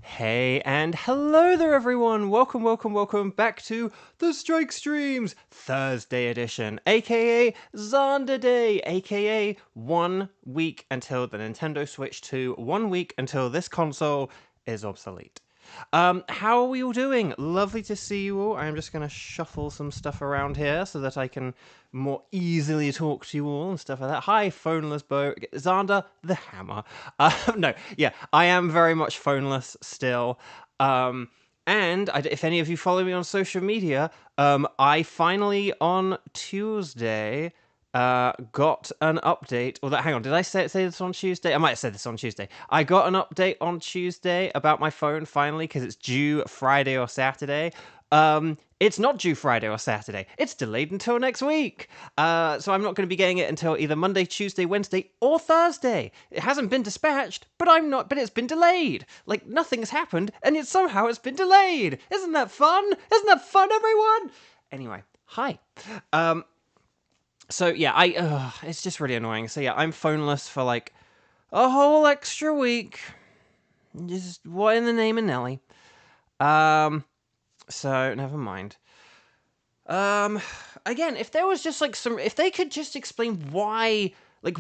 Hey and hello there everyone! Welcome back to the Strike Streams Thursday edition, aka Xander Day, aka 1 week until the Nintendo Switch 2, 1 week until this console is obsolete. How are we all doing? Lovely to see you all. I'm just going to shuffle some stuff around here so that I can more easily talk to you all and stuff like that. Hi, phoneless Bo. Xander the Hammer. No, yeah, I am very much phoneless still. If any of you follow me on social media, I finally on Tuesday got an update. Hang on, did I say this on Tuesday? I might have said this on Tuesday. I got an update on Tuesday about my phone finally because it's due Friday or Saturday. It's not due Friday or Saturday. It's delayed until next week. So I'm not going to be getting it until either Monday, Tuesday, Wednesday, or Thursday. It hasn't been dispatched, but it's been delayed. Like nothing's happened, and yet somehow it's been delayed. Isn't that fun? Isn't that fun, everyone? Anyway, hi. So yeah, it's just really annoying. So yeah, I'm phoneless for like a whole extra week. Just what in the name of Nelly? So never mind. Again, if there was just like if they could just explain why, like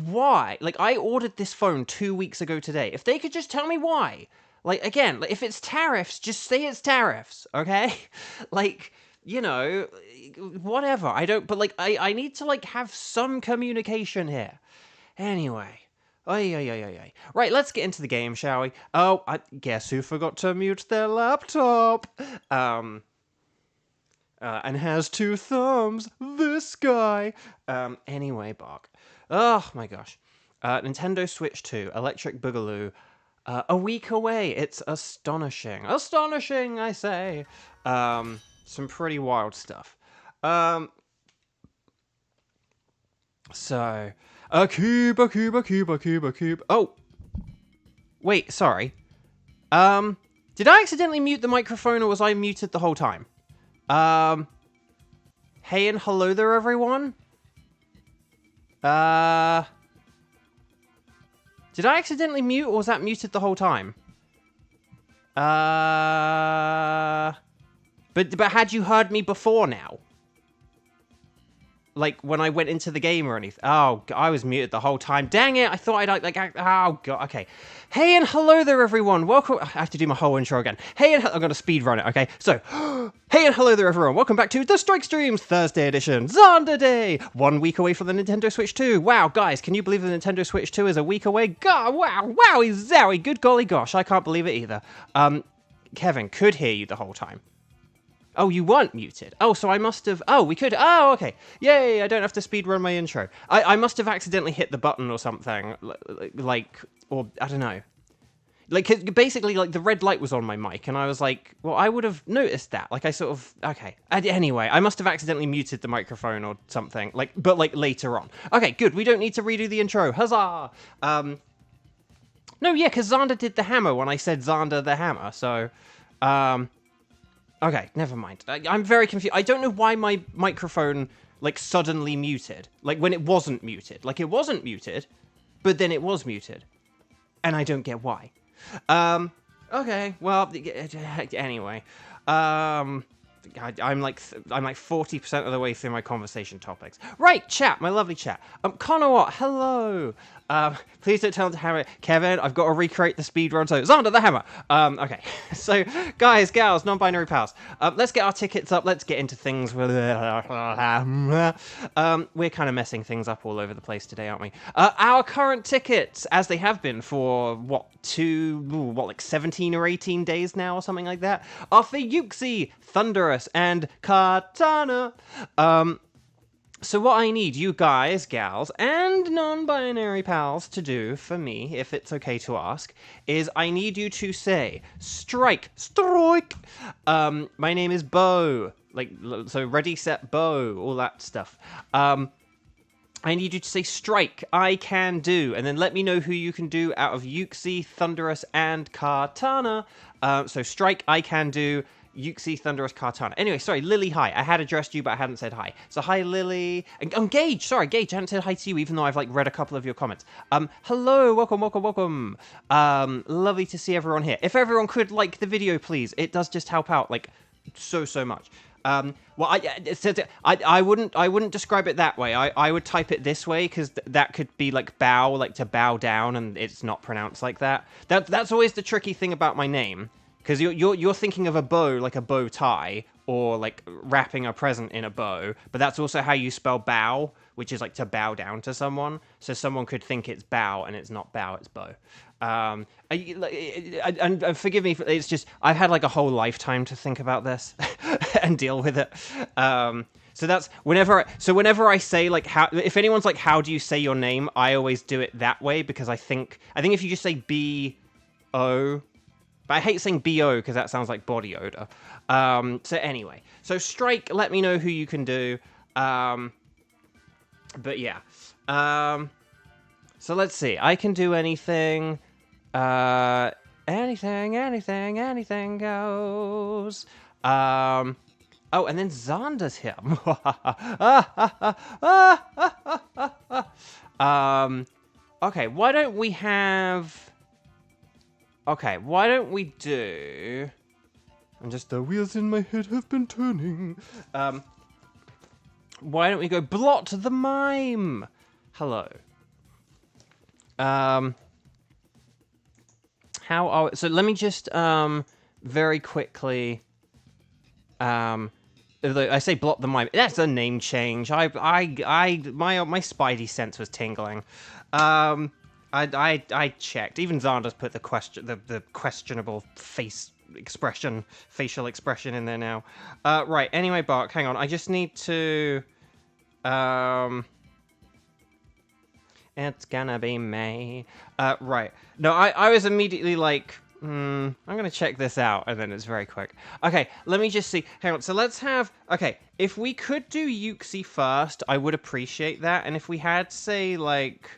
I ordered this phone 2 weeks ago today. If they could just tell me why, again, if it's tariffs, just say it's tariffs, okay? Whatever. But I need to have some communication here. Anyway. Ay. Right, let's get into the game, shall we? Oh, I guess who forgot to mute their laptop? And has 2 thumbs. This guy. Anyway, Bark. Oh my gosh. Nintendo Switch 2, Electric Boogaloo. A week away. It's astonishing. Astonishing, I say. Some pretty wild stuff. So, a cube. Oh, wait, sorry. Did I accidentally mute the microphone, or was I muted the whole time? Hey and hello there, everyone. Did I accidentally mute, or was that muted the whole time? But had you heard me before now? Like, when I went into the game or anything? Oh, I was muted the whole time. Dang it, I thought I'd, oh, God, okay. Hey and hello there, everyone. Welcome, I have to do my whole intro again. Hey and I'm going to speed run it, okay? So, hey and hello there, everyone. Welcome back to the Strike Streams Thursday edition, Xander Day. 1 week away from the Nintendo Switch 2. Wow, guys, can you believe the Nintendo Switch 2 is a week away? God, wow, wowie, zowie, good golly gosh, I can't believe it either. Kevin could hear you the whole time. Oh, you weren't muted. Oh, so I must have... Oh, we could... Oh, okay. Yay, I don't have to speedrun my intro. I must have accidentally hit the button or something. Or, I don't know. Basically, the red light was on my mic, and I was like, well, I would have noticed that. I sort of... Okay. Anyway, I must have accidentally muted the microphone or something. But later on. Okay, good. We don't need to redo the intro. Huzzah! No, yeah, because Xander did the hammer when I said Xander the Hammer, so... Okay, never mind. I'm very confused. I don't know why my microphone, suddenly muted. When it wasn't muted. It wasn't muted, but then it was muted. And I don't get why. Okay, well, anyway. I'm like 40% of the way through my conversation topics. Right, chat, my lovely chat. Connor Watt, hello. Please don't tell him to hammer it. Kevin, I've got to recreate the speedrun, so Xander the Hammer. Okay. So, guys, gals, non-binary pals, let's get our tickets up. Let's get into things. We're kind of messing things up all over the place today, aren't we? Our current tickets, as they have been for, 17 or 18 days now, or something like that, are for Yuxi, Thunderous, and Katana. So what I need you guys, gals, and non-binary pals to do for me, if it's okay to ask, is I need you to say, strike. My name is Bo. So ready, set, Bo, all that stuff. I need you to say, strike, I can do, and then let me know who you can do out of Yuxi, Thunderous, and Katana. So strike, I can do, Yuxi, Thunderous, Kartana. Anyway, sorry, Lily, hi. I had addressed you, but I hadn't said hi. So hi, Lily. And Gage, sorry, Gage, I hadn't said hi to you, even though I've, like, read a couple of your comments. Hello, welcome. Lovely to see everyone here. If everyone could like the video, please. It does just help out, like, so much. Well, I wouldn't describe it that way. I would type it this way, because that could be like bow, like to bow down, and it's not pronounced like that. That's always the tricky thing about my name, because you're thinking of a bow, like a bow tie, or like wrapping a present in a bow, but that's also how you spell bow, which is like to bow down to someone. So someone could think it's bow, and it's not bow, it's bow. And forgive me, it's just I've had like a whole lifetime to think about this and deal with it. So that's whenever I say like if anyone's like how do you say your name, I always do it that way, because I think if you just say B-O, but I hate saying B-O because that sounds like body odor. So anyway, so Strike, let me know who you can do. But yeah. So let's see. I can do anything. Anything goes. Oh, and then Xander's here. Okay, why don't we do... And just the wheels in my head have been turning. Why don't we go Blot the Mime? Hello. So let me just very quickly I say Blot the Mime. That's a name change. My spidey sense was tingling. I checked. Even Xander's put the questionable facial expression in there now. Right. Anyway, Bark, hang on. I just need to it's gonna be May. Right. No, I was immediately like, I'm gonna check this out, and then it's very quick. Okay, let me just see. Hang on, so let's have... Okay, if we could do Yuxi first, I would appreciate that, and if we had, say, like...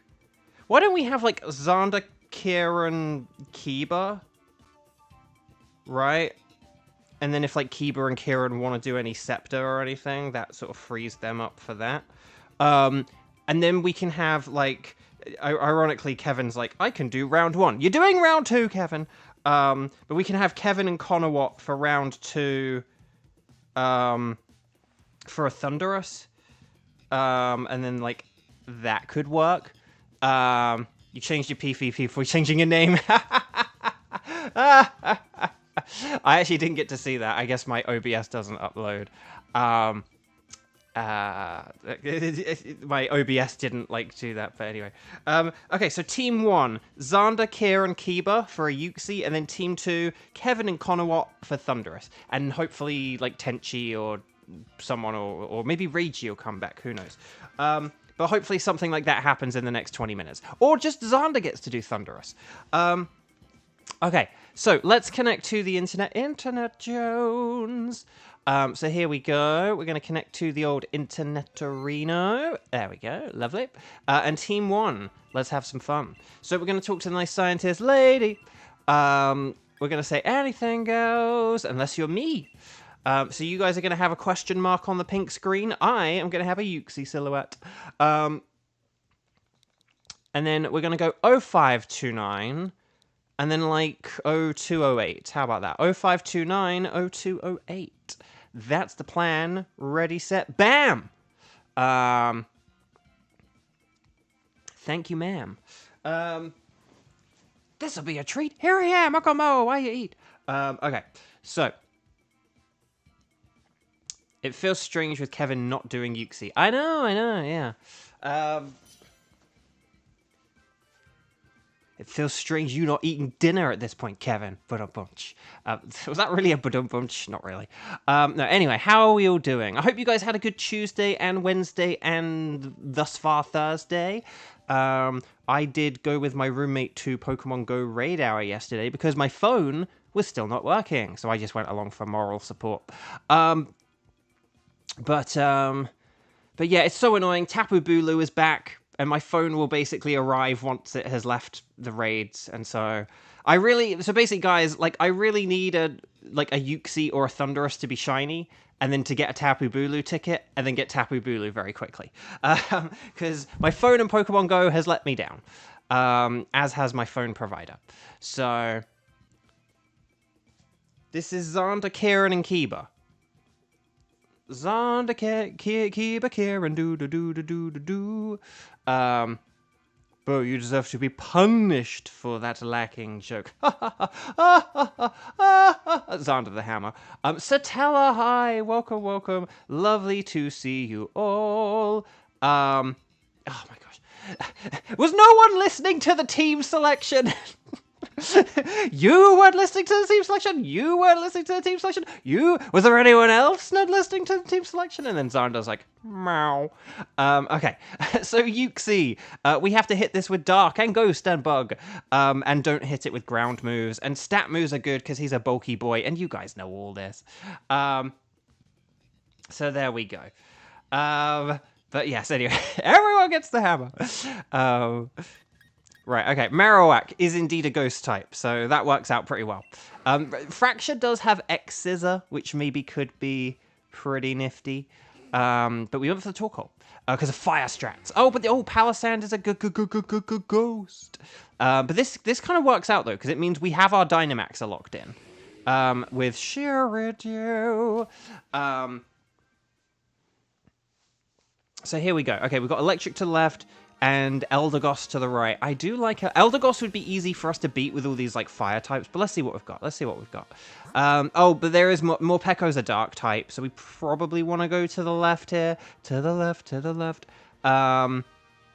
Why don't we have, like, Xander, Kieran, Kiba? Right? And then if, like, Kiba and Kieran want to do any Scepter or anything, that sort of frees them up for that. And then we can have, like... Ironically, Kevin's like, I can do round 1. You're doing round 2, Kevin! But we can have Kevin and Conowat for round 2, for a Thunderous. And then, like, that could work. You changed your PvP before changing your name. I actually didn't get to see that. I guess my OBS doesn't upload. My OBS didn't like do that, but anyway. Okay, so Team 1, Xander, Kieran, Kiba for a Yuxi, and then Team 2, Kevin and Conowat for Thunderous. And hopefully, like, Tenchi or someone, or maybe Reiji will come back, who knows. But hopefully something like that happens in the next 20 minutes. Or just Xander gets to do Thunderous. Okay, so let's connect to the internet. Internet Jones. So here we go. We're going to connect to the old Internetorino. There we go. Lovely. And Team 1, let's have some fun. So we're going to talk to the nice scientist lady. We're going to say anything goes, unless you're me. So you guys are going to have a question mark on the pink screen. I am going to have a Yuxi silhouette. And then we're going to go 0529. And then like 0208. How about that? 0529, 0208. That's the plan. Ready, set, bam! Thank you, ma'am. This'll be a treat. Here I am, Okomo, why you eat? Okay, so. It feels strange with Kevin not doing Yuxi. I know, yeah. It feels strange you not eating dinner at this point, Kevin. Ba-dum-bunch. Was that really a ba-dum-bunch? Not really. No, anyway, how are we all doing? I hope you guys had a good Tuesday and Wednesday and thus far Thursday. I did go with my roommate to Pokemon Go Raid Hour yesterday because my phone was still not working. So I just went along for moral support. But yeah, it's so annoying. Tapu Bulu is back. And my phone will basically arrive once it has left the raids. And so basically, guys, like, I really need like a Uxie or a Thunderous to be shiny, and then to get a Tapu Bulu ticket, and then get Tapu Bulu very quickly. Because my phone in Pokemon Go has let me down, as has my phone provider. So, this is Xander, Kieran, and Kiba. Xander, Kiba, Kieran, do. Bro, you deserve to be punished for that lacking joke. Xander the Hammer. Satella, hi. Welcome, welcome. Lovely to see you all. Oh my gosh. Was no one listening to the team selection? You weren't listening to the team selection. You weren't listening to the team selection. Was there anyone else not listening to the team selection? And then Xander's like, meow. Okay, so Uxie, we have to hit this with Dark and Ghost and Bug, and don't hit it with ground moves. And stat moves are good because he's a bulky boy, and you guys know all this. So there we go. But yes, anyway, everyone gets the hammer. Right, okay, Marowak is indeed a ghost type, so that works out pretty well. Fracture does have X-Scissor, which maybe could be pretty nifty. But we went for the Torkoal, because of fire strats. Oh, but Power Sand is a good ghost. But this kind of works out, though, because it means we have our Dynamax locked in. With Shiriju. So here we go. Okay, we've got Electric to the left, and Eldegoss to the right. I do like her. Eldegoss would be easy for us to beat with all these, like, fire types, but let's see what we've got. Oh, but there is Morpeko's a dark type, so we probably want to go to the left here. To the left.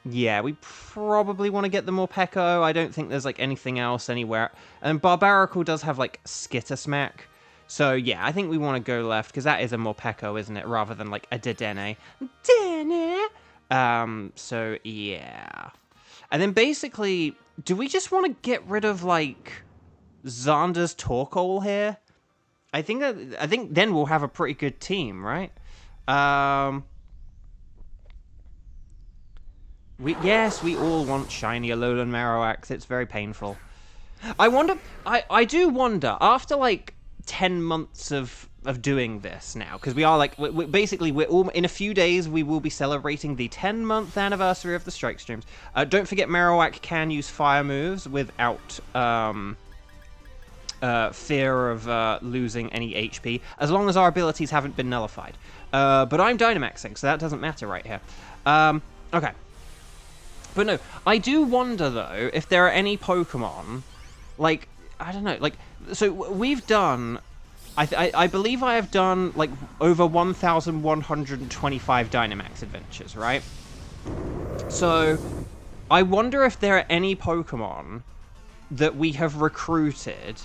Yeah, we probably want to get the Morpeko. I don't think there's, like, anything else anywhere. And Barbaracle does have, like, Skitter Smack. So, yeah, I think we want to go left, because that is a Morpeko, isn't it? Rather than, like, a Dedenne. So, yeah. And then, basically, do we just want to get rid of, like, Xander's Torkoal here? I think then we'll have a pretty good team, right? We all want shiny Alolan Marowak. It's very painful. I do wonder, after, like, 10 months of doing this now, because we are, like, we're all, in a few days, we will be celebrating the 10-month anniversary of the Strike Streams. Don't forget, Marowak can use fire moves without, fear of losing any HP, as long as our abilities haven't been nullified. But I'm Dynamaxing, so that doesn't matter right here. Okay. But no, I do wonder, though, if there are any Pokemon, like, I don't know, like, so we've done, I believe I have done, like, over 1,125 Dynamax Adventures, right? So, I wonder if there are any Pokemon that we have recruited,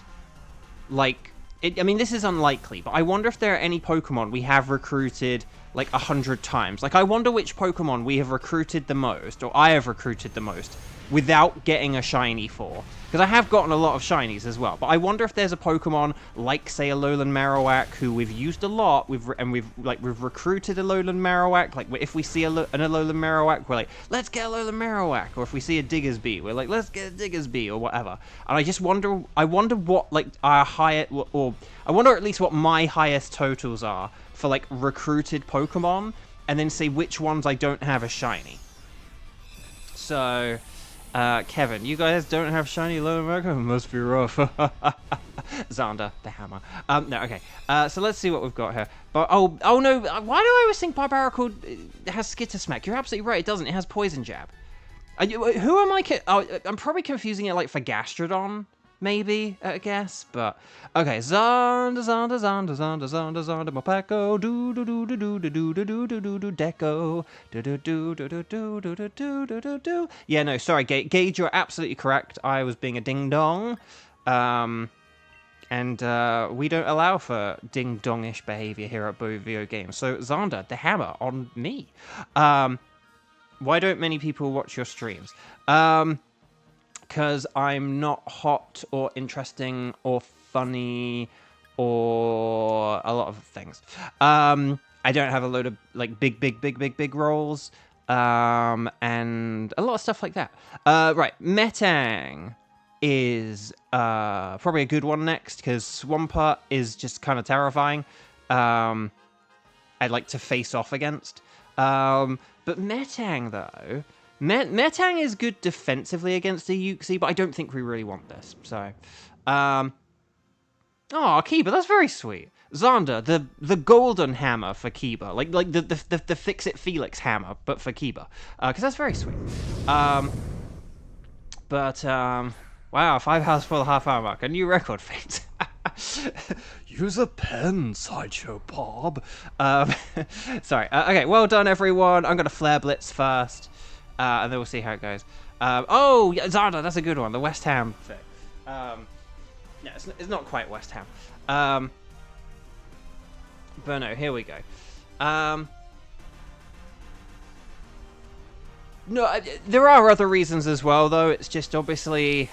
like, I mean, this is unlikely, but I wonder if there are any Pokemon we have recruited, like, 100 times. Like, I wonder which Pokemon we have recruited the most, or I have recruited the most, without getting a shiny for. Because I have gotten a lot of shinies as well, but I wonder if there's a Pokemon, like, say, Alolan Marowak, who we've used a lot, we've recruited Alolan Marowak, like, if we see an Alolan Marowak, we're like, let's get Alolan Marowak, or if we see a Diggersby, we're like, let's get a Diggersby, or whatever. And I just wonder, I wonder what, like, our highest, or I wonder at least what my highest totals are for, like, recruited Pokemon, and then see which ones I don't have a shiny. So, Kevin, you guys don't have shiny Alolan Marowak? Must be rough. Xander, the hammer. No, okay. So let's see what we've got here. But oh no, why do I always think Barbaracle has Skitter Smack? You're absolutely right, it doesn't. It has Poison Jab. Who am I? I'm probably confusing it, like, for Gastrodon, maybe, I guess, but okay. Xander, Morpeko, Deco, Yeah, no, sorry, Gage, you're absolutely correct. I was being a ding dong, and we don't allow for ding dongish behavior here at Beauvo Games. So Xander, the hammer on me. Why don't many people watch your streams? Because I'm not hot or interesting or funny or a lot of things. I don't have a load of, like, big roles, and a lot of stuff like that. Right, Metang. is probably a good one next, because Swampert is just kind of terrifying. I'd like to face off against. But Metang, though, Metang is good defensively against the Uxie, but I don't think we really want this. So, oh, Kiba, that's very sweet. Xander, the golden hammer for Kiba, like the Fix It Felix hammer, but for Kiba, because that's very sweet. Wow, 5 hours for the half-hour mark, a new record, Fate. Use a pen, Sideshow Bob. Sorry. Okay, well done, everyone. I'm gonna Flare Blitz first, and then we'll see how it goes. Oh, yeah, Xander, that's a good one. The West Ham thing. Yeah, it's not quite West Ham. But no, here we go. No, there are other reasons as well, though. It's just obviously,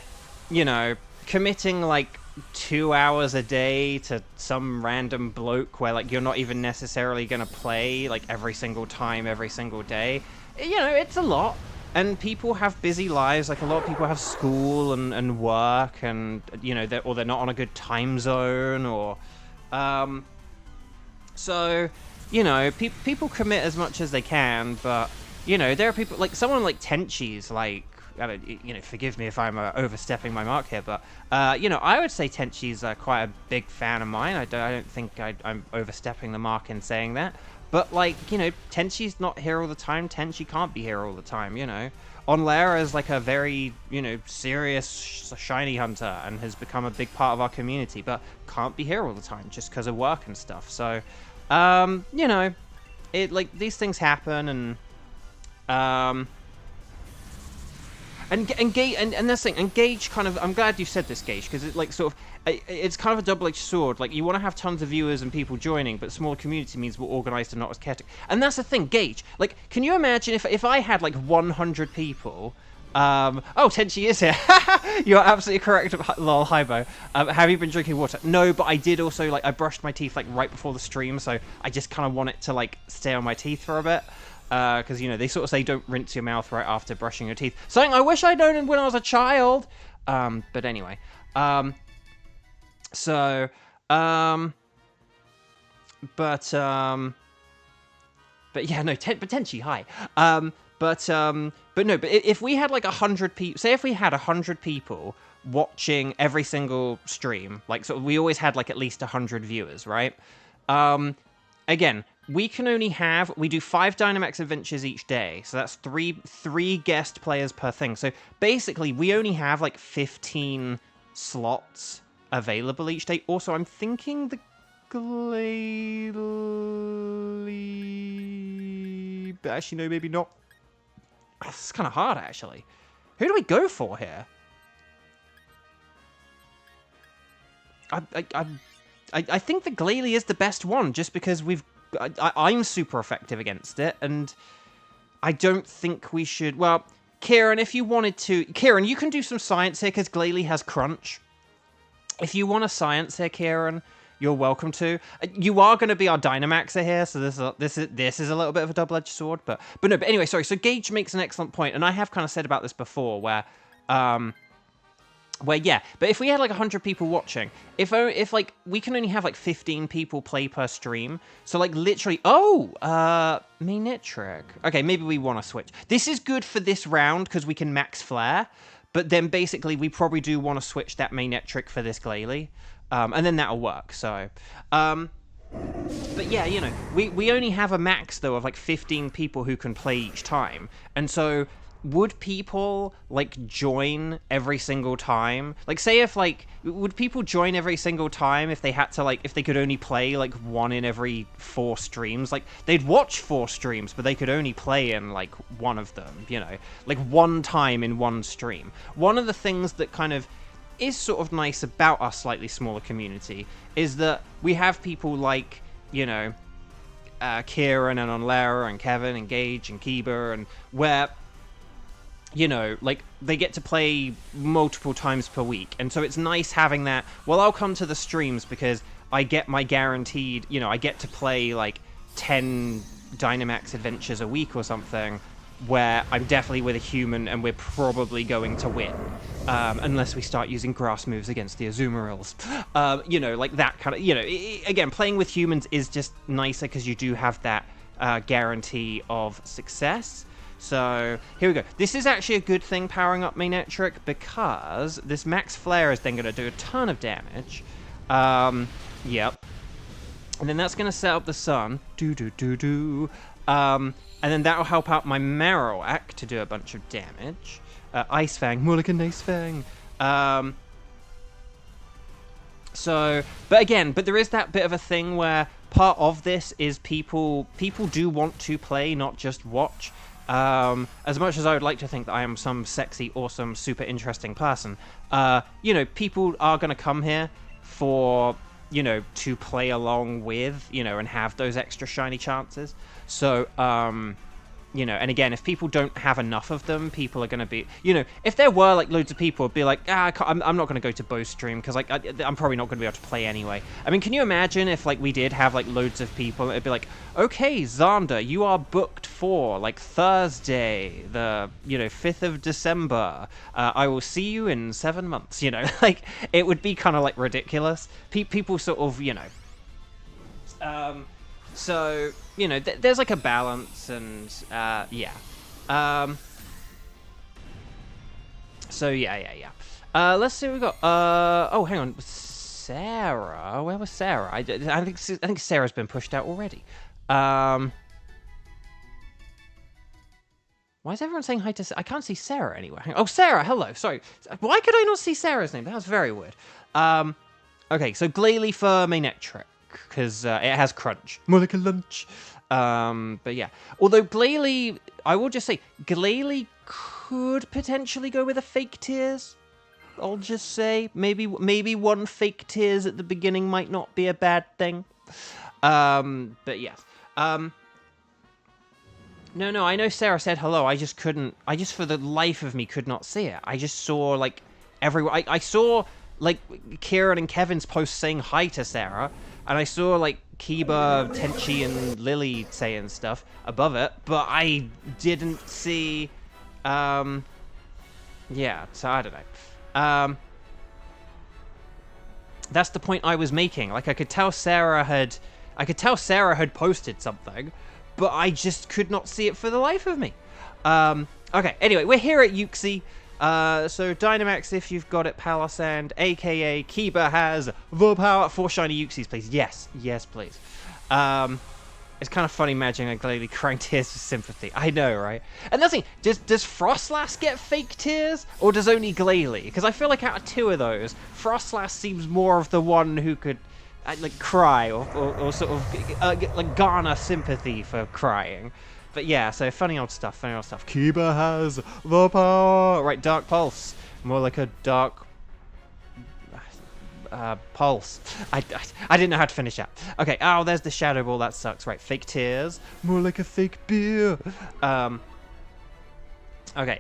you know, committing like 2 hours a day to some random bloke where like you're not even necessarily gonna play like every single time, every single day. You know, it's a lot. And people have busy lives. Like a lot of people have school and work, and you know, they're not on a good time zone, or so you know, people commit as much as they can, but you know, there are people like someone like Tenchi's, like, I don't, you know, forgive me if I'm overstepping my mark here, but you know, I would say Tenchi's quite a big fan of mine. I don't think I'm overstepping the mark in saying that. But like, you know, Tenchi's not here all the time. Tenchi can't be here all the time. You know, Onlera is like a very, you know, serious shiny hunter and has become a big part of our community, but can't be here all the time just because of work and stuff. So, you know, it like these things happen, and Gage, and that's the thing, and Gage kind of, I'm glad you said this, Gage, because it like sort of, it's kind of a double-edged sword. Like, you want to have tons of viewers and people joining, but smaller community means we're organized and not as chaotic. And that's the thing, Gage, like, can you imagine if I had like 100 people, oh, Tenchi is here. You're absolutely correct, lol, Hybo. Have you been drinking water? No, but I did also, like, I brushed my teeth like right before the stream, so I just kind of want it to like stay on my teeth for a bit. Because, you know, they sort of say don't rinse your mouth right after brushing your teeth. Something I wish I'd known when I was a child. But anyway. But yeah, no, potentially hi. But no, but if we had like 100 people, say if we had 100 people watching every single stream, like, so we always had like at least 100 viewers, right? Again, we can only have, we do 5 Dynamax Adventures each day, so that's three guest players per thing. So basically, we only have like 15 slots available each day. Also, I'm thinking the Glalie, but actually, no, maybe not. This is kind of hard, actually. Who do we go for here? I think the Glalie is the best one, just because I'm super effective against it, and I don't think we should... Well, Kieran, if you wanted to... Kieran, you can do some science here, because Glalie has Crunch. If you want a science here, Kieran, you're welcome to. You are going to be our Dynamaxer here, so this is a little bit of a double-edged sword, but anyway, sorry. So Gage makes an excellent point, and I have kind of said about this before, where yeah, but if we had like 100 people watching, if like we can only have like 15 people play per stream, so like literally, Manitric. Okay, maybe we want to switch. This is good for this round because we can max flare, but then basically we probably do want to switch that Manitric for this Glalie, and then that'll work. So, but yeah, you know, we only have a max though of like 15 people who can play each time, and so. Would people, like, join every single time? Like, say if, like, would people join every single time if they had to, like, if they could only play, like, 1 in every 4 streams? Like, they'd watch 4 streams, but they could only play in, like, 1 of them, you know? Like, 1 time in 1 stream. One of the things that kind of is sort of nice about our slightly smaller community is that we have people like, you know, Kieran and Onlera and Kevin and Gage and Kiba, and where... you know, like, they get to play multiple times per week. And so it's nice having that. Well, I'll come to the streams because I get my guaranteed, you know, I get to play, like, 10 Dynamax Adventures a week or something. where I'm definitely with a human and we're probably going to win. Unless we start using grass moves against the Azumarils. You know, like that kind of, you know, again, playing with humans is just nicer because you do have that guarantee of success. So, here we go. This is actually a good thing, powering up Manectric, because this max flare is then going to do a ton of damage. Yep. And then that's going to set up the sun. And then that'll help out my Marowak to do a bunch of damage. Ice Fang, more like a nice Fang. So, but there is that bit of a thing where part of this is people do want to play, not just watch. As much as I would like to think that I am some sexy, awesome, super interesting person, you know, people are going to come here for, you know, to play along with, you know, and have those extra shiny chances. So, you know, and again, if people don't have enough of them, people are going to be, you know, if there were, like, loads of people, it'd be like, I'm not going to go to Bo's stream, because, like, I'm probably not going to be able to play anyway. I mean, can you imagine if, like, we did have, like, loads of people, it'd be like, okay, Xander, you are booked for, like, Thursday, the, you know, 5th of December. I will see you in 7 months, you know? Like, it would be kind of, like, ridiculous. People sort of, you know... So, you know, there's like a balance, and, yeah. So, yeah. Let's see what we got. Oh, hang on. Sarah? Where was Sarah? I think Sarah's been pushed out already. Why is everyone saying hi to Sarah? I can't see Sarah anywhere. Oh, Sarah, hello. Sorry. Why could I not see Sarah's name? That was very weird. Okay, so Glalie for Manectric, because it has crunch. More like a lunch. But yeah. Although Glalie, I will just say, Glalie could potentially go with a fake tears. I'll just say, maybe one fake tears at the beginning might not be a bad thing. But yes. No, I know Sarah said hello. I just for the life of me could not see it. I just saw, like, everyone. I saw, like, Kieran and Kevin's post saying hi to Sarah. And I saw, like, Kiba, Tenchi, and Lily saying stuff above it. But I didn't see, yeah, so I don't know. That's the point I was making. Like, I could tell Sarah had posted something, but I just could not see it for the life of me. Okay, anyway, we're here at Yuxi. So Dynamax, if you've got it, Palisand, aka Kiba has the power. 4 shiny Yuxis, please. Yes, please. It's kind of funny imagining a Glalie crying tears of sympathy. I know, right? And that's the thing, does Frostlass get fake tears, or does only Glalie? Because I feel like out of 2 of those, Frostlass seems more of the one who could, like, cry, or sort of, like, garner sympathy for crying. But yeah, so funny old stuff. Kiba has the power. Right, Dark Pulse. More like a dark pulse. I didn't know how to finish that. Okay, oh, there's the Shadow Ball. That sucks. Right, fake tears. More like a fake beer. Okay,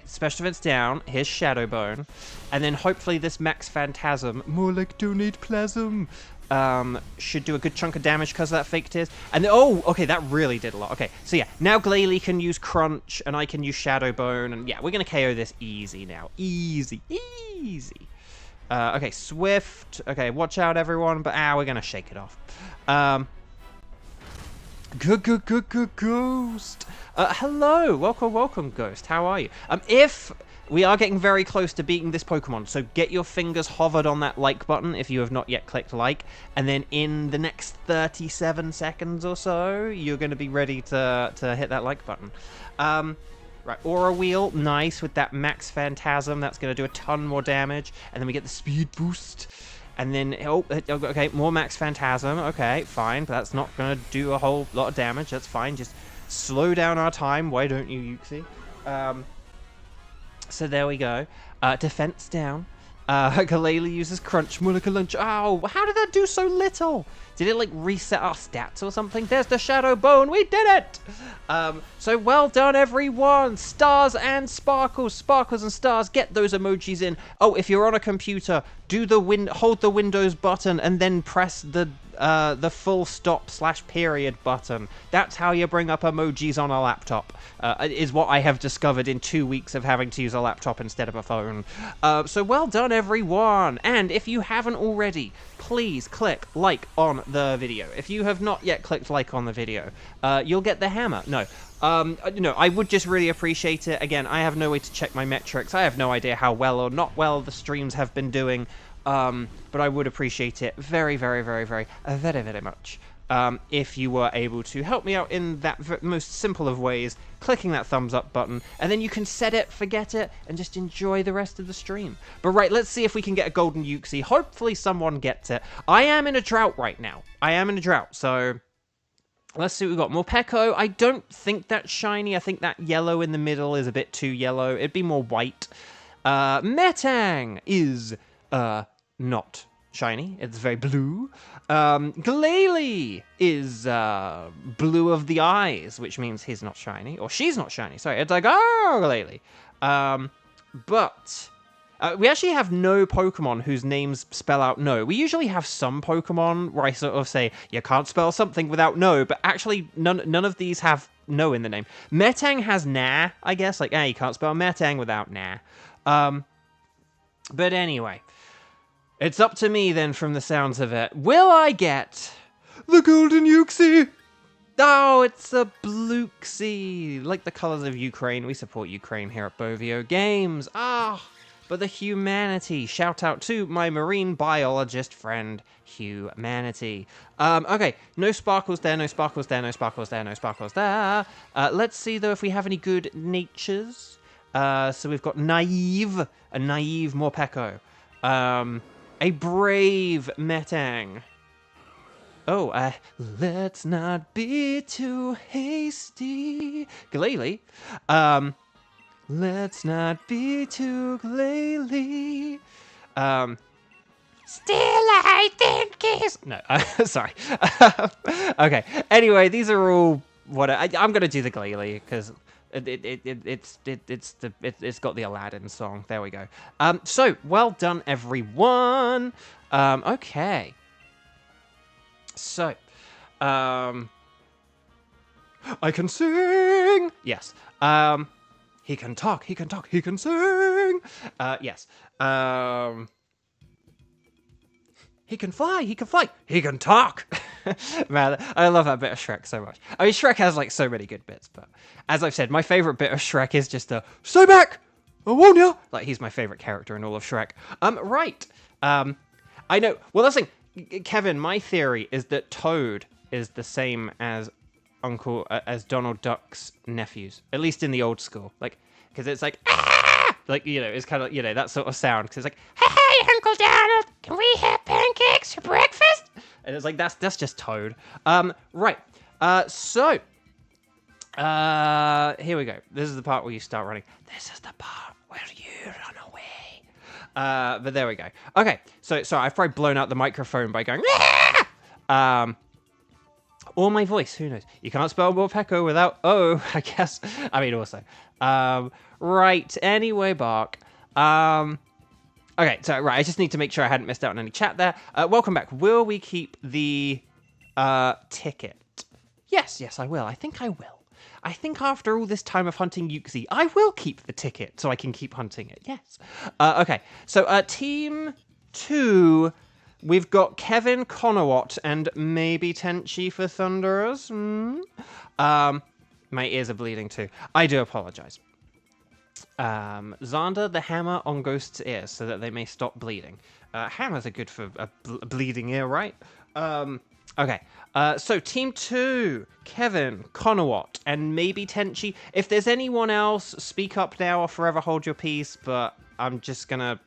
special defense down. Here's Shadow Bone. And then hopefully this Max Phantasm. More like donate plasm. Should do a good chunk of damage because of that fake tears. And oh, okay, that really did a lot. Okay, so yeah, now Glalie can use Crunch, and I can use Shadow Bone, and yeah, we're gonna KO this easy now. Easy. Okay, Swift. Okay, watch out, everyone. But we're gonna shake it off. Ghost. Hello, welcome, Ghost. How are you? If we are getting very close to beating this Pokemon, so get your fingers hovered on that like button if you have not yet clicked like, and then in the next 37 seconds or so, you're going to be ready to hit that like button. Right, Aura Wheel, nice, with that Max Phantasm, that's going to do a ton more damage, and then we get the Speed Boost, and then, okay, more Max Phantasm, okay, fine, but that's not going to do a whole lot of damage, that's fine, just slow down our time, why don't you, Yuxi? So there we go. Defense down. Glalie uses Crunch, more like a lunch. Oh, how did that do so little? Did it, like, reset our stats or something? There's the Shadow Bone. We did it! So well done, everyone. Stars and sparkles. Sparkles and stars. Get those emojis in. Oh, if you're on a computer, hold the Windows button and then press the the full stop / period button. That's how you bring up emojis on a laptop, is what I have discovered in 2 weeks of having to use a laptop instead of a phone. So well done, everyone. And if you haven't already, please click like on the video. If you have not yet clicked like on the video, you'll get the hammer. No, I would just really appreciate it. Again, I have no way to check my metrics. I have no idea how well or not well the streams have been doing. But I would appreciate it very, very, very, very, very, very much if you were able to help me out in that most simple of ways, clicking that thumbs up button, and then you can set it, forget it, and just enjoy the rest of the stream. But right, let's see if we can get a golden Uxie. Hopefully someone gets it. I am in a drought right now. So let's see what we've got. Morpeko, I don't think that's shiny. I think that yellow in the middle is a bit too yellow. It'd be more white. Metang is not shiny. It's very blue. Glalie is blue of the eyes, which means he's not shiny. Or she's not shiny. Sorry, it's like, oh, Glalie. But we actually have no Pokemon whose names spell out no. We usually have some Pokemon where I sort of say, you can't spell something without no, but actually none of these have no in the name. Metang has nah, I guess. Like, you can't spell Metang without nah. But anyway, it's up to me then from the sounds of it. Will I get the golden Uxie? Oh, it's a Bluesky. Like the colors of Ukraine. We support Ukraine here at Bovio Games. But the humanity. Shout out to my marine biologist friend, Humanity. Okay, no sparkles there, no sparkles there, no sparkles there, no sparkles there. Let's see, though, if we have any good natures. So we've got a naive Morpeko. A brave Metang. Oh, let's not be too hasty. Glalie. Let's not be too Glalie. Still I think is... No, sorry. Okay, anyway, these are all what... I'm going to do the Glalie, because... It's got the Aladdin song. There we go. So well done, everyone. Okay. So, I can sing. Yes. He can talk. He can talk. He can sing. Yes. He can fly. He can fly. He can talk. Man, I love that bit of Shrek so much. I mean, Shrek has, like, so many good bits, but as I've said, my favorite bit of Shrek is just the, stay back! I warn ya! Like, he's my favorite character in all of Shrek. Right. I know. Well, that's the thing. Kevin, my theory is that Toad is the same as as Donald Duck's nephews, at least in the old school. Like, because it's like, ah! Like, you know, it's kind of, you know, that sort of sound, because it's like, hey, Uncle Donald, can we have pancakes for breakfast? And it's like, that's just Toad. Right. So, here we go. This is the part where you start running. This is the part where you run away. But there we go. Okay, so I've probably blown out the microphone by going, ah! Or my voice, who knows? You can't spell Morpeko without O, I guess. I mean, also. Right, anyway, Bark. Okay, so, right, I just need to make sure I hadn't missed out on any chat there. Welcome back. Will we keep the ticket? Yes, I will. I think I will. I think after all this time of hunting Uxie, I will keep the ticket so I can keep hunting it. Yes. Okay, so Team 2... We've got Kevin Conowat and maybe Tenchi for Thunderers. My ears are bleeding too. I do apologize. Xander the hammer on Ghost's ears so that they may stop bleeding. Hammers are good for a bleeding ear, right? Okay. So Team 2, Kevin, Conowat, and maybe Tenchi. If there's anyone else, speak up now or forever hold your peace, but I'm just gonna...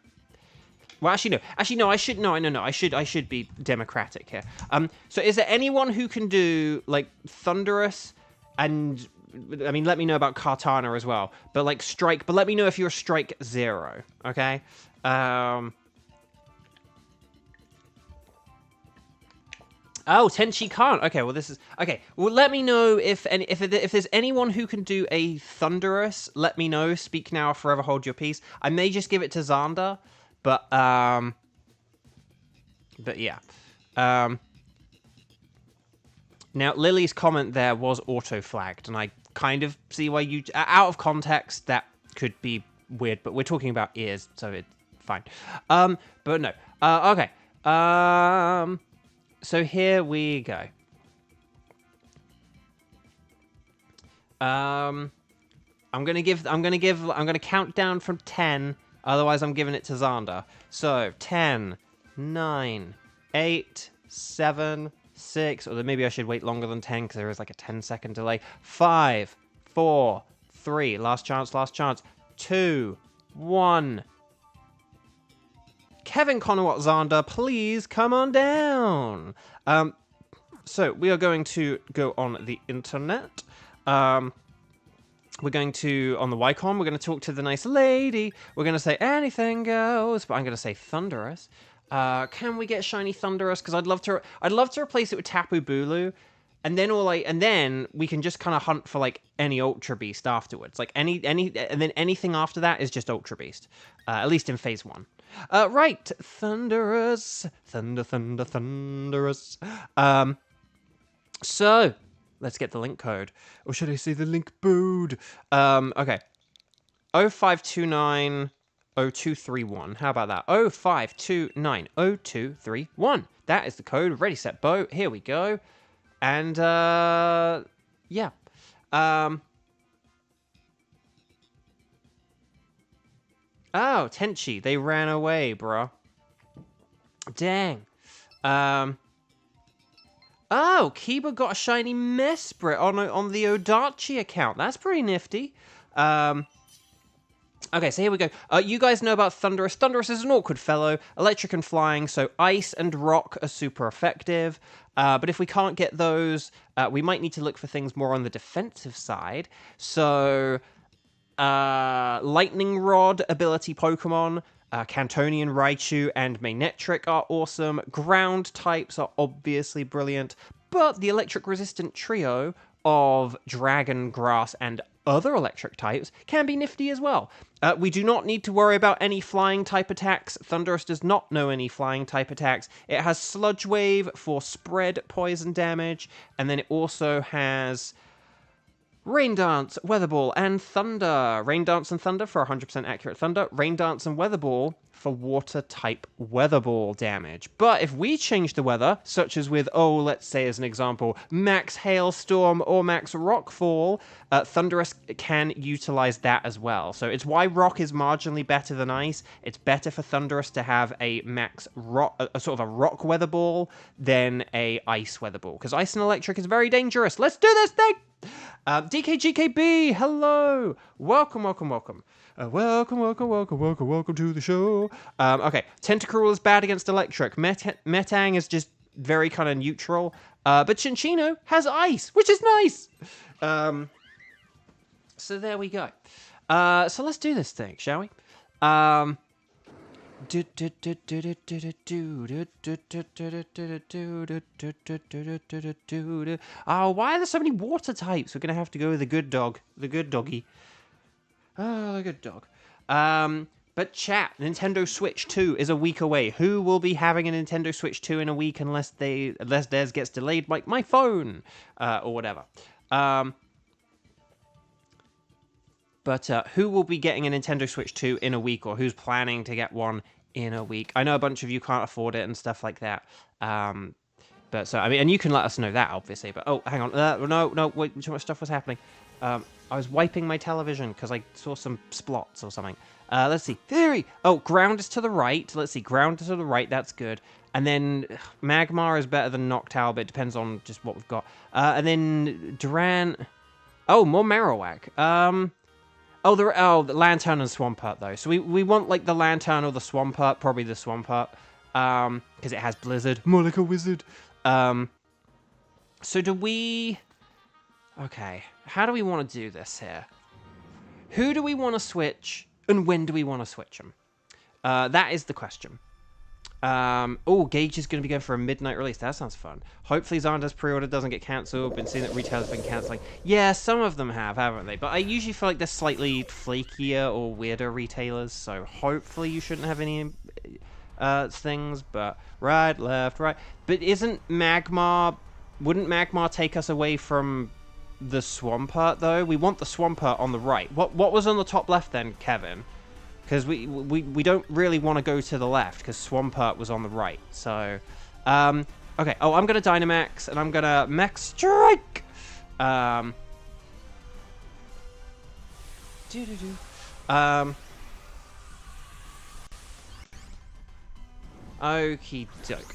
Well, actually, no. I should be democratic here. So is there anyone who can do, like, Thunderous and... I mean, let me know about Kartana as well. But, like, Strike... But let me know if you're Strike 0, okay? Oh, Tenchi can't. Okay, well, this is... Okay, well, let me know if there's anyone who can do a Thunderous, let me know. Speak now or forever hold your peace. I may just give it to Xander. But yeah. Okay, well, let me know if there's anyone who can do a Thunderous, let me know. Speak now or forever hold your peace. I may just give it to Xander. But yeah. Now, Lily's comment there was auto-flagged, and I kind of see why you... out of context, that could be weird, but we're talking about ears, so it's fine. But no. Okay. So here we go. I'm gonna count down from 10, otherwise I'm giving it to Xander. So 10, 9, 8, 7, 6, or maybe I should wait longer than 10 because there is like a 10-second delay. 5, 4, 3, last chance, 2, 1. Kevin Conowat Xander, please come on down. So we are going to go on the internet. We're going to, on the Wycon, we're going to talk to the nice lady. We're going to say anything goes, but I'm going to say Thunderous. Can we get shiny Thunderous? Because I'd love to replace it with Tapu Bulu, and then we can just kind of hunt for like any Ultra Beast afterwards. Like and then anything after that is just Ultra Beast. At least in phase 1. Right, Thunderous, Thunderous. So let's get the link code, or should I say the link code? Okay, 0529 0231. How about that? 0529 0231. That is the code. Ready, set, bow. Here we go. And, yeah. Oh, Tenchi, they ran away, bro. Dang. Oh, Kiba got a shiny Mesprit on the Odachi account. That's pretty nifty. Okay, so here we go. You guys know about Thunderous. Thunderous is an awkward fellow, electric and flying, so ice and rock are super effective. But if we can't get those, we might need to look for things more on the defensive side. So, Lightning Rod ability Pokemon, Cantonian Raichu and Manectric are awesome. Ground types are obviously brilliant, but the electric resistant trio of Dragon, Grass, and other electric types can be nifty as well. We do not need to worry about any flying type attacks. Thunderous does not know any flying type attacks. It has Sludge Wave for spread poison damage, and then it also has Rain Dance, Weather Ball, and Thunder. Rain Dance and Thunder for 100% accurate Thunder. Rain Dance and Weather Ball for water-type Weather Ball damage. But if we change the weather, such as with, let's say as an example, Max Hailstorm or Max Rockfall, Thunderous can utilize that as well. So it's why Rock is marginally better than Ice. It's better for Thunderous to have a Max Rock, a sort of a Rock Weather Ball than a Ice Weather Ball. Because Ice and Electric is very dangerous. Let's do this thing! DKGKB, hello! Welcome. Welcome to the show. Okay, Tentacruel is bad against Electric. Metang is just very kind of neutral. But Chinchino has Ice, which is nice! So there we go. So let's do this thing, shall we? Oh, why are there so many water types? We're gonna have to go with the good dog. The good doggy. Oh, the good dog. But chat, Nintendo Switch 2 is a week away. Who will be having a Nintendo Switch 2 in a week unless theirs gets delayed like my phone? Or whatever. But who will be getting a Nintendo Switch 2 in a week, or who's planning to get one in a week? I know a bunch of you can't afford it and stuff like that. But so, I mean, and you can let us know that, obviously. But, oh, hang on. No, wait, too much stuff was happening. I was wiping my television because I saw some splots or something. Let's see. Theory! Oh, ground is to the right. Let's see. Ground is to the right. That's good. And then Magmar is better than Noctowl, but it depends on just what we've got. And then Duran... Oh, more Marowak. The Lantern and Swampert, though. So we want, like, the Lantern or the Swampert. Probably the Swampert. Because it has Blizzard. More like a wizard. So do we... Okay. How do we want to do this here? Who do we want to switch, and when do we want to switch them? That is the question. Gage is going to be going for a midnight release. That sounds fun. Hopefully Xander's pre-order doesn't get cancelled. Been seeing that retailers have been cancelling. Yeah, some of them have, haven't they? But I usually feel like they're slightly flakier or weirder retailers, so hopefully you shouldn't have any things. But right, left, right. But isn't Magmar Wouldn't Magmar take us away from the Swampert, though? We want the Swampert on the right. What was on the top left, then, Kevin? Because we don't really want to go to the left, because Swampert was on the right. So, okay. Oh, I'm going to Dynamax, and I'm going to Mech Strike! Okie doke.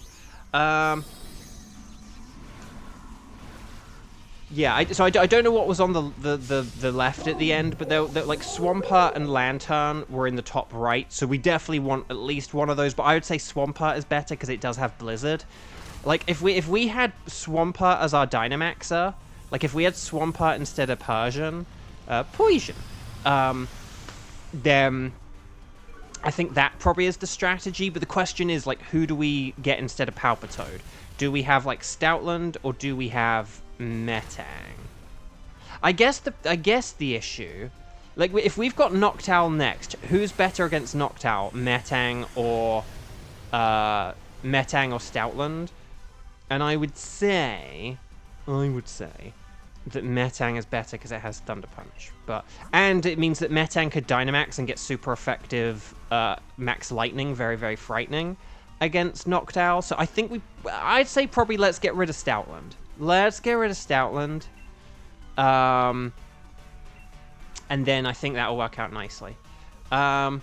Yeah, so I don't know what was on the left at the end, but they're like Swampert and Lantern were in the top right, so we definitely want at least one of those. But I would say Swampert is better because it does have Blizzard. Like if we had Swampert as our Dynamaxer, like if we had Swampert instead of Poison, then I think that probably is the strategy. But the question is, like, who do we get instead of Palpitoad? Do we have like Stoutland or do we have Metang? I guess the issue, like, if we've got Noctowl next, who's better against Noctowl, Metang or Stoutland? And I would say that Metang is better because it has Thunder Punch, and it means that Metang could Dynamax and get super effective Max Lightning, very, very frightening against Noctowl. So I think I'd say probably let's get rid of Stoutland. Let's get rid of Stoutland. And then I think that'll work out nicely. Because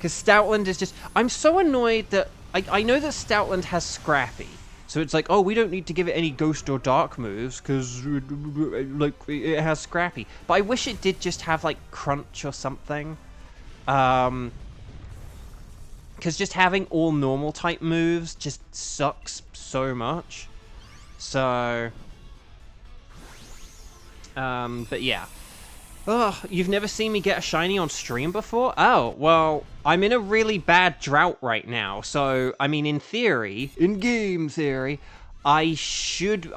Stoutland is just... I'm so annoyed that... I know that Stoutland has Scrappy. So it's like, oh, we don't need to give it any Ghost or Dark moves, because, like, it has Scrappy. But I wish it did just have, like, Crunch or something. Because just having all normal type moves just sucks so much. So... but yeah. Ugh, you've never seen me get a shiny on stream before? Oh, well, I'm in a really bad drought right now, so, I mean, in theory, in game theory, I should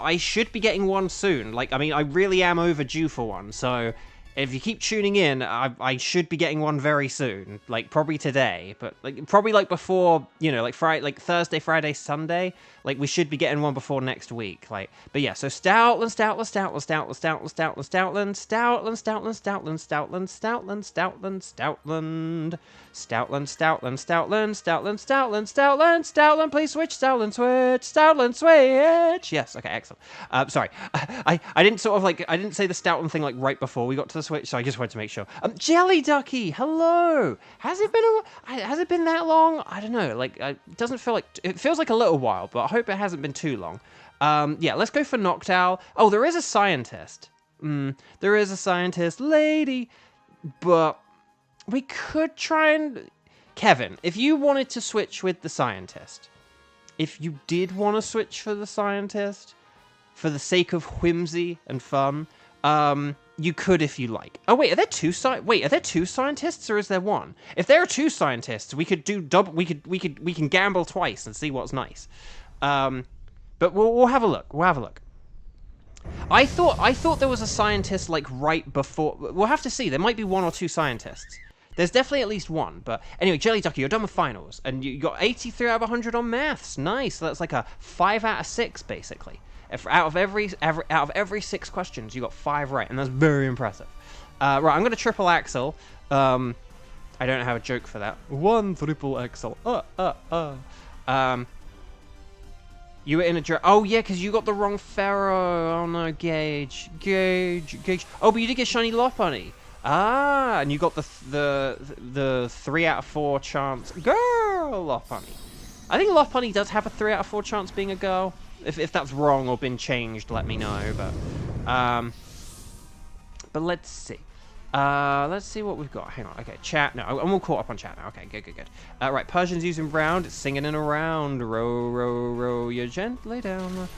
be getting one soon. Like, I mean, I really am overdue for one, so if you keep tuning in, I should be getting one very soon. Like, probably today, but, like, probably, like, before, you know, like, Thursday, Friday, Sunday. Like, we should be getting one before next week. Like, but yeah, so Stoutland, please switch, Stoutland, switch. Yes, okay, excellent. Sorry, I didn't sort of like, I didn't say the Stoutland thing like right before we got to the switch, so I just wanted to make sure. Jelly Ducky, hello. Has it been that long? I don't know. Like, it doesn't feel like, it feels like a little while, but I hope it hasn't been too long. Yeah, let's go for Noctowl. Oh, there is a scientist. There is a scientist lady, but we could try and... Kevin, if you wanted to switch with the scientist, if you did want to switch for the scientist, for the sake of whimsy and fun, you could if you like. Oh wait, are there two scientists or is there one? If there are two scientists, we could do double. We can gamble twice and see what's nice. But we'll have a look. We'll have a look. I thought there was a scientist like right before. We'll have to see. There might be one or two scientists. There's definitely at least one. But anyway, Jelly Ducky, you're done with finals, and you got 83 out of 100 on maths. Nice. So that's like a 5 out of 6 basically. Out of every 6 questions, you got 5 right, and that's very impressive. Right, I'm gonna triple axle. I don't have a joke for that. 1 triple axle. You were in a drought. Oh yeah, because you got the wrong Pharaoh. Oh no, Gage. Oh, but you did get shiny Lopunny. Ah, and you got the 3 out of 4 chance. Girl, Lopunny. I think Lopunny does have a 3 out of 4 chance being a girl. If that's wrong or been changed, let me know. But let's see. Let's see what we've got. Hang on. Okay, chat. No, I'm all caught up on chat now. Okay, good. Right, Persian's using round. It's singing in a round. Row, row, row you gently down.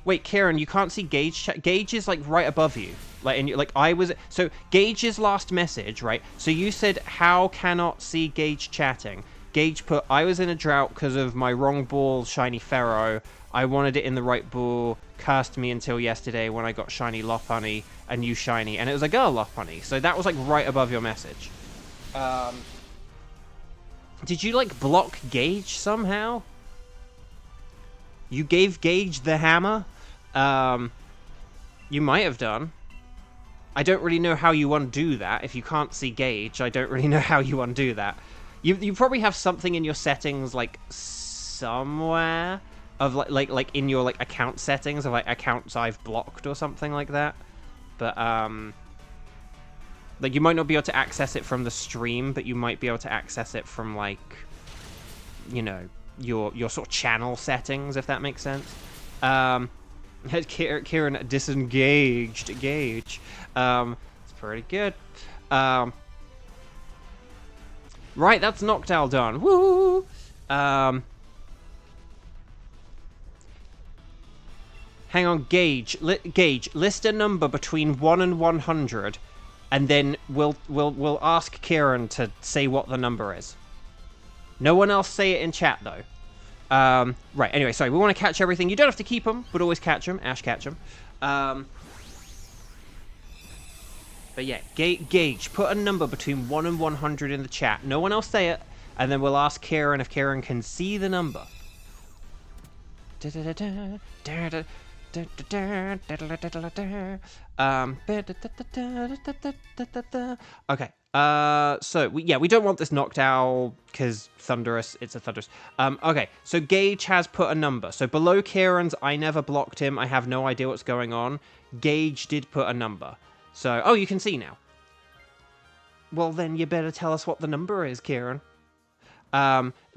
Wait, Kieran, you can't see Gage chat. Gage is like right above you. So Gage's last message, right? So you said, how cannot see Gage chatting? Gage put, I was in a drought because of my wrong ball, shiny Pharaoh. I wanted it in the right ball. Cursed me until yesterday when I got shiny Lopunny, a new shiny, and it was a girl Lopunny. So that was like right above your message. Did you like block Gage somehow? You gave Gage the hammer? You might have done. I don't really know how you undo that. If you can't see Gage, I don't really know how you undo that. You probably have something in your settings, like, somewhere, of, like in your, like, account settings, of, like, accounts I've blocked or something like that. But, like, you might not be able to access it from the stream, but you might be able to access it from, like, you know, your sort of channel settings, if that makes sense. Kieran disengaged Gage. It's pretty good. Right, that's Noctowl done. Woo! Hang on, Gage. Gage, list a number between 1 and 100, and then we'll ask Kieran to say what the number is. No one else say it in chat, though. Right, anyway, sorry, we want to catch everything. You don't have to keep them, but always catch them. Ash, catch them. But yeah, Gage, put a number between 1 and 100 in the chat. No one else say it, and then we'll ask Kieran if Kieran can see the number. Okay. So we don't want this Noctowl because Thunderous. It's a Thunderous. Okay. So Gage has put a number. So below Kieran's, I never blocked him. I have no idea what's going on. Gage did put a number. So you can see now. Well, then you better tell us what the number is, Kieran.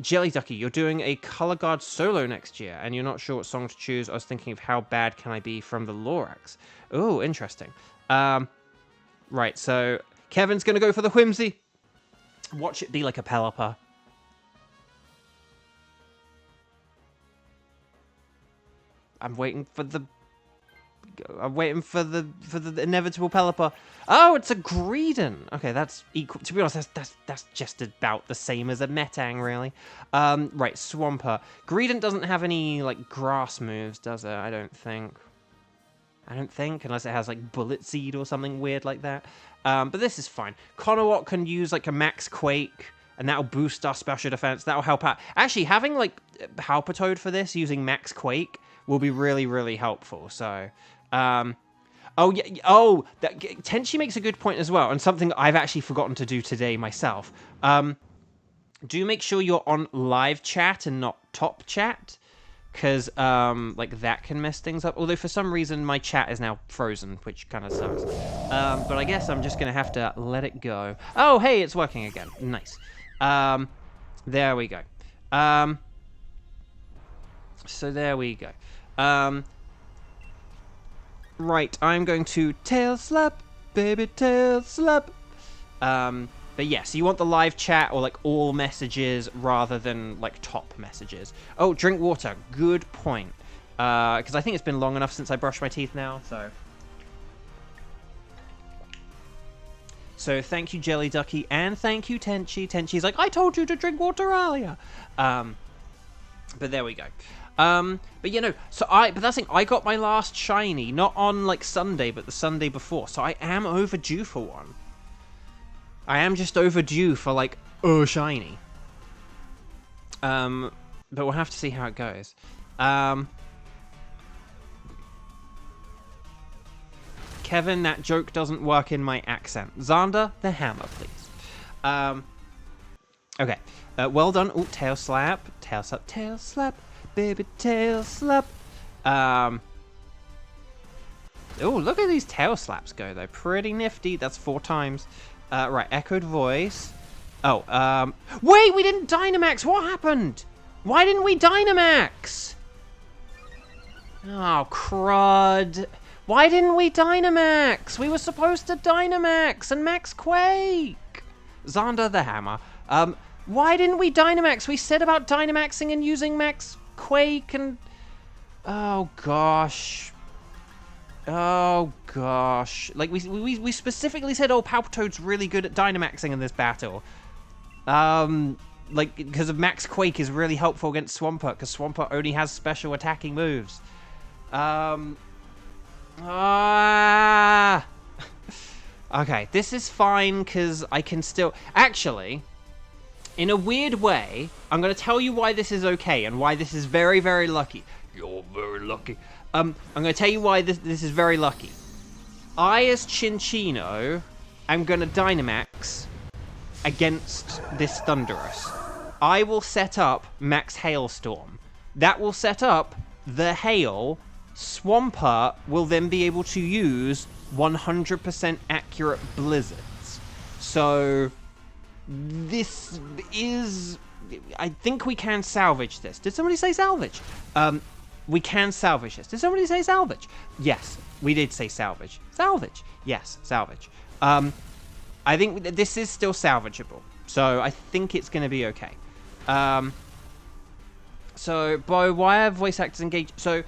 Jelly Ducky, you're doing a Color Guard solo next year, and you're not sure what song to choose. I was thinking of How Bad Can I Be from the Lorax. Oh, interesting. Right, so Kevin's gonna go for the Whimsy. Watch it be like a Pelipper. I'm waiting for the inevitable Pelipper. Oh, it's a Greedent. Okay, that's equal. To be honest, that's just about the same as a Metang, really. Right, Swampert. Greedent doesn't have any like grass moves, does it? I don't think, unless it has like Bullet Seed or something weird like that. But this is fine. Conowat can use like a Max Quake, and that'll boost our special defense. That'll help out. Actually, having like Palpitoad for this using Max Quake will be really, really helpful. So, Tenchi makes a good point as well, and something I've actually forgotten to do today myself. Do make sure you're on live chat and not top chat, because like that can mess things up. Although for some reason my chat is now frozen, which kind of sucks. But I guess I'm just gonna have to let it go. Oh, hey, it's working again. Nice. There we go. So there we go. Right, I'm going to tail slap, baby, tail slap. But yeah, so you want the live chat or like all messages rather than like top messages. Oh, drink water. Good point. Because I think it's been long enough since I brushed my teeth now, so. So thank you, Jelly Ducky, and thank you, Tenchi. Tenchi's like, I told you to drink water earlier. But there we go. But you know, but that's the thing, I got my last shiny, not on like Sunday, but the Sunday before, so I am overdue for one. I am just overdue for like, shiny. But we'll have to see how it goes. Kevin, that joke doesn't work in my accent. Xander, the hammer, please. Okay, well done. Oh, tail slap, tail slap, tail slap. Baby tail slap. Oh, look at these tail slaps go, though. Pretty nifty. That's 4 times. Right, echoed voice. Oh, wait, we didn't Dynamax. What happened? Why didn't we Dynamax? Oh, crud. Why didn't we Dynamax? We were supposed to Dynamax and Max Quake. Xander the hammer. Why didn't we Dynamax? We said about Dynamaxing and using Max Quake and... Oh, gosh. Oh, gosh. Like, we specifically said, oh, Palpitoad's really good at Dynamaxing in this battle. Like, because of Max Quake is really helpful against Swampert, because Swampert only has special attacking moves. Okay, this is fine, because I can still... Actually... In a weird way, I'm going to tell you why this is okay and why this is very, very lucky. You're very lucky. I'm going to tell you why this is very lucky. I, as Chinchino, am going to Dynamax against this Thunderous. I will set up Max Hailstorm. That will set up the Hail. Swampert will then be able to use 100% accurate Blizzards. So, this is... I think we can salvage this. Did somebody say salvage? We can salvage this. Did somebody say salvage? Yes, we did say salvage. Salvage. Yes, salvage. I think this is still salvageable. So I think it's going to be okay. So, Bo, why are voice actors engaged? So,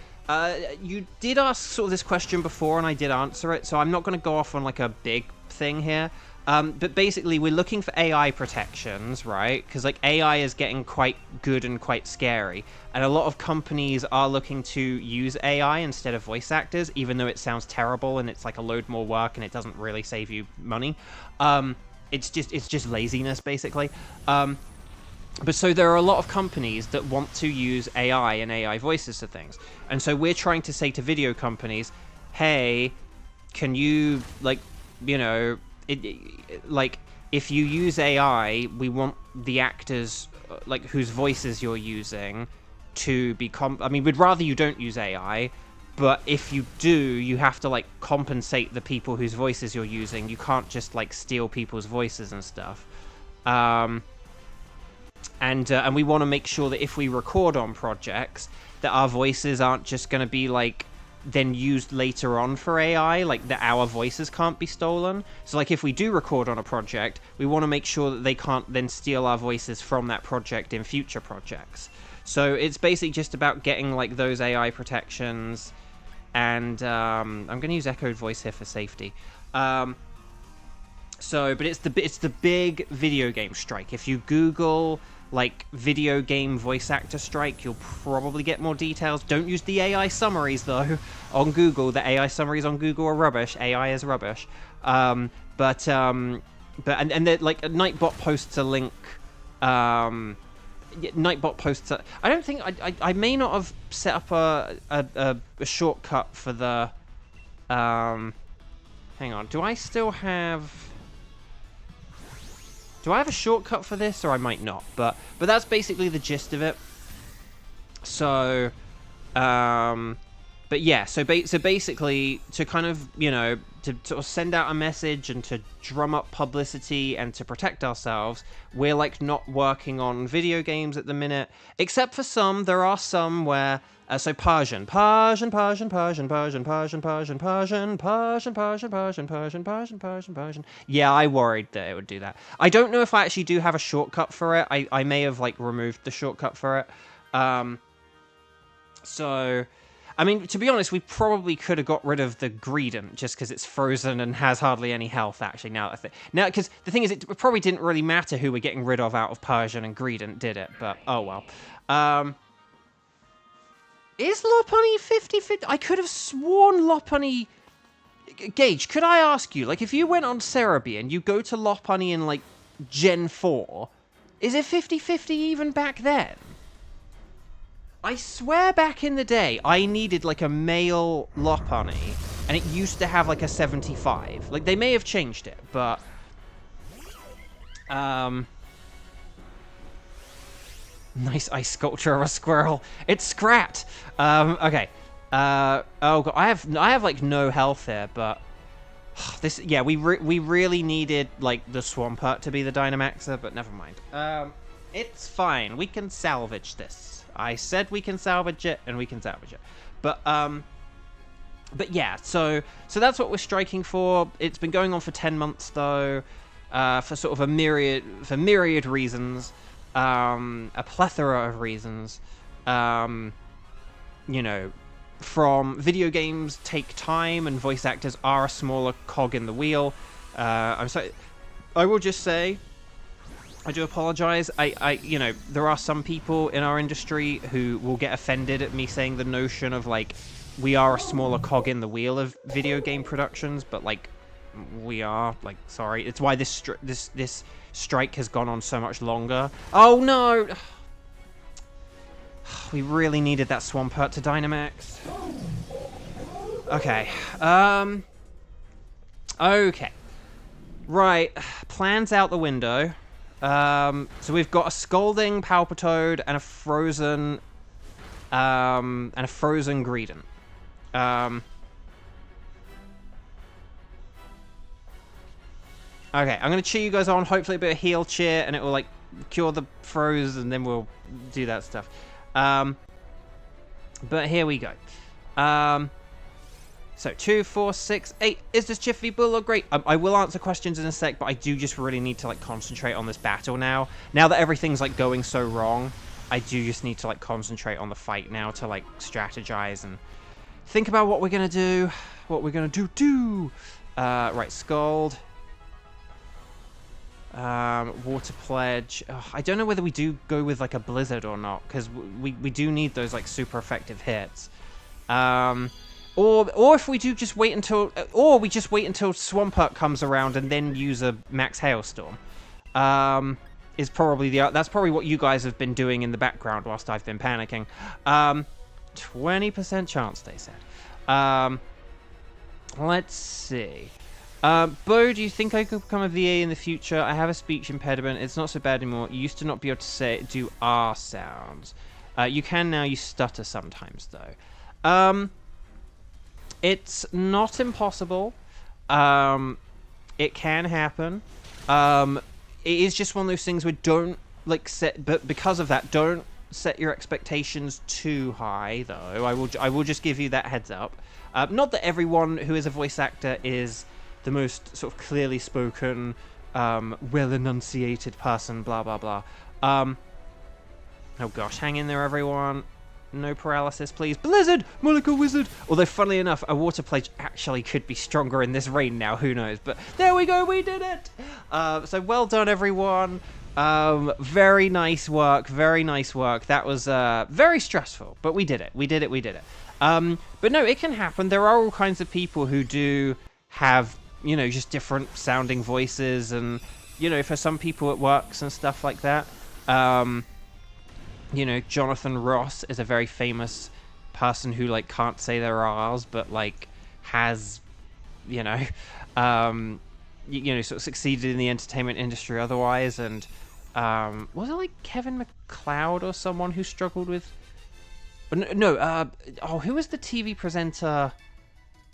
you did ask sort of this question before, and I did answer it. So I'm not going to go off on like a big thing here. But basically, we're looking for AI protections, right? Because like AI is getting quite good and quite scary, and a lot of companies are looking to use AI instead of voice actors, even though it sounds terrible and it's like a load more work and it doesn't really save you money. It's just laziness, basically. But so there are a lot of companies that want to use AI and AI voices to things, and so we're trying to say to video companies, hey, can you like, you know. Like, if you use AI, we want the actors, like, whose voices you're using to be... I mean, we'd rather you don't use AI, but if you do, you have to, like, compensate the people whose voices you're using. You can't just, like, steal people's voices and stuff. And we want to make sure that if we record on projects, that our voices aren't just going to be, like... then used later on for AI, like that our voices can't be stolen. So like if we do record on a project, we want to make sure that they can't then steal our voices from that project in future projects. So it's basically just about getting like those AI protections, and I'm going to use echoed voice here for safety. But it's the big video game strike. If you Google like video game voice actor strike, you'll probably get more details. Don't use the AI summaries though on Google. The AI summaries on Google are rubbish. AI is rubbish. But like Nightbot posts a link. Nightbot posts. I don't think I may not have set up a shortcut for the. Hang on. Do I still have? Do I have a shortcut for this, or I might not? But that's basically the gist of it. So, but yeah. So basically, to kind of, you know, to sort of send out a message and to drum up publicity and to protect ourselves, we're like not working on video games at the minute, except for some. There are some where. So Persian. Yeah, I worried that it would do that. I don't know if I actually do have a shortcut for it. I may have like removed the shortcut for it. So, I mean, to be honest, we probably could have got rid of the Greedent just because it's frozen and has hardly any health. Actually, now because the thing is, it probably didn't really matter who we're getting rid of out of Persian and Greedent, did it? But oh well. Is Lopunny 50-50? I could have sworn Lopunny... Gage, could I ask you, like, if you went on Cerebi and you go to Lopunny in, like, Gen 4, is it 50-50 even back then? I swear back in the day, I needed, like, a male Lopunny, and it used to have, like, a 75. Like, they may have changed it, but... Nice ice sculpture of a squirrel. It's Scrat. Okay. Oh god, I have like no health here, but this. Yeah, we really needed like the Swampert to be the Dynamaxer, but never mind. It's fine. We can salvage this. I said we can salvage it, and we can salvage it. But yeah. So that's what we're striking for. It's been going on for 10 months though, for sort of myriad reasons. A plethora of reasons, you know, from video games take time and voice actors are a smaller cog in the wheel. I'm sorry, I will just say, I do apologize. You know, there are some people in our industry who will get offended at me saying the notion of like, we are a smaller cog in the wheel of video game productions, but like, we are, like, sorry. It's why this strike has gone on so much longer. Oh, no! We really needed that Swampert to Dynamax. Okay. Okay. Right. Plans out the window. So we've got a Scalding Palpitoad and a Frozen... Greedent. Okay, I'm going to cheer you guys on. Hopefully a bit of heal cheer, and it will, like, cure the froze, and then we'll do that stuff. But here we go. So 2, 4, 6, 8. Is this Chiffy Bull or great? I will answer questions in a sec, but I do just really need to, like, concentrate on this battle now. Now that everything's, like, going so wrong, I do just need to, like, concentrate on the fight now to, like, strategize and think about what we're going to do. What we're going to do. Right, Scald. Water Pledge. Ugh, I don't know whether we do go with, like, a Blizzard or not, because we do need those, like, super effective hits. Or if we do just wait until... Or we just wait until Swampert comes around and then use a Max Hailstorm. Is probably the... That's probably what you guys have been doing in the background whilst I've been panicking. 20% chance, they said. Let's see. Bo, do you think I could become a VA in the future? I have a speech impediment. It's not so bad anymore. You used to not be able to do R sounds. You can now. You stutter sometimes, though. It's not impossible. It can happen. It is just one of those things where don't, like, set... But because of that, don't set your expectations too high, though. I will just give you that heads up. Not that everyone who is a voice actor is... the most sort of clearly spoken, well-enunciated person, blah, blah, blah. Oh gosh, hang in there, everyone. No paralysis, please. Blizzard! More like a wizard! Although, funnily enough, a Water Pledge actually could be stronger in this rain now, who knows. But there we go, we did it! So well done, everyone. Very nice work, very nice work. That was very stressful, but we did it. We did it, we did it. But no, it can happen. There are all kinds of people who do have... you know, just different sounding voices, and, you know, for some people it works and stuff like that. You know, Jonathan Ross is a very famous person who, like, can't say their R's, but, like, has, you know, sort of succeeded in the entertainment industry otherwise, and, was it, like, Kevin McLeod or someone who struggled with... who was the TV presenter...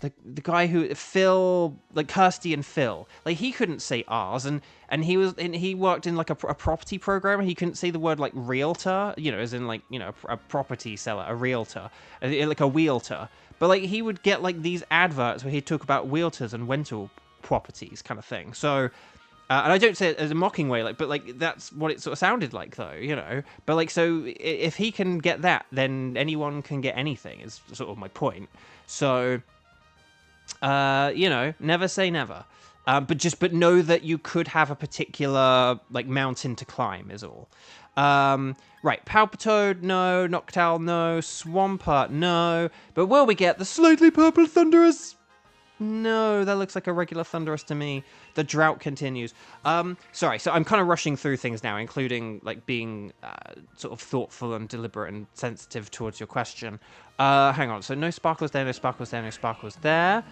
The guy who Phil, like Kirsty and Phil, like he couldn't say R's, and he worked in like a property program. He couldn't say the word like realtor, you know, as in like, you know, a property seller, a realtor, like a wheelter. But like he would get like these adverts where he'd talk about wheelters and rental properties, kind of thing. So, and I don't say it as a mocking way, like, but like that's what it sort of sounded like, though, you know. But like, so if he can get that, then anyone can get anything. Is sort of my point. So. You know, never say never. But know that you could have a particular, like, mountain to climb is all. Right, Palpitoad, no. Noctowl, no. Swampert, no. But will we get the slightly purple Thunderous? No, that looks like a regular Thunderous to me. The drought continues. Sorry, so I'm kind of rushing through things now, including, like, being sort of thoughtful and deliberate and sensitive towards your question. Hang on, so no Sparkles there, no Sparkles there, no Sparkles there.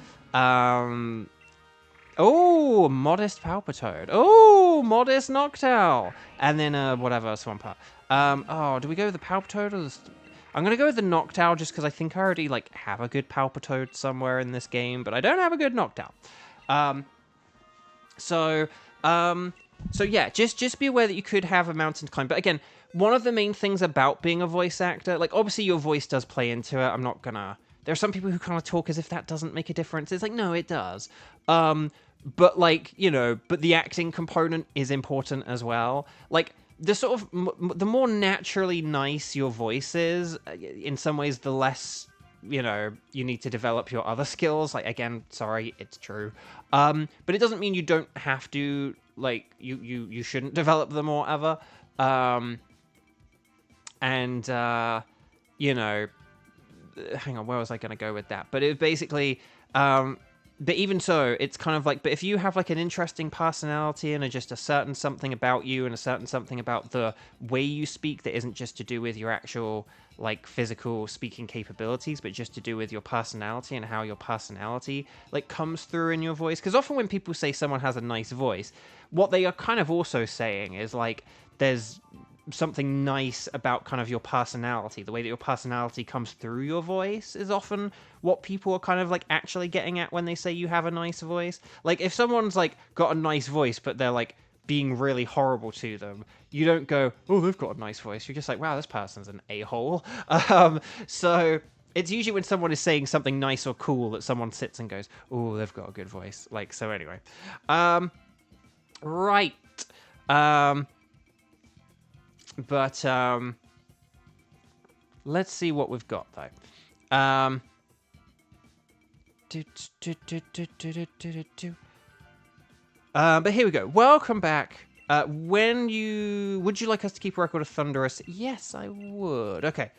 Oh, modest Palpitoad. Oh, modest Noctowl. And then, whatever, Swampert. Do we go with the Palpitoad or the... I'm going to go with the Noctowl just because I think I already, like, have a good Palpitoad somewhere in this game, but I don't have a good Noctowl. So yeah, just be aware that you could have a mountain to climb. But again, one of the main things about being a voice actor, like, obviously your voice does play into it. I'm not gonna... There are some people who kind of talk as if that doesn't make a difference. It's like, no, it does. But, like, you know, but the acting component is important as well. Like, the sort of... The more naturally nice your voice is, in some ways, the less... you know, you need to develop your other skills. Like, again, sorry, it's true. But it doesn't mean you don't have to, like, you shouldn't develop them or whatever. You know, hang on, where was I going to go with that? But it was basically, but even so, it's kind of like, but if you have like an interesting personality and just a certain something about you and a certain something about the way you speak that isn't just to do with your actual like physical speaking capabilities, but just to do with your personality and how your personality like comes through in your voice. Because often when people say someone has a nice voice, what they are kind of also saying is like there's something nice about kind of your personality. The way that your personality comes through your voice is often what people are kind of like actually getting at when they say you have a nice voice. Like if someone's like got a nice voice but they're like being really horrible to them, you don't go, oh, they've got a nice voice. You're just like, wow, this person's an a-hole. So it's usually when someone is saying something nice or cool that someone sits and goes, oh, they've got a good voice. Like, so anyway. Right. But let's see what we've got though. But here we go. Welcome back. Would you like us to keep a record of Thunderous? Yes, I would. Okay.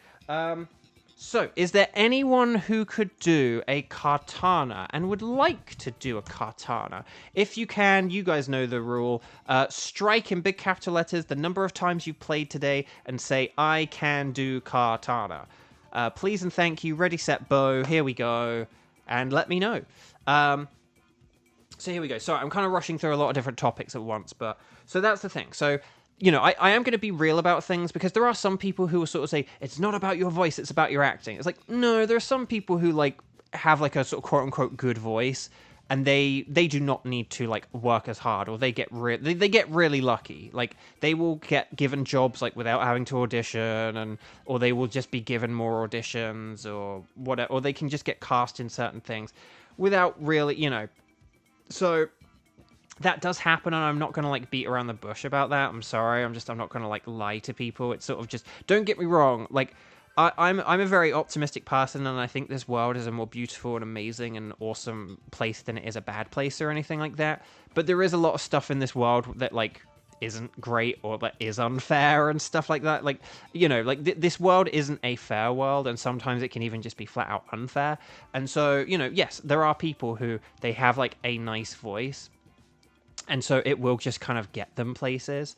So, is there anyone who could do a Kartana and would like to do a Kartana? If you can, you guys know the rule. Strike in big capital letters the number of times you've played today and say, I can do Kartana. Please and thank you. Ready, set, bow. Here we go. And let me know. So here we go. Sorry, I'm kind of rushing through a lot of different topics at once, but so that's the thing. So, you know, I am going to be real about things because there are some people who will sort of say, it's not about your voice, it's about your acting. It's like, no, there are some people who, like, have, like, a sort of quote-unquote good voice, and they do not need to, like, work as hard, or they get really lucky. Like, they will get given jobs, like, without having to audition, or they will just be given more auditions, or whatever, or they can just get cast in certain things without really, you know. So that does happen, and I'm not going to, like, beat around the bush about that. I'm sorry. I'm not going to, like, lie to people. It's sort of just, don't get me wrong. Like, I'm a very optimistic person, and I think this world is a more beautiful and amazing and awesome place than it is a bad place or anything like that. But there is a lot of stuff in this world that, like, isn't great or that is unfair and stuff like that. Like, you know, like, this world isn't a fair world, and sometimes it can even just be flat out unfair. And so, you know, yes, there are people who, they have, like, a nice voice, and so it will just kind of get them places.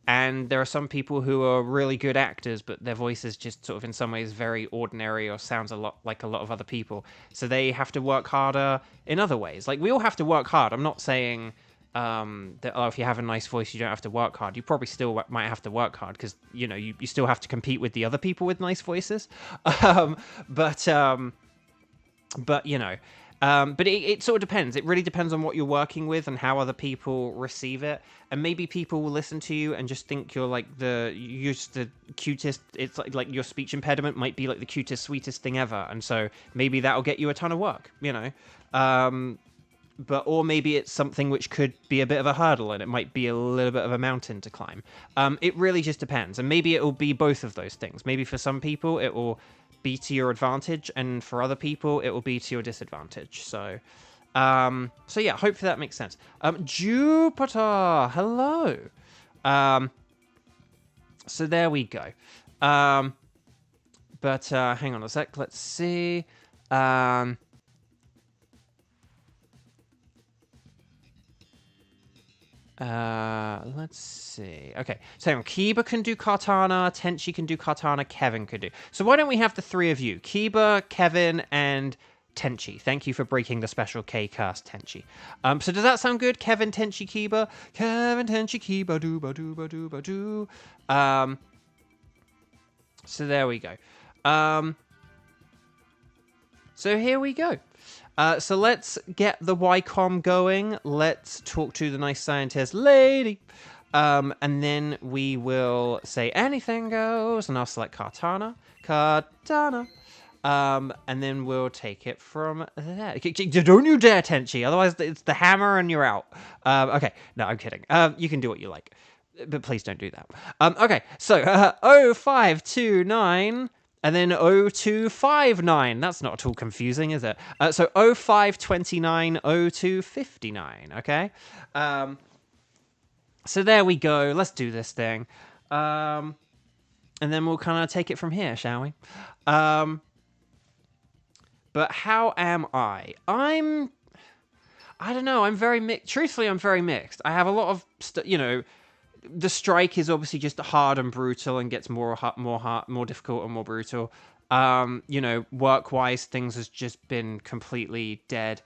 And there are some people who are really good actors, but their voice is just sort of in some ways very ordinary or sounds a lot like a lot of other people. So they have to work harder in other ways. Like, we all have to work hard. I'm not saying that, oh, if you have a nice voice, you don't have to work hard. You probably still might have to work hard because, you know, you still have to compete with the other people with nice voices. But you know... but it sort of depends. It really depends on what you're working with and how other people receive it. And maybe people will listen to you and just think you're like you're just the cutest. It's like your speech impediment might be like the cutest, sweetest thing ever. And so maybe that'll get you a ton of work, you know. Or maybe it's something which could be a bit of a hurdle and it might be a little bit of a mountain to climb. It really just depends. And maybe it will be both of those things. Maybe for some people it will be to your advantage, and for other people it will be to your disadvantage. So yeah, hopefully that makes sense. Jupiter, hello. So there we go. But hang on a sec, let's see. Let's see. Okay, so Kiba can do Kartana, Tenchi can do Kartana, Kevin can do. So why don't we have the three of you? Kiba, Kevin, and Tenchi. Thank you for breaking the special K-cast, Tenchi. So does that sound good? Kevin, Tenchi, Kiba. Kevin, Tenchi, Kiba, dooba, dooba, dooba, doo. So there we go. So here we go. So let's get the YCOM going. Let's talk to the nice scientist lady. And then we will say anything goes, and I'll select Kartana. And then we'll take it from there. Don't you dare, Tenchi, otherwise it's the hammer and you're out. Okay, no, I'm kidding. You can do what you like, but please don't do that. Okay, so 0529... and then 0259. That's not at all confusing, is it? So 0529, 0259, okay? So there we go. Let's do this thing. And then we'll kind of take it from here, shall we? But how am I? I don't know. I'm very mixed. Truthfully, I'm very mixed. I have a lot of, the strike is obviously just hard and brutal and gets more difficult and more brutal. Work-wise, things has just been completely dead.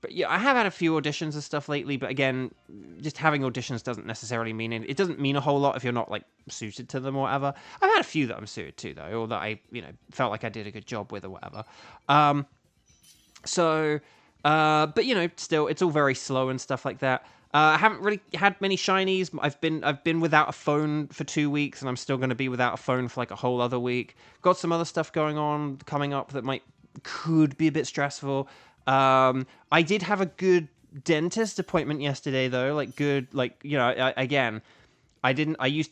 But yeah, I have had a few auditions and stuff lately, but again, just having auditions doesn't necessarily mean it doesn't mean a whole lot if you're not like suited to them or whatever. I've had a few that I'm suited to though, or that I, felt like I did a good job with or whatever. But still, it's all very slow and stuff like that. I haven't really had many shinies. I've been without a phone for 2 weeks, and I'm still going to be without a phone for like a whole other week. Got some other stuff coming up that could be a bit stressful. I did have a good dentist appointment yesterday, though. I used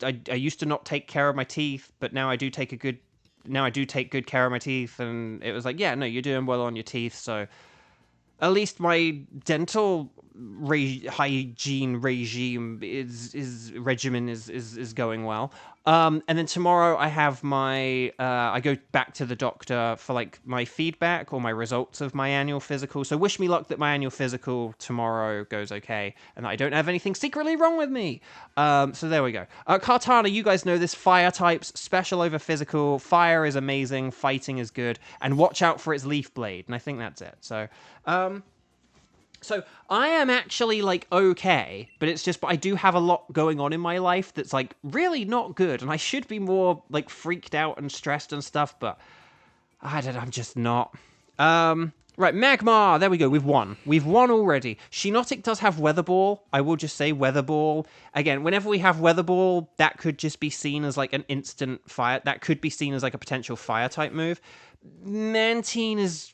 to not take care of my teeth, but now I do take good care of my teeth, and it was like, yeah, no, you're doing well on your teeth, so at least my dental hygiene regime is going well. And then tomorrow I have I go back to the doctor for like my feedback or my results of my annual physical. So wish me luck that my annual physical tomorrow goes okay and that I don't have anything secretly wrong with me. So there we go. Kartana, you guys know this. Fire types, special over physical. Fire is amazing. Fighting is good. And watch out for its leaf blade. And I think that's it. So I am actually like okay, but it's just, but I do have a lot going on in my life that's like really not good, and I should be more like freaked out and stressed and stuff, but I'm just not. Right, Magmar, there we go, we've won already. Shinotic does have Weather Ball. I will just say Weather Ball. Again, whenever we have Weather Ball, that could just be seen as like an instant fire, that could be seen as like a potential fire type move. Mantine is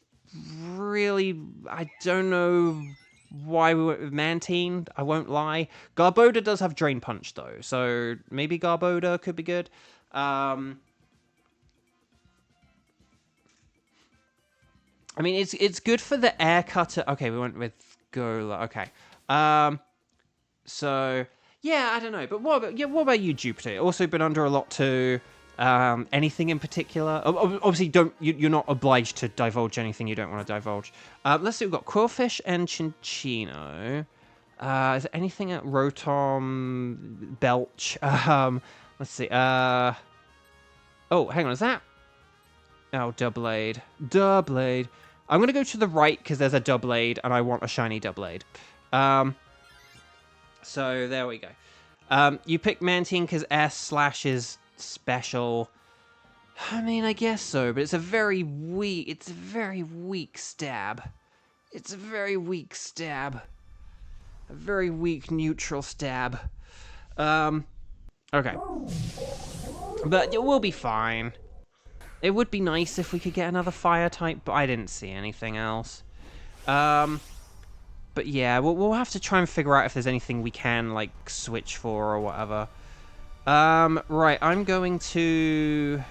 really, I don't know why we went with Mantine, I won't lie. Garboda does have Drain Punch, though, so maybe Garboda could be good. I mean, it's good for the Air Cutter. Okay, we went with Gola. Okay. So, yeah, I don't know. But what about you, Jupiter? Also been under a lot too. Anything in particular? Obviously, you're not obliged to divulge anything you don't want to divulge. Let's see, we've got Quillfish and Chinchino. Is there anything at Rotom, Belch? Let's see. Oh, hang on, is that? Oh, Doublade. I'm going to go to the right because there's a Doublade and I want a shiny Doublade. So there we go. You picked Mantine because S/ is special. I mean, I guess so, but it's a very weak stab. It's a very weak stab. A very weak neutral stab. Okay. But we'll be fine. It would be nice if we could get another fire type, but I didn't see anything else. But yeah, we'll have to try and figure out if there's anything we can, like, switch for or whatever. Right, I'm going to...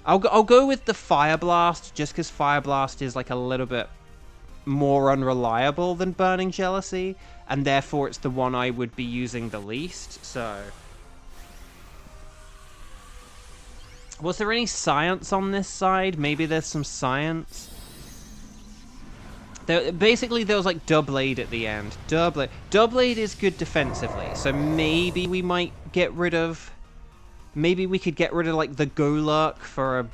I'll go with the Fire Blast, just because Fire Blast is, like, a little bit more unreliable than Burning Jealousy, and therefore it's the one I would be using the least, so... Was there any science on this side? Maybe there's some science. Basically, there was like Doublade at the end. Doublade is good defensively, so maybe we might get rid of... Maybe we could get rid of like the Golurk for a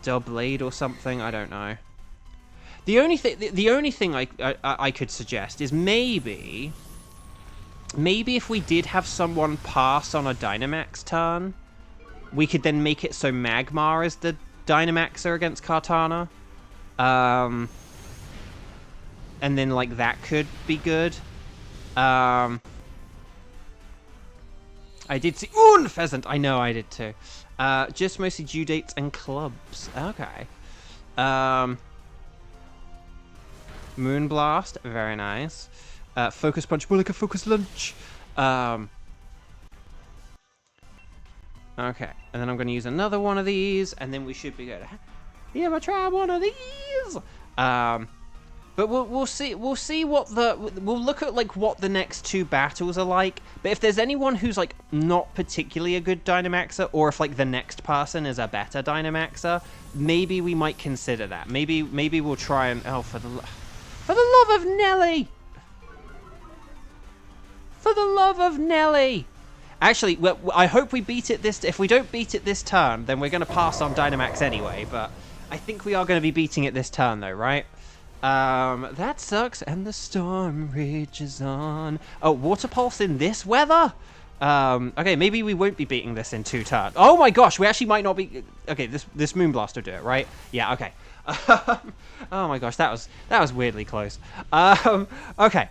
Doublade or something. I don't know. The only thing I could suggest is maybe if we did have someone pass on a Dynamax turn, we could then make it so Magmar is the Dynamaxer against Kartana. And then, like, that could be good. I did see... Ooh, Pheasant! I know I did too. Just mostly due dates and clubs. Okay. Moonblast. Very nice. Focus Punch. More like a Focus Lunch. Okay, and then I'm going to use another one of these, and then we should be good. Yeah, I'll try one of these! But we'll see what we'll look at like what the next two battles are like. But if there's anyone who's like not particularly a good Dynamaxer, or if like the next person is a better Dynamaxer, maybe we might consider that. Maybe we'll try and for the love of Nelly. For the love of Nelly. Actually, well, I hope we beat it this. If we don't beat it this turn, then we're going to pass on Dynamax anyway. But I think we are going to be beating it this turn, though, right? That sucks, and the storm rages on. Oh, Water Pulse in this weather? Okay, maybe we won't be beating this in 2 turns. Oh my gosh, we actually might not be... Okay, this Moonblast will do it, right? Yeah, okay. Oh my gosh, that was weirdly close. Okay.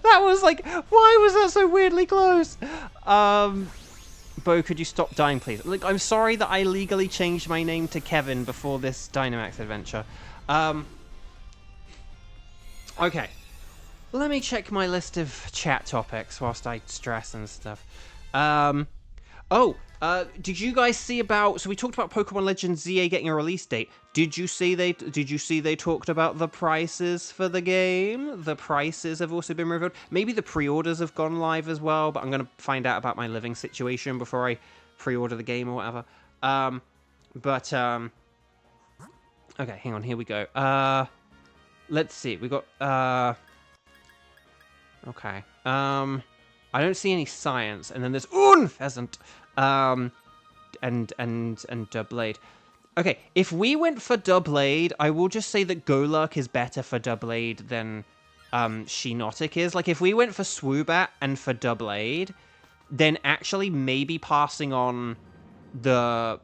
That was like... Why was that so weirdly close? Bo, could you stop dying, please? Like, I'm sorry that I legally changed my name to Kevin before this Dynamax adventure. Okay. Let me check my list of chat topics whilst I stress and stuff. Did you guys see about... So we talked about Pokemon Legends ZA getting a release date. Did you see they talked about the prices for the game? The prices have also been revealed. Maybe the pre-orders have gone live as well, but I'm going to find out about my living situation before I pre-order the game or whatever. Okay, hang on, here we go. Let's see, we got, okay. I don't see any science, and then there's Pheasant. And Doublade. Okay, if we went for Doublade, I will just say that Golurk is better for Doublade than Shiinotic is. Like, if we went for Swoobat and for Doublade, then actually maybe passing on the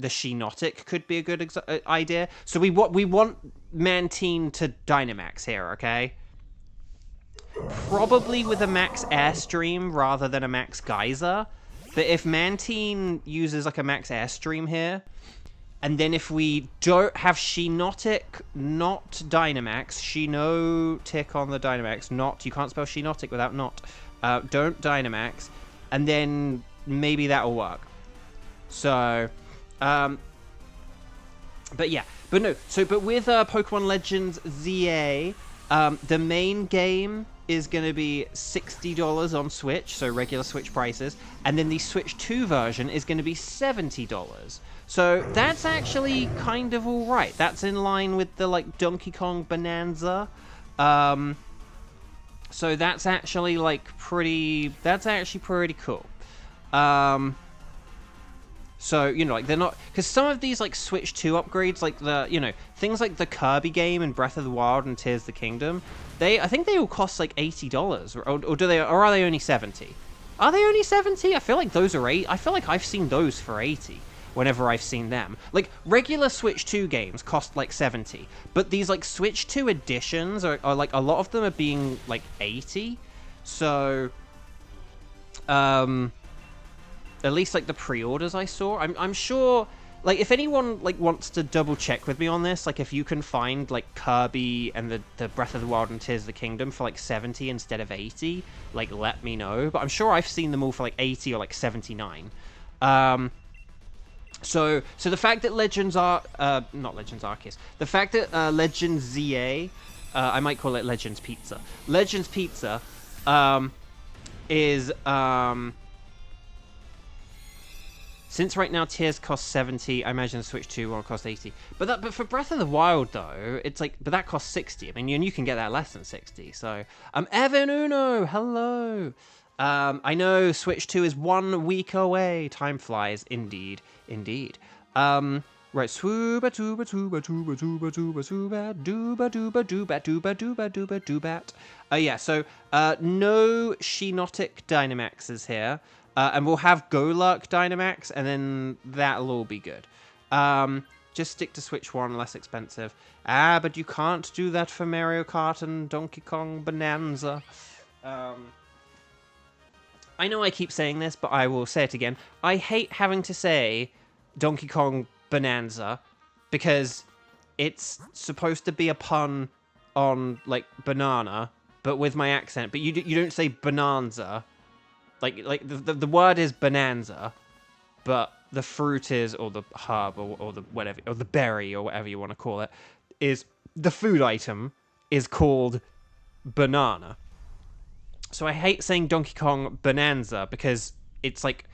Shiinotic could be a good idea. So we want Mantine to Dynamax here, okay? Probably with a max Airstream rather than a max Geyser. But if Mantine uses like a max Airstream here, and then if we don't have Shiinotic, not Dynamax, Shino-Tick on the Dynamax, not, you can't spell Shiinotic without not, don't Dynamax, and then maybe that'll work. So, but yeah, but no, so, but with Pokemon Legends ZA, the main game is going to be $60 on Switch, so regular Switch prices, and then the Switch 2 version is going to be $70. So that's actually kind of all right. That's in line with the like Donkey Kong Bonanza. So that's actually like pretty. That's actually pretty cool. So, you know, like, they're not... Because some of these, like, Switch 2 upgrades, like, the, you know, things like the Kirby game and Breath of the Wild and Tears of the Kingdom, I think they all cost, like, $80. Or are they only 70? Are they only 70? I feel like those are 8. I feel like I've seen those for 80 whenever I've seen them. Like, regular Switch 2 games cost, like, 70. But these, like, Switch 2 editions are like, a lot of them are being, like, 80. So, at least, like, the pre-orders I saw. I'm sure, like, if anyone, like, wants to double-check with me on this, like, if you can find, like, Kirby and the Breath of the Wild and Tears of the Kingdom for, like, 70 instead of 80, like, let me know. But I'm sure I've seen them all for, like, 80 or, like, 79. So the fact that Legends are... not Legends Arceus. The fact that Legends ZA... I might call it Legends Pizza. Legends Pizza is... Since right now Tears cost 70, I imagine the Switch 2 will cost 80. But for Breath of the Wild though, it's like, but that costs 60. I mean, and you can get that less than 60. So, Evan Uno, hello. I know Switch 2 is 1 week away. Time flies, indeed, indeed. Right, swooba tuba tuba tuba tuba tuba tuba dooba dooba dooba dooba dooba dooba doobat. Yeah, so no Shiinotic Dynamaxes here. And we'll have Golurk Dynamax, and then that'll all be good. Just stick to Switch 1, less expensive. But you can't do that for Mario Kart and Donkey Kong Bonanza. I know I keep saying this, but I will say it again. I hate having to say Donkey Kong Bonanza, because it's supposed to be a pun on, like, banana, but with my accent. But you don't say bonanza. Like the word is bonanza, but the fruit is, or the herb, or the whatever, or the berry, or whatever you want to call it, is the food item is called banana. So I hate saying Donkey Kong Bonanza because it's like,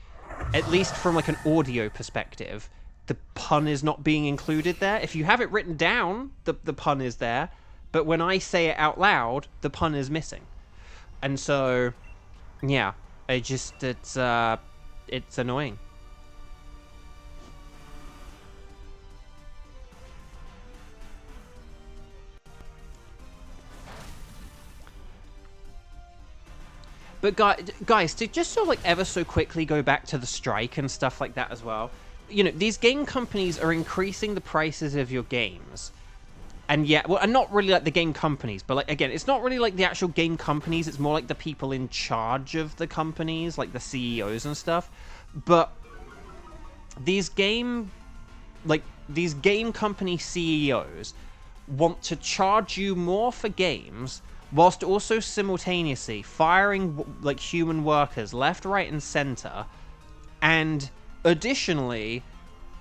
at least from like an audio perspective, the pun is not being included there. If you have it written down, the pun is there, but when I say it out loud, the pun is missing. And so, yeah, it's annoying. But guys, to just sort of like ever so quickly go back to the strike and stuff like that as well, you know, these game companies are increasing the prices of your games. And yeah, well, and not really like the game companies, but like, again, it's not really like the actual game companies, it's more like the people in charge of the companies, like the CEOs and stuff. But these game company CEOs want to charge you more for games whilst also simultaneously firing like human workers left, right, and center, and additionally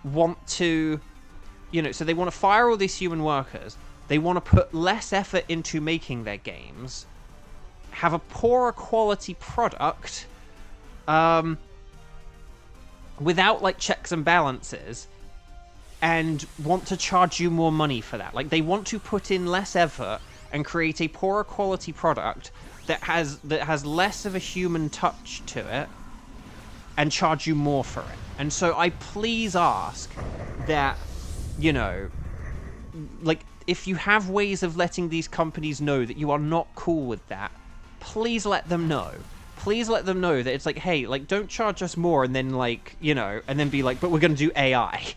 want to, you know, so they want to fire all these human workers, they want to put less effort into making their games, have a poorer quality product, without like checks and balances, and want to charge you more money for that. Like, they want to put in less effort and create a poorer quality product that has less of a human touch to it, and charge you more for it. And so I please ask that, you know, like, if you have ways of letting these companies know that you are not cool with that, please let them know. Please let them know that it's like, hey, like, don't charge us more, and then, like, you know, and then be like, but we're going to do AI.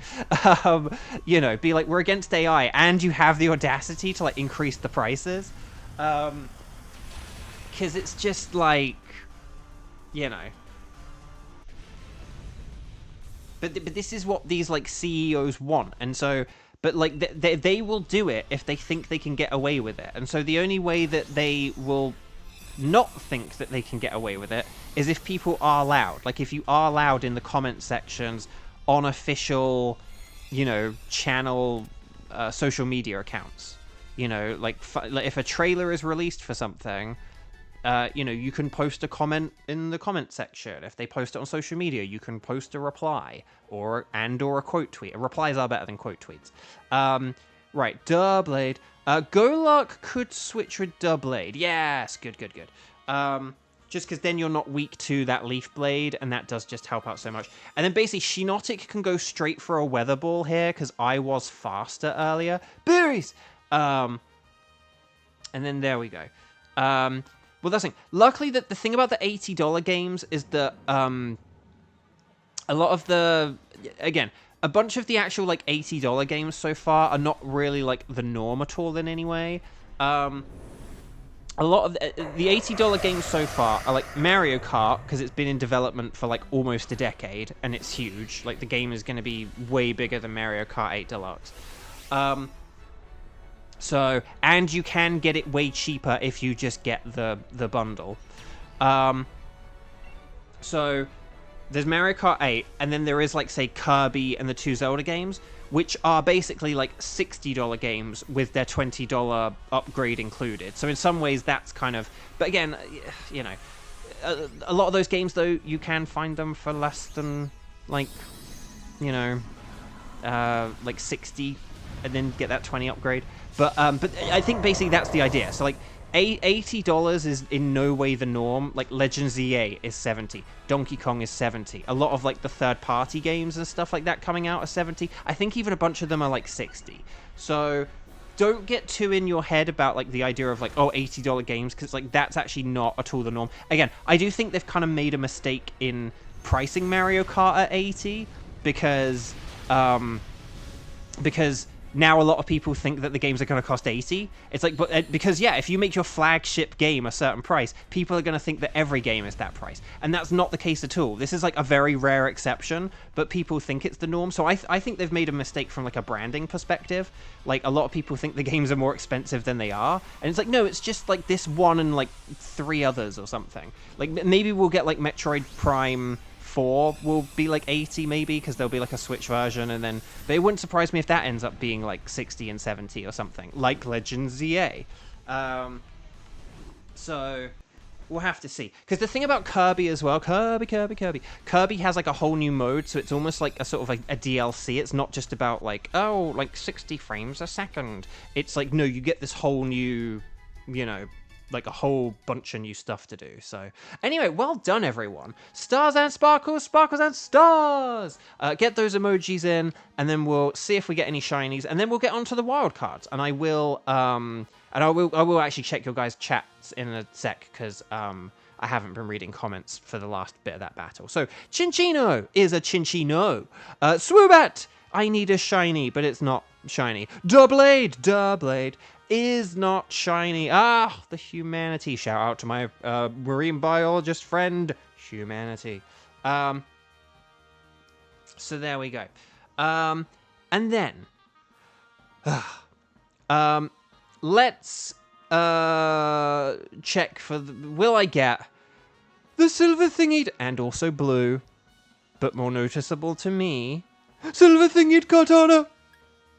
You know, be like, we're against AI, and you have the audacity to, like, increase the prices. Because it's just, like, you know. But this is what these, like, CEOs want, and so, but, like, they will do it if they think they can get away with it. And so the only way that they will not think that they can get away with it is if people are loud. Like, if you are loud in the comment sections on official, you know, channel social media accounts. You know, like if a trailer is released for something, you know, you can post a comment in the comment section. If they post it on social media, you can post a reply or a quote tweet. Replies are better than quote tweets. Right, Durblade. Golurk could switch with Durblade. Yes, good. Just because then you're not weak to that Leaf Blade, and that does just help out so much. And then basically, Shinotic can go straight for a Weather Ball here, because I was faster earlier. Berries! And then there we go. Well, that's the thing. Luckily, the thing about the $80 games is that a lot of the... Again, a bunch of the actual, like, $80 games so far are not really, like, the norm at all in any way. A lot of the $80 games so far are, like, Mario Kart, because it's been in development for, like, almost a decade, and it's huge. Like, the game is going to be way bigger than Mario Kart 8 Deluxe. So, and you can get it way cheaper if you just get the bundle. So, there's Mario Kart 8, and then there is, like, say, Kirby and the two Zelda games, which are basically, like, $60 games with their $20 upgrade included. So in some ways, that's kind of... But again, you know, a lot of those games, though, you can find them for less than, like, you know, like 60, and then get that 20 upgrade. But I think basically that's the idea. So, like, $80 is in no way the norm. Like, Legends ZA is 70. Donkey Kong is 70. A lot of, like, the third-party games and stuff like that coming out are 70. I think even a bunch of them are, like, 60. So, don't get too in your head about, like, the idea of, like, oh, $80 games, because, like, that's actually not at all the norm. Again, I do think they've kind of made a mistake in pricing Mario Kart at 80, because now a lot of people think that the games are going to cost 80. It's like, but because, yeah, if you make your flagship game a certain price, people are going to think that every game is that price. And that's not the case at all. This is, like, a very rare exception, but people think it's the norm. So I think they've made a mistake from, like, a branding perspective. Like, a lot of people think the games are more expensive than they are. And it's like, no, it's just, like, this one and, like, 3 others or something. Like, maybe we'll get, like, Metroid Prime 4 will be like 80 maybe, because there'll be like a Switch version, and then, but it wouldn't surprise me if that ends up being like 60 and 70 or something, like Legends ZA. So we'll have to see. Because the thing about Kirby as well, Kirby has like a whole new mode, so it's almost like a sort of like a DLC. It's not just about like, oh, like 60 frames a second. It's like, no, you get this whole new, you know, like a whole bunch of new stuff to do. So anyway, well done everyone. Stars and sparkles, sparkles and stars. Get those emojis in, and then we'll see if we get any shinies, and then we'll get onto the wild cards. And I will I will actually check your guys' chats in a sec, because I haven't been reading comments for the last bit of that battle. So Chinchino is a Chinchino. Swoobat, I need a shiny, but it's not shiny. Doublade is not shiny. Ah, the humanity. Shout out to my marine biologist friend, humanity. So there we go. And then let's check for will I get the silver thingied and also blue, but more noticeable to me, silver thingied katana.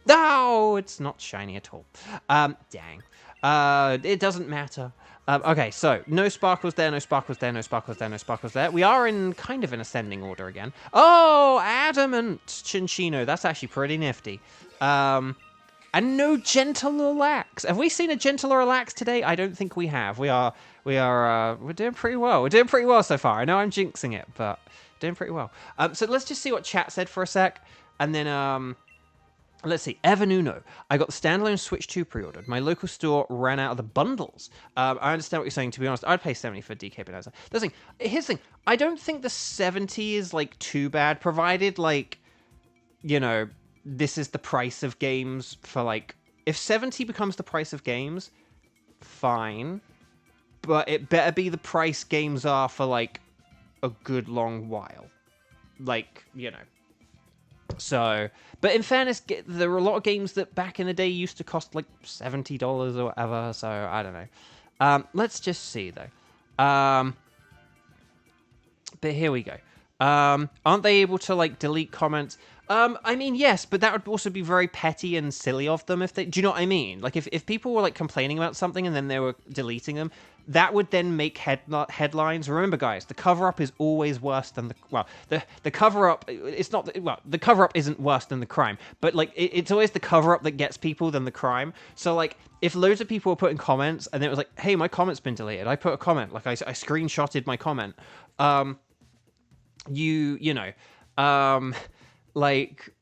No, it's not shiny at all. Dang. It doesn't matter. Okay, so no sparkles there, no sparkles there, no sparkles there, no sparkles there. We are in kind of an ascending order again. Oh, adamant Chinchino. That's actually pretty nifty. And no gentle relax. Have we seen a gentle relax today? I don't think we have. We're doing pretty well. We're doing pretty well so far. I know I'm jinxing it, but doing pretty well. So let's just see what chat said for a sec, and then let's see. Evanuno. I got the standalone Switch 2 pre-ordered. My local store ran out of the bundles. I understand what you're saying. To be honest, I'd pay 70 for DK Bonanza. Here's the thing. I don't think the 70 is like too bad, provided like, you know, this is the price of games for like, if 70 becomes the price of games, fine, but it better be the price games are for like a good long while, like, you know. So, but in fairness, there were a lot of games that back in the day used to cost like $70 or whatever, so I don't know. Let's just see though. But here we go. Aren't they able to like delete comments? I mean, yes, but that would also be very petty and silly of them if they, do you know what I mean? Like if people were like complaining about something and then they were deleting them, that would then make headlines. Remember guys, the cover-up is always worse than the cover-up, it's not, the cover-up isn't worse than the crime, but like it's always the cover-up that gets people than the crime. So like if loads of people were putting comments and it was like, hey, my comment's been deleted, I put a comment, like I screenshotted my comment, you know, like,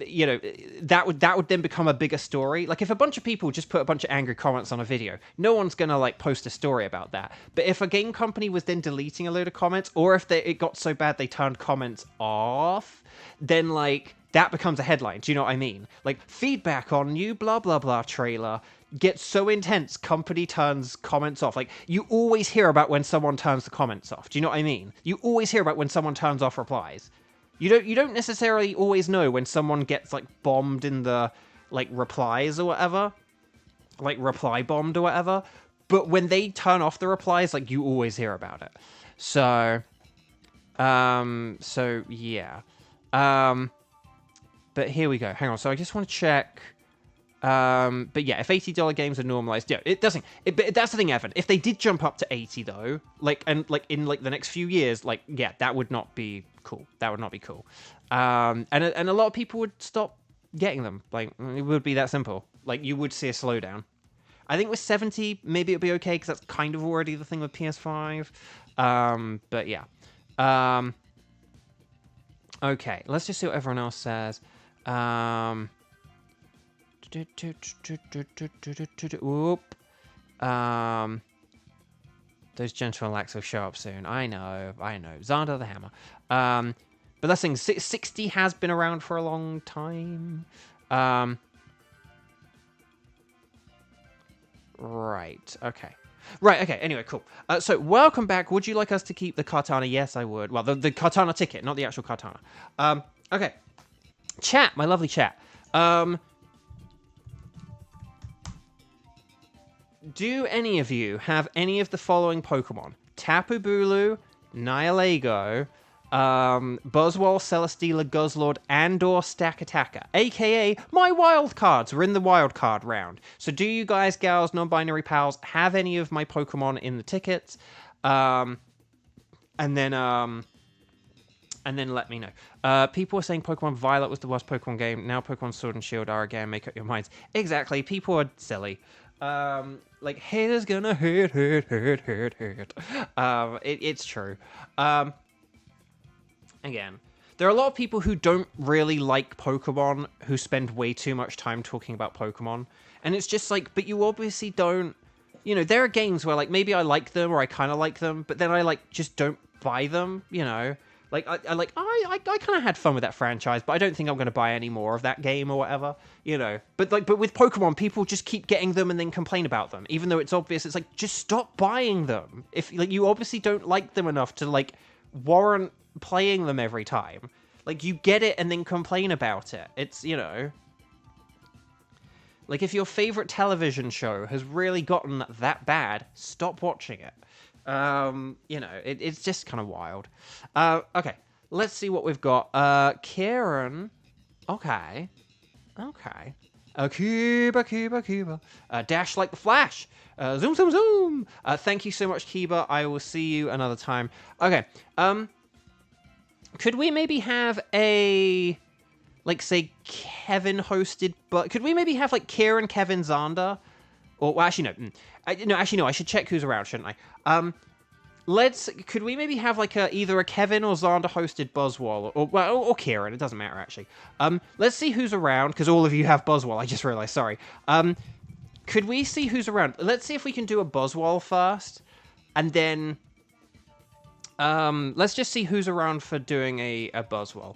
you know, that would then become a bigger story. Like if a bunch of people just put a bunch of angry comments on a video, no one's gonna like post a story about that. But if a game company was then deleting a load of comments, or if it got so bad they turned comments off, then like that becomes a headline. Do you know what I mean? Like feedback on new blah blah blah trailer gets so intense, company turns comments off. Like you always hear about when someone turns the comments off. Do you know what I mean? You always hear about when someone turns off replies. You don't necessarily always know when someone gets like bombed in the like replies or whatever, like reply bombed or whatever. But when they turn off the replies, like you always hear about it. So, so yeah. But here we go. Hang on. So I just want to check. But yeah, if $80 games are normalized, yeah, it doesn't. But that's the thing, Evan. If they did jump up to 80 though, like and like in like the next few years, like yeah, that would not be cool. That would not be cool. And a lot of people would stop getting them. Like it would be that simple. Like you would see a slowdown. I think with 70, maybe it'll be okay because that's kind of already the thing with PS5. But yeah. Okay, let's just see what everyone else says. Whoop. Those gentle relax will show up soon. I know. Xander the Hammer. But that's thing. 60 has been around for a long time. Right. Okay. Right. Okay. Anyway, cool. So welcome back. Would you like us to keep the katana? Yes, I would. Well, the katana ticket, not the actual katana. Okay. Chat, my lovely chat. Do any of you have any of the following Pokemon? Tapu Bulu, Nihilego, Buzzwole, Celesteela, Guzzlord, and/or Stack Attacker, aka my wild cards. We're in the wild card round. So do you guys, gals, non-binary pals, have any of my Pokemon in the tickets? And then let me know. People are saying Pokemon Violet was the worst Pokemon game. Now Pokemon Sword and Shield are again. Make up your minds. Exactly. People are silly. Like, haters gonna hurt. It's true. Again, there are a lot of people who don't really like Pokemon who spend way too much time talking about Pokemon. And it's just like, but you obviously don't... You know, there are games where, like, maybe I like them or I kind of like them, but then I, like, just don't buy them, you know? Like, I kind of had fun with that franchise, but I don't think I'm going to buy any more of that game or whatever, you know? But with Pokemon, people just keep getting them and then complain about them, even though it's obvious. It's like, just stop buying them. If, like, you obviously don't like them enough to, like, warrant playing them every time. Like, you get it and then complain about it. It's, you know... Like, if your favorite television show has really gotten that bad, stop watching it. You know, it's just kind of wild. Okay, let's see what we've got. Kieran. Okay. Kiba. Dash like the Flash. Zoom. Thank you so much, Kiba. I will see you another time. Okay. Could we maybe have a... Like, say, Kevin hosted, but could we maybe have, like, Kieran, Kevin, Xander? Or, well, actually, no. No, I should check who's around, shouldn't I? Could we maybe have, like, either a Kevin or Xander hosted Buzzwole, or Kieran, it doesn't matter, actually. Let's see who's around, because all of you have Buzzwole, I just realized, sorry. Could we see who's around? Let's see if we can do a Buzzwole first, and then, let's just see who's around for doing a Buzzwole.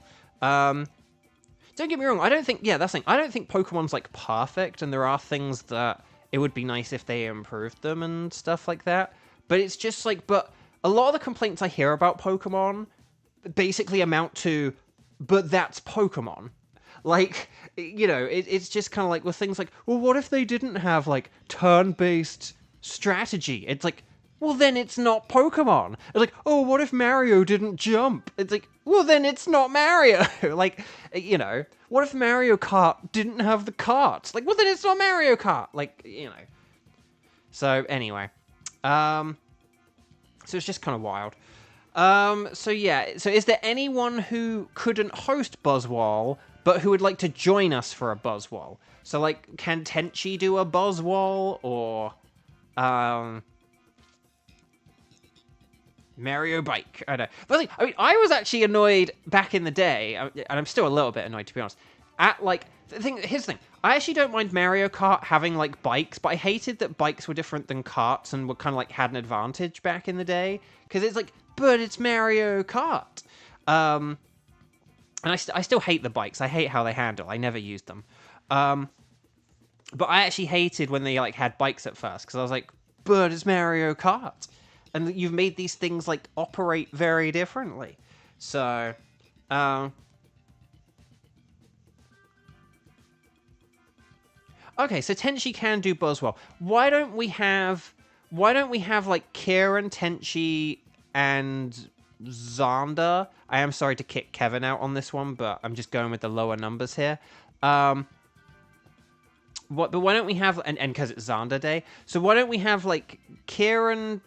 Don't get me wrong, I don't think Pokemon's, like, perfect, and there are things that it would be nice if they improved them and stuff like that. But it's just, like, but a lot of the complaints I hear about Pokemon basically amount to, but that's Pokemon. Like, you know, it's just kind of like, with things like, well, what if they didn't have, like, turn-based strategy? It's like, well, then it's not Pokemon. It's like, oh, what if Mario didn't jump? It's like, well, then it's not Mario. Like, you know, what if Mario Kart didn't have the karts? Like, well, then it's not Mario Kart. Like, you know. So, anyway. So it's just kind of wild. So yeah. So is there anyone who couldn't host Buzzwole, but who would like to join us for a Buzzwole? So, like, can Tenchi do a Buzzwole? Or, Mario Bike. I don't know. But like, I mean, I was actually annoyed back in the day, and I'm still a little bit annoyed, to be honest, at, like, here's the thing. I actually don't mind Mario Kart having, like, bikes, but I hated that bikes were different than karts and were kind of, like, had an advantage back in the day. Because it's like, but it's Mario Kart. And I still hate the bikes. I hate how they handle. I never used them. But I actually hated when they, like, had bikes at first, because I was like, but it's Mario Kart. And you've made these things, like, operate very differently. So, okay, so Tenchi can do Buzzwole. Why don't we have, like, Kieran, Tenchi, and Xander? I am sorry to kick Kevin out on this one, but I'm just going with the lower numbers here. But why don't we have, and because it's Xander Day, so why don't we have, like, Kieran,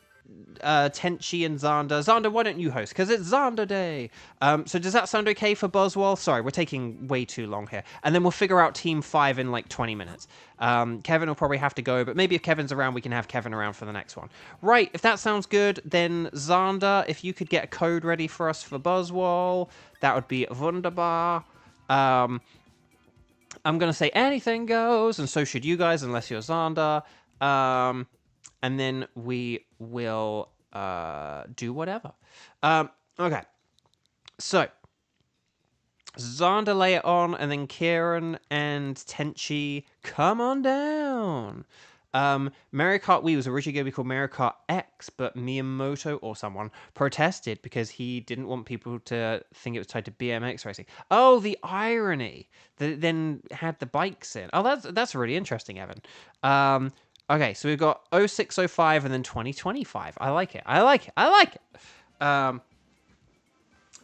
Tenchi, and Xander. Xander, why don't you host? Because it's Xander Day. So does that sound okay for Buzzwole? Sorry, we're taking way too long here. And then we'll figure out Team 5 in, like, 20 minutes. Kevin will probably have to go, but maybe if Kevin's around, we can have Kevin around for the next one. Right, if that sounds good, then Xander, if you could get a code ready for us for Buzzwole, that would be wunderbar. I'm going to say anything goes, and so should you guys, unless you're Xander. And then we will do whatever. Okay. So, Xander lay it on, and then Kieran and Tenchi, come on down. Mario Kart Wii was originally going to be called Mario Kart X, but Miyamoto or someone protested because he didn't want people to think it was tied to BMX racing. Oh, the irony that it then had the bikes in. Oh, that's really interesting, Evan. Okay, so we've got 0605 and then 2025. I like it.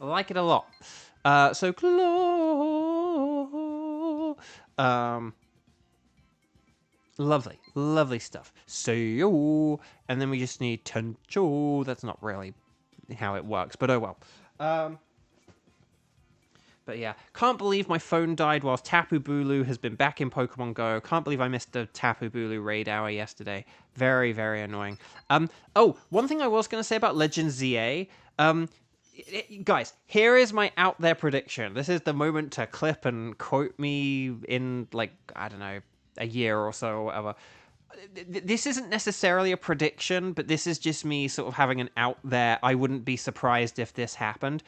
I like it a lot. So Claw. Lovely, lovely stuff. So, and then we just need Tundra. That's not really how it works, but oh well. But yeah, can't believe my phone died whilst Tapu Bulu has been back in Pokemon Go. Can't believe I missed the Tapu Bulu raid hour yesterday. Very, very annoying. Oh, one thing I was going to say about Legends ZA. Guys, here is my out there prediction. This is the moment to clip and quote me in, like, I don't know, a year or so or whatever. This isn't necessarily a prediction, but this is just me sort of having an out there. I wouldn't be surprised if this happened.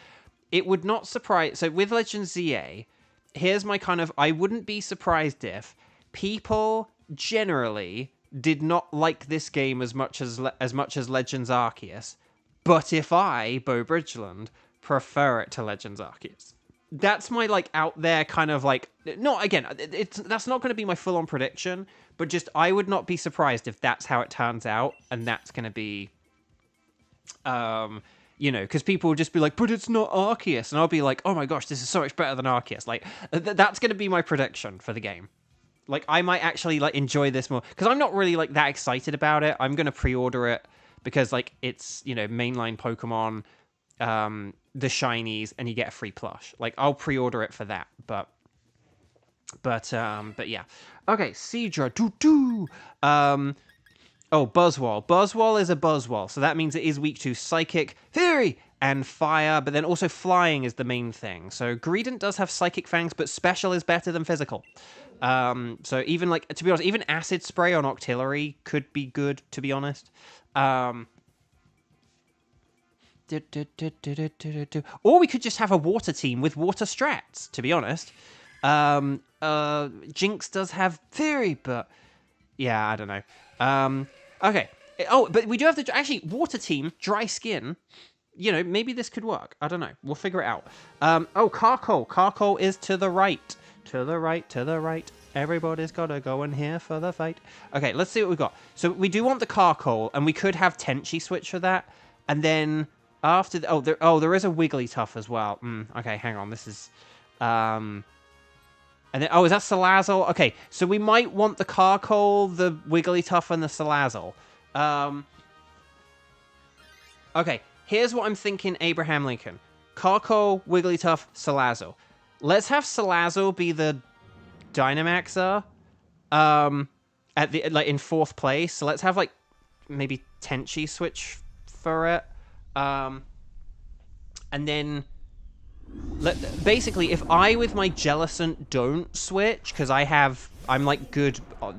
It would not surprise... So with Legends ZA, here's my kind of... I wouldn't be surprised if people generally did not like this game as much as Legends Arceus, but if I, Bo Bridgeland, prefer it to Legends Arceus. That's my, like, out there kind of, like... Not, again, that's not going to be my full-on prediction, but just I would not be surprised if that's how it turns out, and that's going to be... You know, because people will just be like, but it's not Arceus. And I'll be like, oh my gosh, this is so much better than Arceus. Like, that's going to be my prediction for the game. Like, I might actually, like, enjoy this more. Because I'm not really, like, that excited about it. I'm going to pre-order it because, like, it's, you know, mainline Pokemon, the shinies, and you get a free plush. Like, I'll pre-order it for that. But yeah. Okay, Seadra. Doo-doo. Oh, Buzzwole. Buzzwole is a Buzzwole, so that means it is weak to Psychic, Fury, and Fire, but then also Flying is the main thing. So Greedent does have Psychic Fangs, but Special is better than Physical. So even, like, to be honest, even Acid Spray on Octillery could be good, to be honest. Or we could just have a Water team with Water strats, to be honest. Jinx does have Fury, but... Yeah, I don't know. Okay. Oh, but we do have the... Actually, Water team, Dry Skin. You know, maybe this could work. I don't know. We'll figure it out. Oh, Carkol. Carkol is to the right. To the right, to the right. Everybody's got to go in here for the fight. Okay, let's see what we've got. So we do want the Carkol, and we could have Tenchi switch for that. And then after... there is a Wigglytuff as well. Okay, hang on. This is... And then, is that Salazzle? Okay, so we might want the Carkol, the Wigglytuff, and the Salazzle. Okay, here's what I'm thinking, Abraham Lincoln. Carkol, Wigglytuff, Salazzle. Let's have Salazzle be the Dynamaxer, at the, like, in 4th place. So let's have, like, maybe Tenchi switch for it. And then... Basically, if I, with my Jellicent, don't switch, because I'm, like, good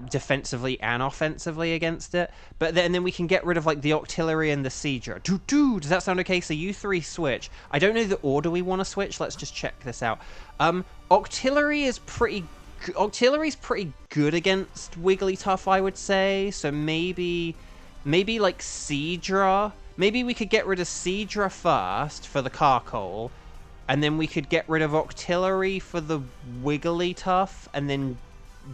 defensively and offensively against it, but then we can get rid of, like, the Octillery and the Seadra. Does that sound okay? So you 3 switch. I don't know the order we want to switch. Let's just check this out. Octillery's pretty good against Wigglytuff, I would say, so maybe, like, Seadra. Maybe we could get rid of Seadra first for the Carkol, and then we could get rid of Octillery for the Wigglytuff, and then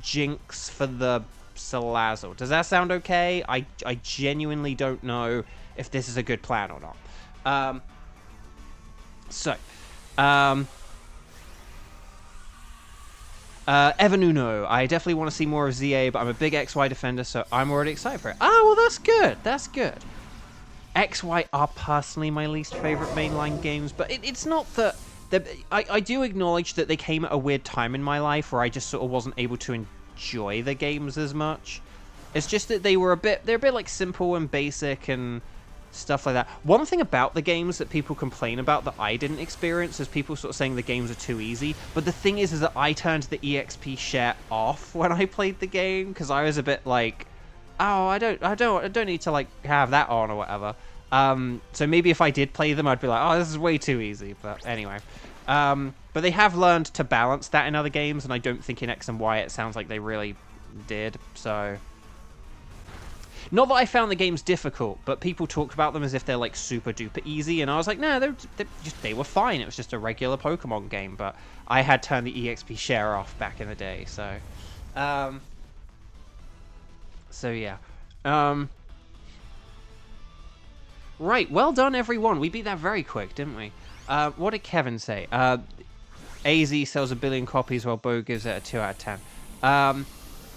Jinx for the Salazzle. Does that sound okay? I genuinely don't know if this is a good plan or not. Evanuno. I definitely want to see more of ZA, but I'm a big XY defender, so I'm already excited for it. Well, that's good. That's good. XY are personally my least favorite mainline games, but it's not that... I do acknowledge that they came at a weird time in my life where I just sort of wasn't able to enjoy the games as much. It's just that they're a bit like simple and basic and stuff like that. One thing about the games that people complain about that I didn't experience is people sort of saying the games are too easy. But the thing is that I turned the EXP share off when I played the game because I was a bit like, oh, I don't need to, like, have that on or whatever. So maybe if I did play them, I'd be like, oh, this is way too easy. But anyway, but they have learned to balance that in other games, and I don't think in X and Y it sounds like they really did. So, not that I found the games difficult, but people talk about them as if they're, like, super duper easy, and I was like, no, they were fine. It was just a regular Pokemon game, but I had turned the EXP share off back in the day. So, yeah. Right, well done, everyone. We beat that very quick, didn't we? What did Kevin say? AZ sells 1 billion copies while Bo gives it a 2 out of 10.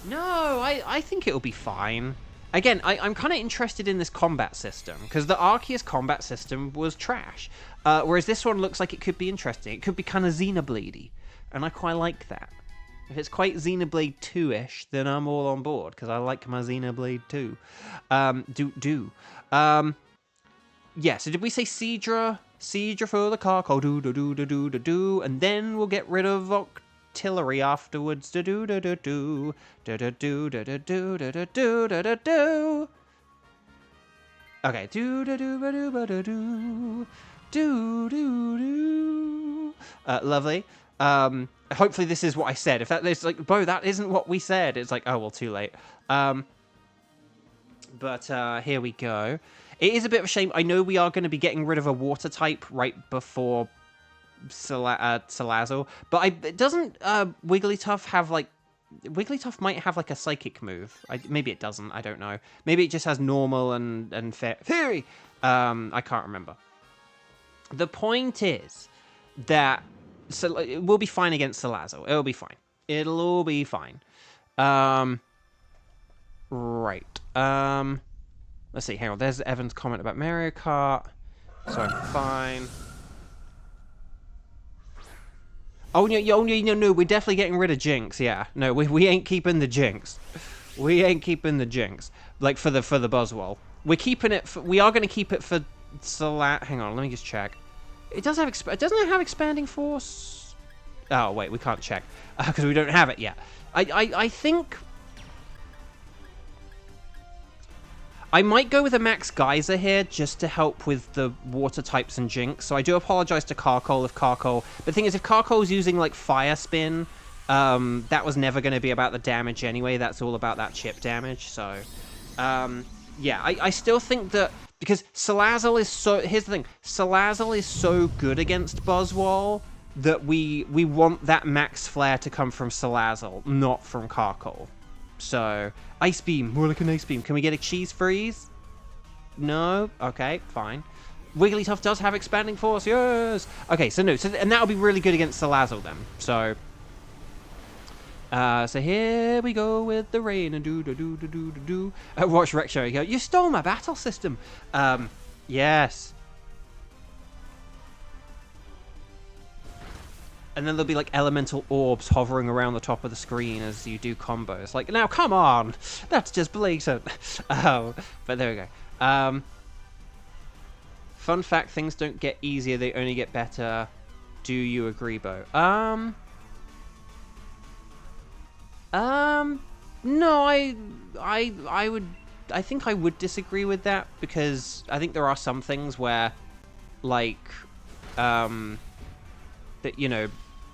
No, I think it'll be fine. Again, I'm kind of interested in this combat system, because the Arceus combat system was trash. Whereas this one looks like it could be interesting. It could be kind of Xenoblade-y, and I quite like that. If it's quite Xenoblade 2-ish, then I'm all on board, because I like my Xenoblade 2. Yeah, so did we say Seadra? Seadra for the Carco, do, and then we'll get rid of Octillery afterwards, do. Okay, lovely. Hopefully this is what I said. If that is like, Bo, that isn't what we said. It's like, oh well, too late. But here we go. It is a bit of a shame. I know we are going to be getting rid of a water type right before Salazzle, but doesn't Wigglytuff have like... Wigglytuff might have like a psychic move. Maybe it doesn't. I don't know. Maybe it just has normal and fairy. I can't remember. The point is that we'll be fine against Salazzle. It'll be fine. It'll all be fine. Right. Let's see. Hang on. There's Evan's comment about Mario Kart. So I'm fine. Oh, no. We're definitely getting rid of Jinx. Yeah. No, we ain't keeping the Jinx. We ain't keeping the Jinx. Like, for the Buzzwole. We're keeping it for... We are going to keep it for Hang on. Let me just check. It does have... Doesn't it have Expanding Force? Oh, wait. We can't check. Because we don't have it yet. I think... I might go with a Max Geyser here just to help with the water types and Jinx. So I do apologize to Carcole if Carcole... But the thing is, if Carcole's using, like, Fire Spin, that was never going to be about the damage anyway. That's all about that chip damage. So, yeah, I still think that... Because Salazzle is so... Here's the thing. Salazzle is so good against Buzzwole that we want that Max Flare to come from Salazzle, not from Carcole. So, Ice Beam. More like an Ice Beam. Can we get a Cheese Freeze? No? Okay, fine. Wigglytuff does have Expanding Force. Yes! Okay, so no. And that'll be really good against Salazzle then. So, so here we go with the rain and do. Watch Rex Show. Go, you stole my battle system. Yes. And then there'll be like elemental orbs hovering around the top of the screen as you do combos. Like, now come on, that's just blatant. Oh, but there we go. Fun fact: things don't get easier; they only get better. Do you agree, Bo? No, I would. I think I would disagree with that, because I think there are some things where, like, that, you know,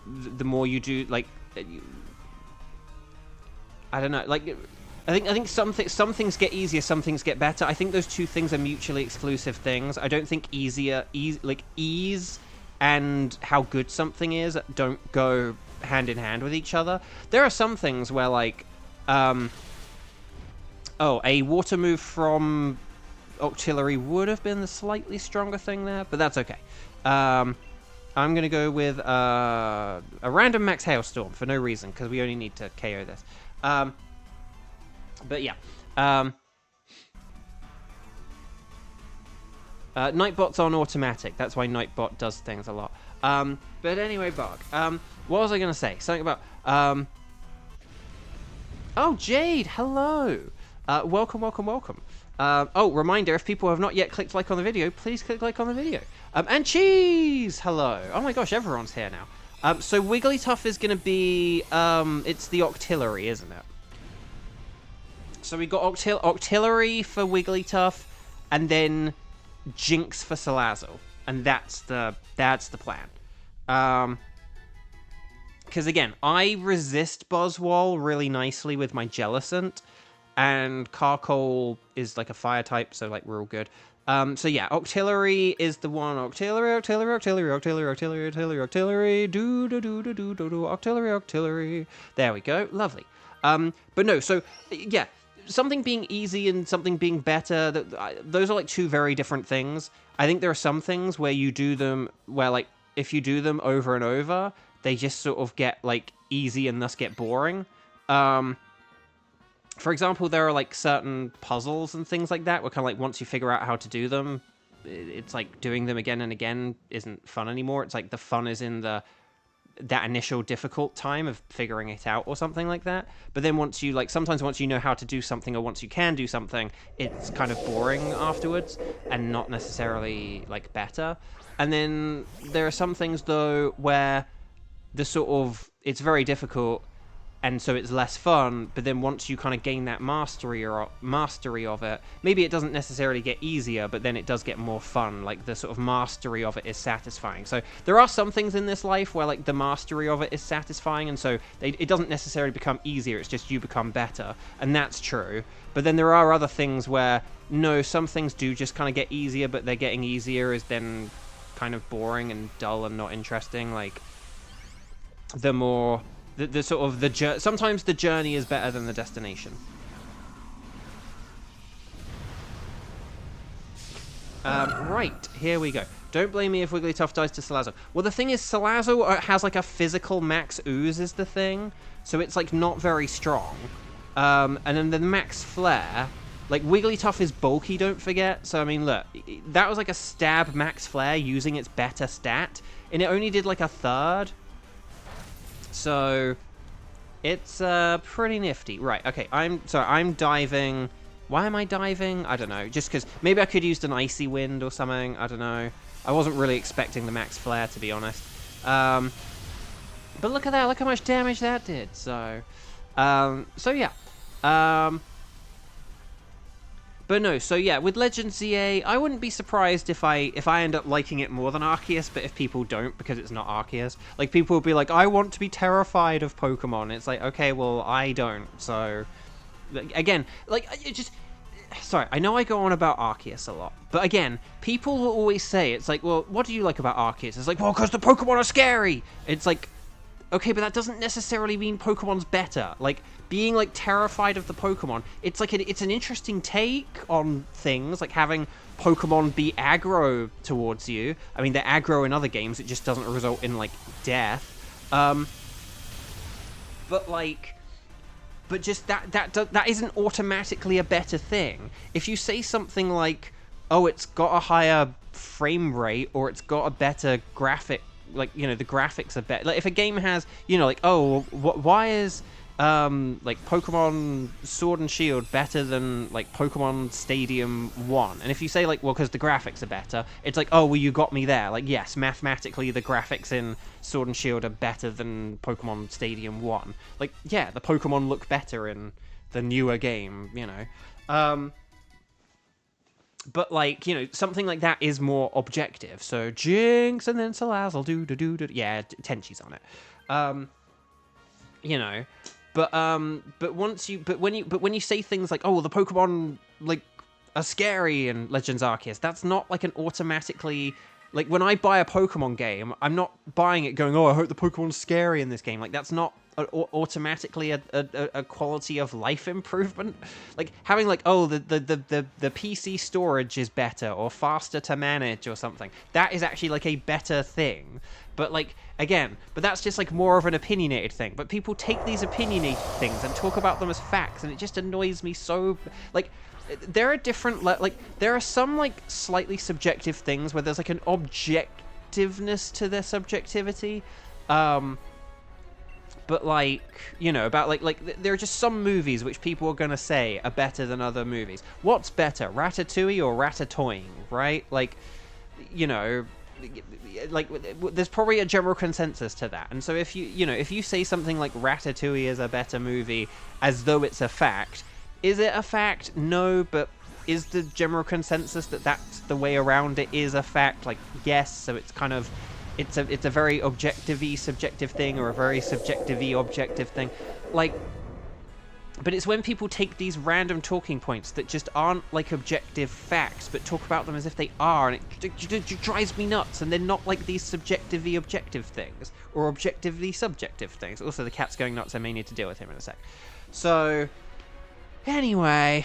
the more you do, like, I don't know, like, I think some things get easier, some things get better. I think those two things are mutually exclusive things. I don't think ease and how good something is don't go hand in hand with each other. There are some things where, like, a water move from Octillery would have been the slightly stronger thing there, but that's okay. I'm going to go with a random Max Hailstorm for no reason, because we only need to KO this. But yeah. Nightbot's on automatic. That's why Nightbot does things a lot. But anyway, Bug. What was I going to say? Something about... Oh, Jade! Hello! Welcome. Reminder, if people have not yet clicked like on the video, please click like on the video. And Cheese! Hello. Oh my gosh, everyone's here now. So Wigglytuff is going to be, it's the Octillery, isn't it? So we got Octillery for Wigglytuff, and then Jinx for Salazzle. And that's the plan. Because again, I resist Buzzwole really nicely with my Jellicent, and Carcole is like a fire type, so like we're all good. So yeah, Octillery is the one. Octillery, do, Octillery. There we go, lovely. But no, so yeah, something being easy and something being better, those are like two very different things. I think there are some things where you do them where, like, if you do them over and over, they just sort of get like easy and thus get boring. For example, there are like certain puzzles and things like that where kind of like once you figure out how to do them, it's like doing them again and again isn't fun anymore. It's like the fun is in that initial difficult time of figuring it out or something like that. But then once you, like, sometimes once you know how to do something or once you can do something, it's kind of boring afterwards and not necessarily like better. And then there are some things though where the sort of, it's very difficult and so it's less fun, but then once you kind of gain that mastery of it, maybe it doesn't necessarily get easier, but then it does get more fun. Like, the sort of mastery of it is satisfying. So there are some things in this life where, like, the mastery of it is satisfying, and so it doesn't necessarily become easier, it's just you become better, and that's true. But then there are other things where, no, some things do just kind of get easier, but they're getting easier is then kind of boring and dull and not interesting. Like, the more... The sort of sometimes the journey is better than the destination. Right, here we go. Don't blame me if Wigglytuff dies to Salazzle. Well, the thing is, Salazzle has like a physical max ooze is the thing, so it's like not very strong. And then the max flare, like Wigglytuff is bulky, don't forget. So I mean, look, that was like a stab max flare using its better stat, and it only did like a third. So, it's pretty nifty. Right, okay, I'm diving. Why am I diving? I don't know. Just because maybe I could have used an Icy Wind or something. I don't know. I wasn't really expecting the max flare, to be honest. But look at that. Look how much damage that did. So yeah. But no, so yeah, with Legend ZA, I wouldn't be surprised if I end up liking it more than Arceus, but if people don't, because it's not Arceus. Like, people will be like, I want to be terrified of Pokemon. It's like, okay, well, I don't, so... Again, like, it just... Sorry, I know I go on about Arceus a lot, but again, people will always say, it's like, well, what do you like about Arceus? It's like, well, because the Pokemon are scary! It's like, okay, but that doesn't necessarily mean Pokemon's better. Like, being, like, terrified of the Pokemon, it's like, it's an interesting take on things, like having Pokemon be aggro towards you. I mean, they're aggro in other games, it just doesn't result in, like, death. But, like... But just that isn't automatically a better thing. If you say something like, oh, it's got a higher frame rate, or it's got a better graphic, like, you know, the graphics are better. Like, if a game has, you know, like, oh, why is, like, Pokemon Sword and Shield better than, like, Pokemon Stadium 1? And if you say, like, well, because the graphics are better, it's like, oh, well, you got me there. Like, yes, mathematically, the graphics in Sword and Shield are better than Pokemon Stadium 1. Like, yeah, the Pokemon look better in the newer game, you know. But, like, you know, something like that is more objective. So, Jinx and then Salazzle, do. Yeah, Tenchi's on it. You know, but when you say things like, oh, well, the Pokemon, like, are scary in Legends Arceus, that's not, like, an automatically... Like, when I buy a Pokemon game, I'm not buying it going, oh, I hope the Pokemon's scary in this game. Like, that's not automatically a quality of life improvement. Like, having, like, oh, the PC storage is better or faster to manage or something. That is actually, like, a better thing. But, like, again, but that's just, like, more of an opinionated thing. But people take these opinionated things and talk about them as facts, and it just annoys me so... Like... There are different, like, there are some, like, slightly subjective things where there's, like, an objectiveness to their subjectivity, but, like, you know, about, like, there are just some movies which people are gonna say are better than other movies. What's better, Ratatouille or Ratatouille, right? Like, you know, like, there's probably a general consensus to that, and so if you say something like Ratatouille is a better movie as though it's a fact, is it a fact? No, but is the general consensus that that's the way around it is a fact? Like, yes, so it's kind of, it's a very objective-y subjective thing, or a very subjective-y objective thing. Like, but it's when people take these random talking points that just aren't, like, objective facts, but talk about them as if they are, and it drives me nuts, and they're not, like, these subjectively objective things, or objectively subjective things. Also, the cat's going nuts, I may need to deal with him in a sec. So... Anyway,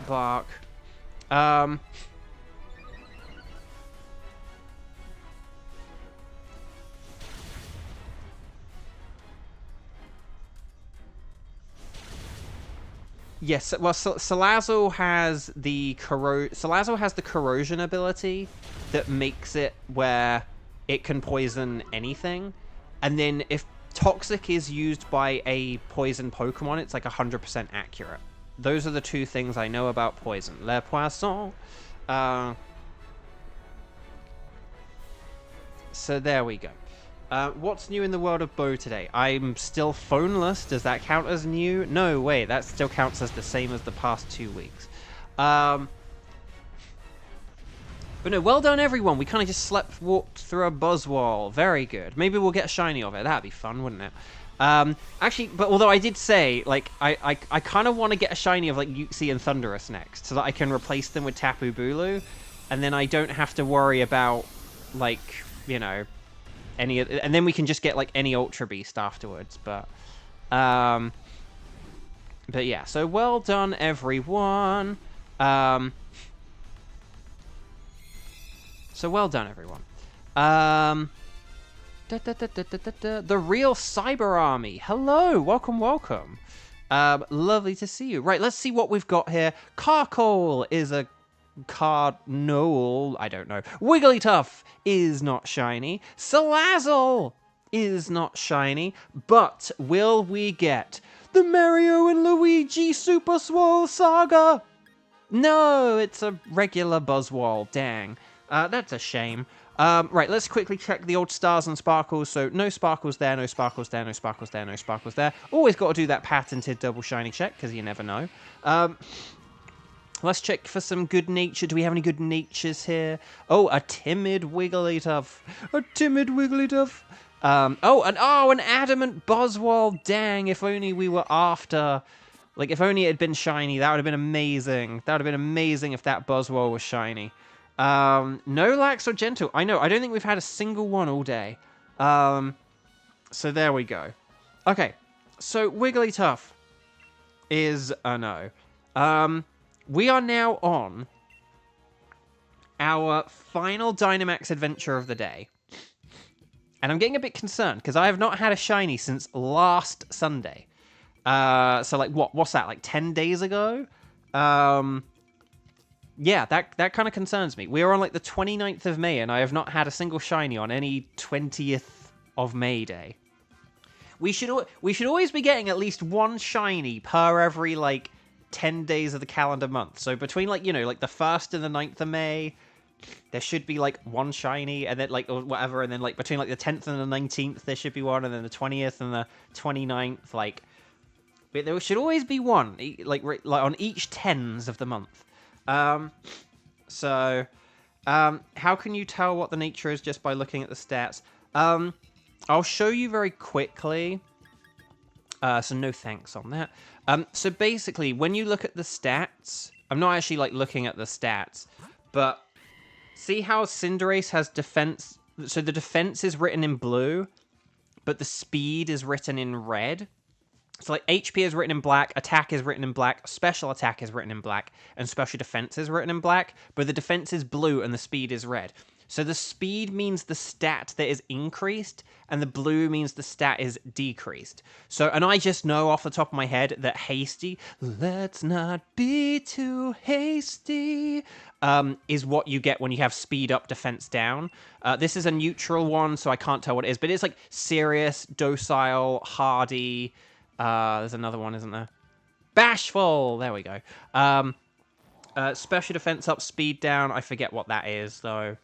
Bark. Yes, well, Salazzle has the corrosion ability that makes it where it can poison anything, and then if Toxic is used by a poison Pokemon, it's like 100% accurate. Those are the two things I know about poison. Le Poisson. So there we go. What's new in the world of Bo today? I'm still phoneless. Does that count as new? No, wait. That still counts as the same as the past 2 weeks. But no, well done, everyone. We kind of just walked through a Buzzwole. Very good. Maybe we'll get a shiny of it. That'd be fun, wouldn't it? Actually, but although I did say, like, I kind of want to get a shiny of, like, Uxie and Thunderous next, so that I can replace them with Tapu Bulu, and then I don't have to worry about, like, you know, any, and then we can just get, like, any Ultra Beast afterwards, but yeah, so well done, everyone. So well done, everyone. The real Cyber Army. Hello, welcome, welcome. Lovely to see you. Right, let's see what we've got here. Carkol is a Cardinal, I don't know. Wigglytuff is not shiny. Salazzle is not shiny. But will we get the Mario and Luigi Super Swole Saga? No, it's a regular Buzzwole. Dang. That's a shame. Right, let's quickly check the old stars and sparkles. So, no sparkles there, no sparkles there, no sparkles there, no sparkles there. Always got to do that patented double shiny check, because you never know. Let's check for some good nature. Do we have any good natures here? Oh, a timid Wigglytuff. A timid Wigglytuff. An adamant Buzzwole. Dang, if only we were after... Like, if only it had been shiny, that would have been amazing. That would have been amazing if that Buzzwole was shiny. No Lax or Gentle. I know, I don't think we've had a single one all day. So there we go. Okay, so Wigglytuff is a no. We are now on our final Dynamax adventure of the day. And I'm getting a bit concerned, because I have not had a shiny since last Sunday. So, like, what's that, like 10 days ago? Yeah, that kind of concerns me. We are on, like, the 29th of May, and I have not had a single shiny on any 20th of May day. We should always be getting at least one shiny per every, like, 10 days of the calendar month. So between, like, you know, like the 1st and the 9th of May, there should be, like, one shiny, and then, like, or whatever, and then, like, between, like, the 10th and the 19th, there should be one, and then the 20th and the 29th, like, there should always be one, like on each 10s of the month. How can you tell what the nature is just by looking at the stats? I'll show you very quickly. So no thanks on that. So basically, when you look at the stats, I'm not actually, like, looking at the stats, but see how Cinderace has defense? So the defense is written in blue, but the speed is written in red. So, like, HP is written in black, attack is written in black, special attack is written in black, and special defense is written in black, but the defense is blue and the speed is red. So the speed means the stat that is increased, and the blue means the stat is decreased. So, and I just know off the top of my head that hasty, let's not be too hasty, is what you get when you have speed up, defense down. This is a neutral one, so I can't tell what it is, but it's like serious, docile, hardy. There's another one, isn't there? Bashful! There we go. Special defense up, speed down. I forget what that is, though.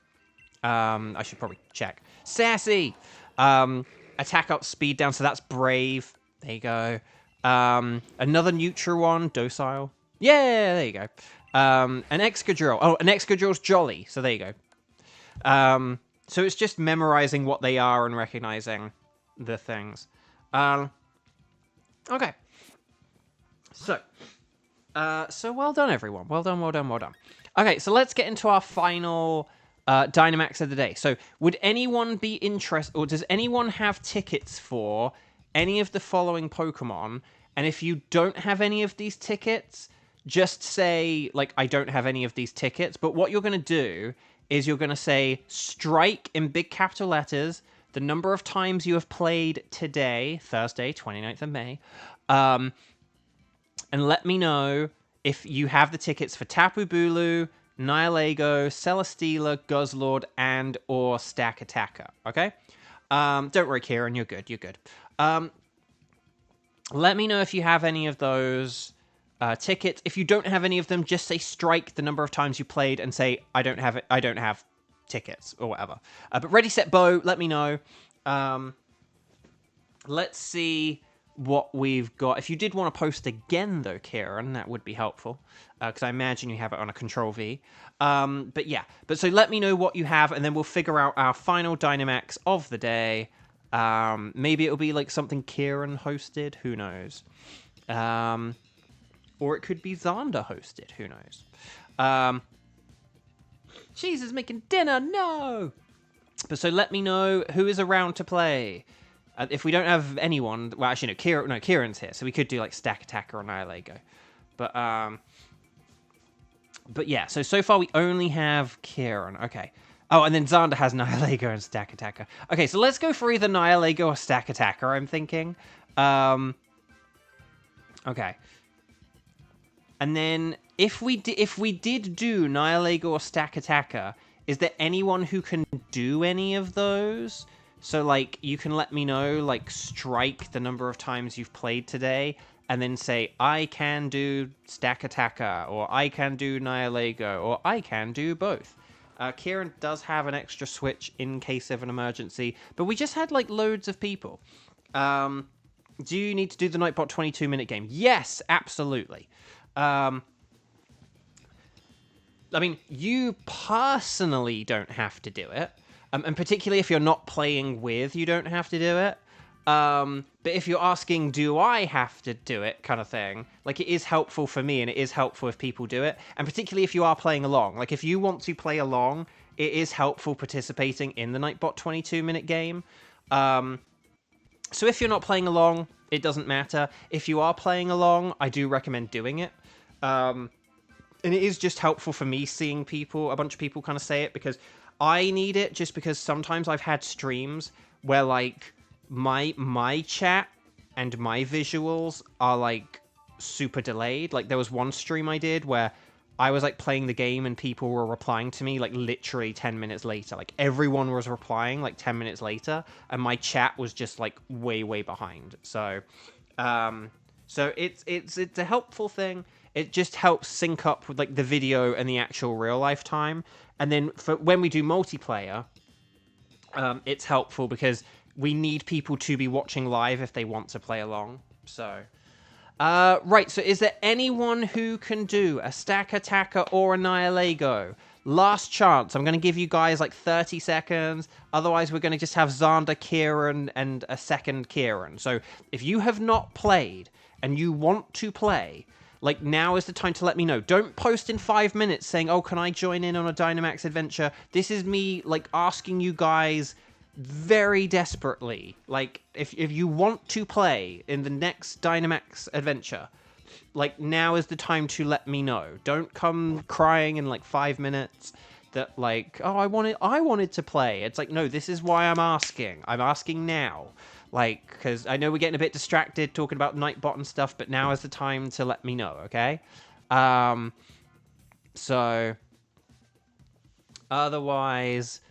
I should probably check. Sassy! Attack up, speed down, so that's brave. There you go. Another neutral one, docile. Yeah, there you go. An Excadrill. Oh, an Excadrill's jolly, so there you go. So it's just memorizing what they are and recognizing the things. Okay. So well done, everyone. Well done, well done, well done. Okay, so let's get into our final Dynamax of the day. So would anyone be interested, or does anyone have tickets for any of the following Pokemon? And if you don't have any of these tickets, just say, like, I don't have any of these tickets. But what you're going to do is you're going to say strike in big capital letters the number of times you have played today, Thursday, 29th of May, and let me know if you have the tickets for Tapu Bulu, Nihilego, Celesteela, Guzzlord, and or Stack Attacker, okay? Don't worry, Kieran, you're good, you're good. Let me know if you have any of those tickets. If you don't have any of them, just say strike the number of times you played and say, I don't have tickets, or whatever. But Ready, Set, Bow, let me know. Let's see what we've got. If you did want to post again, though, Kieran, that would be helpful, because I imagine you have it on a Control-V. But yeah, so let me know what you have, and then we'll figure out our final Dynamax of the day. Maybe it'll be like something Kieran hosted, who knows? Or it could be Xander hosted, who knows? Cheese is making dinner, no! But so let me know who is around to play. If we don't have anyone, well, actually, no, Kieran's here, so we could do like Stack Attacker or Nihilego. But yeah, so far we only have Kieran. Okay. Oh, and then Xander has Nihilego and Stack Attacker. Okay, so let's go for either Nihilego or Stack Attacker, I'm thinking. Okay. And then if we did do Nihilego or Stack Attacker, is there anyone who can do any of those? So, like, you can let me know, like, strike the number of times you've played today, and then say, I can do Stack Attacker, or I can do Nihilego, or I can do both. Kieran does have an extra switch in case of an emergency, but we just had, like, loads of people. Do you need to do the Nightbot 22-minute game? Yes, absolutely. I mean, you personally don't have to do it. And particularly if you're not playing with, you don't have to do it. But if you're asking, do I have to do it, kind of thing, like, it is helpful for me, and it is helpful if people do it. And particularly if you are playing along. Like, if you want to play along, it is helpful participating in the Nightbot 22-minute game. So if you're not playing along, it doesn't matter. If you are playing along, I do recommend doing it. And it is just helpful for me seeing a bunch of people kind of say it, because I need it, just because sometimes I've had streams where, like, my chat and my visuals are, like, super delayed. Like, there was one stream I did where I was, like, playing the game and people were replying to me, like, literally 10 minutes later. Like, everyone was replying, like, 10 minutes later, and my chat was just, like, way, way behind. So it's a helpful thing. It just helps sync up with, like, the video and the actual real-life time. And then for when we do multiplayer, it's helpful because we need people to be watching live if they want to play along. So, right, so is there anyone who can do a Stack Attacker or a Nihilego? Last chance. I'm going to give you guys, like, 30 seconds. Otherwise, we're going to just have Xander, Kieran, and a second Kieran. So, if you have not played and you want to play, like, now is the time to let me know. Don't post in 5 minutes saying, oh, can I join in on a Dynamax adventure? This is me, like, asking you guys very desperately. Like, if you want to play in the next Dynamax adventure, like, now is the time to let me know. Don't come crying in, like, 5 minutes that, like, oh, I wanted to play. It's like, no, this is why I'm asking. I'm asking now. Like, because I know we're getting a bit distracted talking about Nightbot and stuff, but now is the time to let me know, okay? So, otherwise,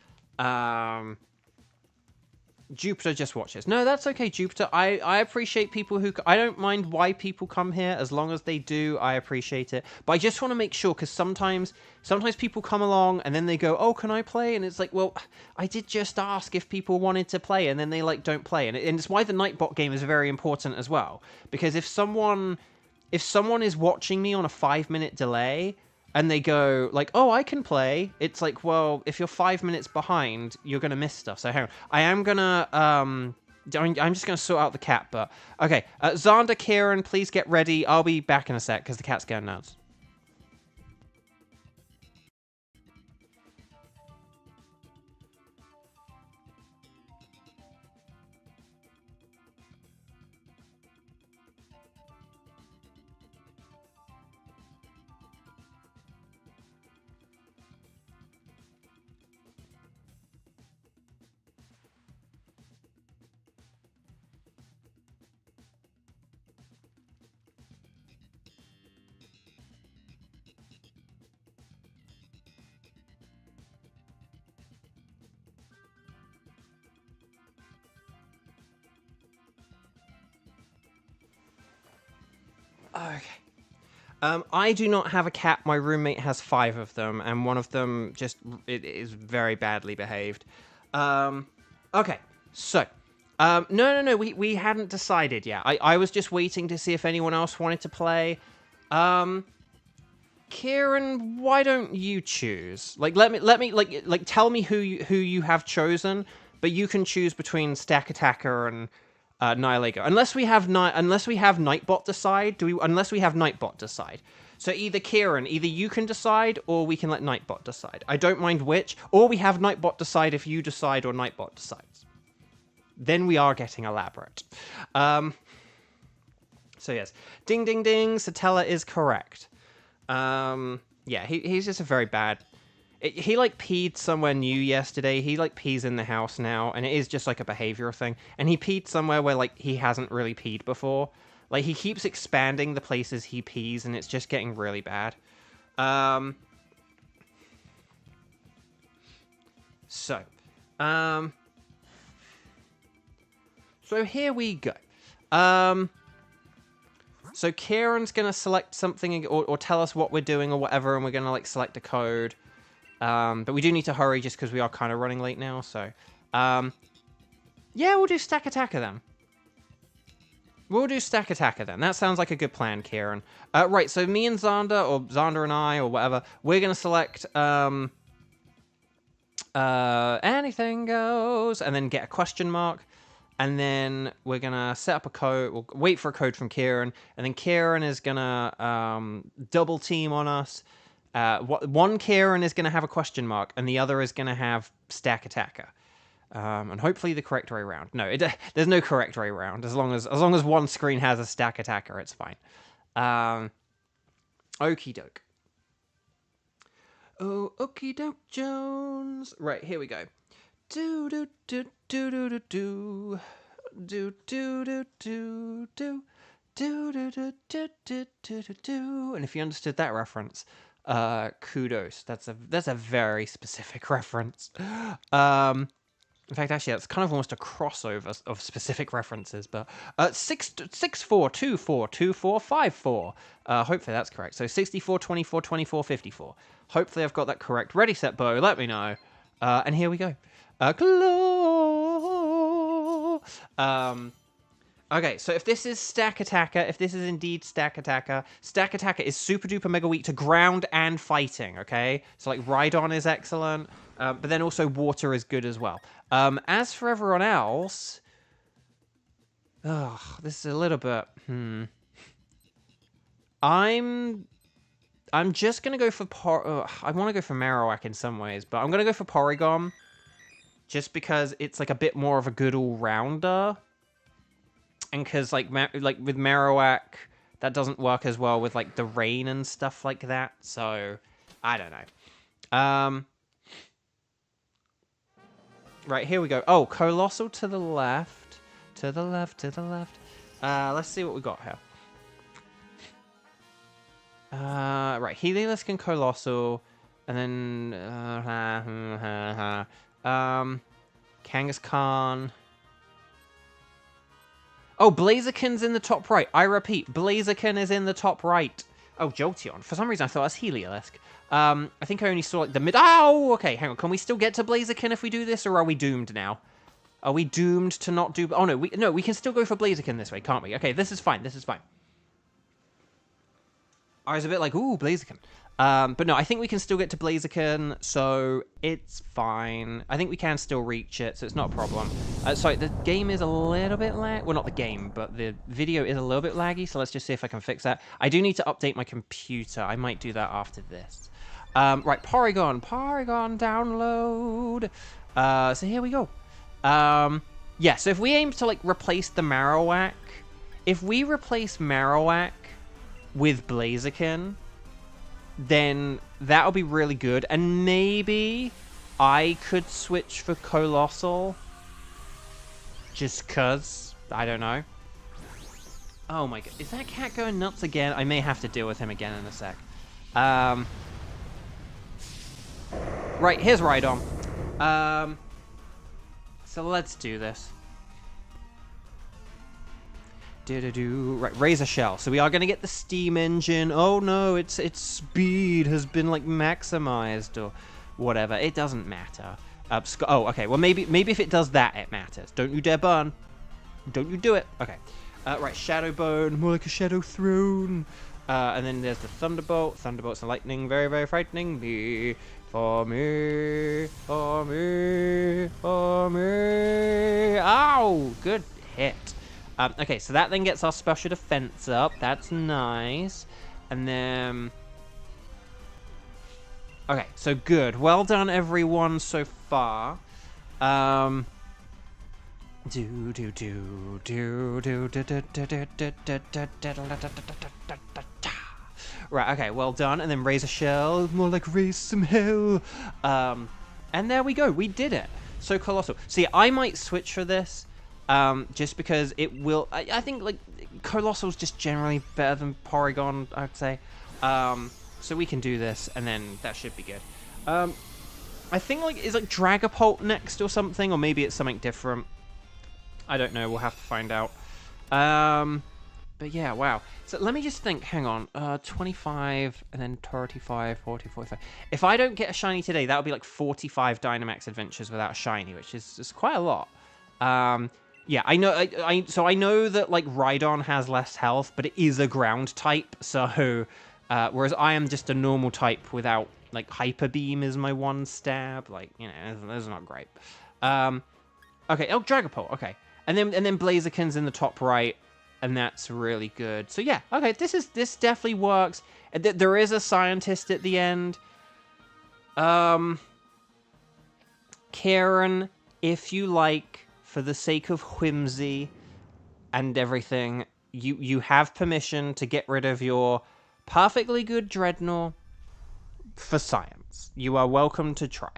Jupiter just watches. No, that's okay, Jupiter. I appreciate people who... I don't mind why people come here. As long as they do, I appreciate it. But I just want to make sure, because sometimes people come along and then they go, oh, can I play? And it's like, well, I did just ask if people wanted to play, and then they, like, don't play. And it's why the Nightbot game is very important as well. Because if someone is watching me on a 5-minute delay... and they go, like, oh, I can play. It's like, well, if you're 5 minutes behind, you're going to miss stuff. So hang on. I am going to, I'm just going to sort out the cat, but... Okay, Xander, Kieran, please get ready. I'll be back in a sec, because the cat's going nuts. I do not have a cat. My roommate has 5 of them, and one of them just is very badly behaved. Okay, so no, we hadn't decided yet. I was just waiting to see if anyone else wanted to play. Kieran, why don't you choose? Like, let me tell me who you have chosen, but you can choose between Stack Attacker and Nihilego. Unless we have Nightbot decide. Unless we have Nightbot decide. So either Kieran, you can decide, or we can let Nightbot decide. I don't mind which, or we have Nightbot decide if you decide or Nightbot decides. Then we are getting elaborate. So yes, ding ding ding. Satella is correct. Yeah, he's just a very bad... He, like, peed somewhere new yesterday. He, like, pees in the house now, and it is just, like, a behavioral thing. And he peed somewhere where, like, he hasn't really peed before. Like, he keeps expanding the places he pees, and it's just getting really bad. So here we go. So Kieran's going to select something or tell us what we're doing or whatever, and we're going to, like, select a code. But we do need to hurry just because we are kind of running late now, so... yeah, we'll do Stack Attacker then. That sounds like a good plan, Kieran. Right, so me and Xander, or Xander and I, or whatever, we're going to select... anything goes, and then get a question mark. And then we're going to set up a code. We'll wait for a code from Kieran. And then Kieran is going to double team on us. One Kieran is going to have a question mark, and the other is going to have Stack Attacker. And hopefully the correct way around. No, there's no correct way around. As long as one screen has a Stack Attacker, it's fine. Okie doke. Oh, okie doke, Jones. Right, here we go. Do do do do do do do do do do do do do do do do do do do. And if you understood that reference, kudos. That's a very specific reference. In fact, actually, that's kind of almost a crossover of specific references. But 64242454. Hopefully that's correct. So 64 24 24 54. Hopefully I've got that correct. Ready, set, bow. Let me know. And here we go. Okay, so if this is Stack Attacker, if this is indeed Stack Attacker is super duper mega weak to ground and fighting, okay? So, like, Rhydon is excellent, but then also water is good as well. As for everyone else... this is a little bit... I'm just going to go for... I want to go for Marowak in some ways, but I'm going to go for Porygon. Just because it's, like, a bit more of a good all-rounder. And because, like with Marowak, that doesn't work as well with, like, the rain and stuff like that. So, I don't know. Right, here we go. Oh, Colossal to the left. To the left, to the left. Let's see what we got here. Right, Heliolisk and Colossal. And then... Kangaskhan. Oh, Blaziken's in the top right. I repeat, Blaziken is in the top right. Oh, Jolteon. For some reason, I thought it was Heliolisk. I think I only saw, like, the mid... Oh, okay, hang on. Can we still get to Blaziken if we do this, or are we doomed now? Are we doomed to not do... Oh, no, we can still go for Blaziken this way, can't we? Okay, this is fine, this is fine. I was a bit like, ooh, Blaziken. But no, I think we can still get to Blaziken, so it's fine. I think we can still reach it, so it's not a problem. Sorry, the game is a little bit lag. Well, not the game, but the video is a little bit laggy, so let's just see if I can fix that. I do need to update my computer. I might do that after this. Right, Porygon download. So here we go. Yeah, so if we aim to, like, replace the Marowak, if we replace Marowak with Blaziken, then that'll be really good. And maybe I could switch for Colossal. Just cuz. I don't know. Oh my god. Is that cat going nuts again? I may have to deal with him again in a sec. Right, here's Rhydon. So let's do this. Right, Razor Shell. So we are going to get the steam engine. Oh no, its speed has been like maximized or whatever. It doesn't matter. Oh, okay. Well, maybe if it does that, it matters. Don't you dare burn. Don't you do it. Okay. Right, Shadow Bone, more like a Shadow Throne. And then there's the Thunderbolt. Thunderbolts and lightning, very, very frightening. For me. Ow! Good hit. Okay, so that then gets our special defense up. That's nice. And then... Okay, so good. Well done, everyone, so far. Right, okay, well done. And then Razor Shell, more like raise some hell. And there we go, we did it. So colossal. See, I might switch for this, just because it will... I think, like, Colossal's just generally better than Porygon, I'd say. So we can do this, and then that should be good. I think, like, is, like, Dragapult next or something? Or maybe it's something different. I don't know, we'll have to find out. But yeah, wow. So let me just think, hang on. 25, and then 35, 40, 45. If I don't get a shiny today, that would be like 45 Dynamax Adventures without a shiny, which is quite a lot. Yeah, I know. So I know that like Rhydon has less health, but it is a ground type. So whereas I am just a normal type without like Hyper Beam is my one stab. Like, you know, that's not great. Okay, oh, Dragapult. Okay, and then Blaziken's in the top right, and that's really good. So yeah, okay, this definitely works. There is a scientist at the end. Karen, if you like, for the sake of whimsy and everything, you have permission to get rid of your perfectly good Dreadnought for science. You are welcome to try.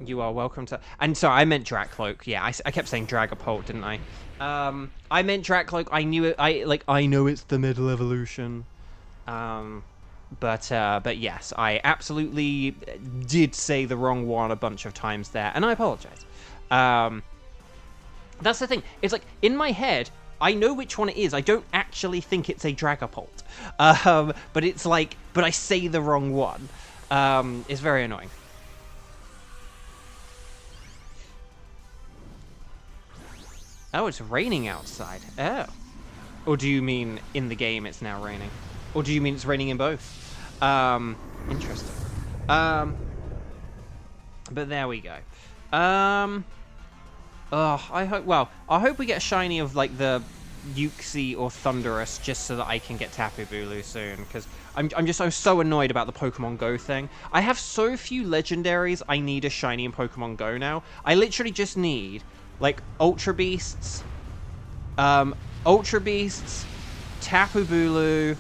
You are welcome to... And sorry, I meant Dracloak. Yeah, I kept saying Dragapult, didn't I? I meant Dracloak. I knew it. I know it's the middle evolution. But yes, I absolutely did say the wrong one a bunch of times there, and I apologize. That's the thing. It's like, in my head, I know which one it is. I don't actually think it's a Dragapult. But it's like... But I say the wrong one. It's very annoying. Oh, it's raining outside. Oh. Or do you mean in the game it's now raining? Or do you mean it's raining in both? Interesting. But there we go. Oh, I hope we get a shiny of, like, the Uxie or Thunderous just so that I can get Tapu Bulu soon, because I'm so annoyed about the Pokemon Go thing. I have so few legendaries I need a shiny in Pokemon Go now. I literally just need... like, Ultra Beasts, Tapu Bulu,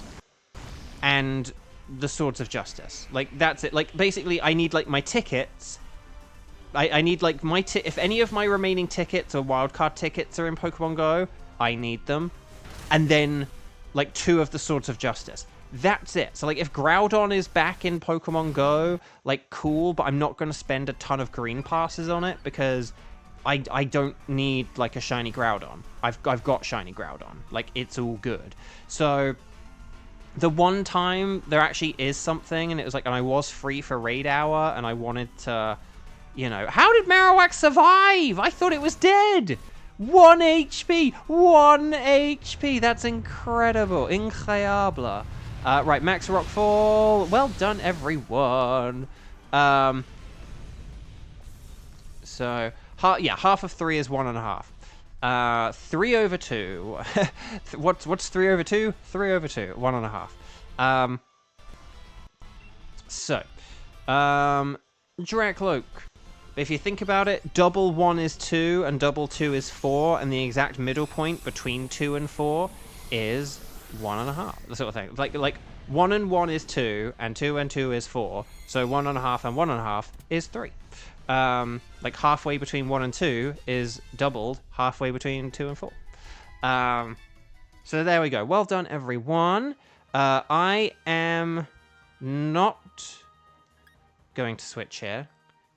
and the Swords of Justice. Like, that's it. Like, basically, I need, like, my tickets. I need, like, if any of my remaining tickets or wildcard tickets are in Pokemon Go, I need them. And then, like, 2 of the Swords of Justice. That's it. So, like, if Groudon is back in Pokemon Go, like, cool, but I'm not going to spend a ton of green passes on it, because... I don't need, like, a shiny Groudon. I've got shiny Groudon. Like, it's all good. So, the one time there actually is something, and it was like, and I was free for Raid Hour, and I wanted to, you know... How did Marowak survive? I thought it was dead! 1 HP! 1 HP! That's incredible. Incroyable. Right, Max Rockfall. Well done, everyone. So... yeah, half of 3 is 1.5. 3 over 2. What's 3 over 2? 3 over 2. 1.5. So, Dracloak. If you think about it, double 1 is 2, and double 2 is 4, and the exact middle point between 2 and 4 is 1.5. The sort of thing. Like 1 and 1 is 2, and 2 and 2 is 4. So 1.5 and 1.5 is 3. Like halfway between 1 and 2 is doubled halfway between 2 and 4. So there we go. Well done, everyone. I am not going to switch here,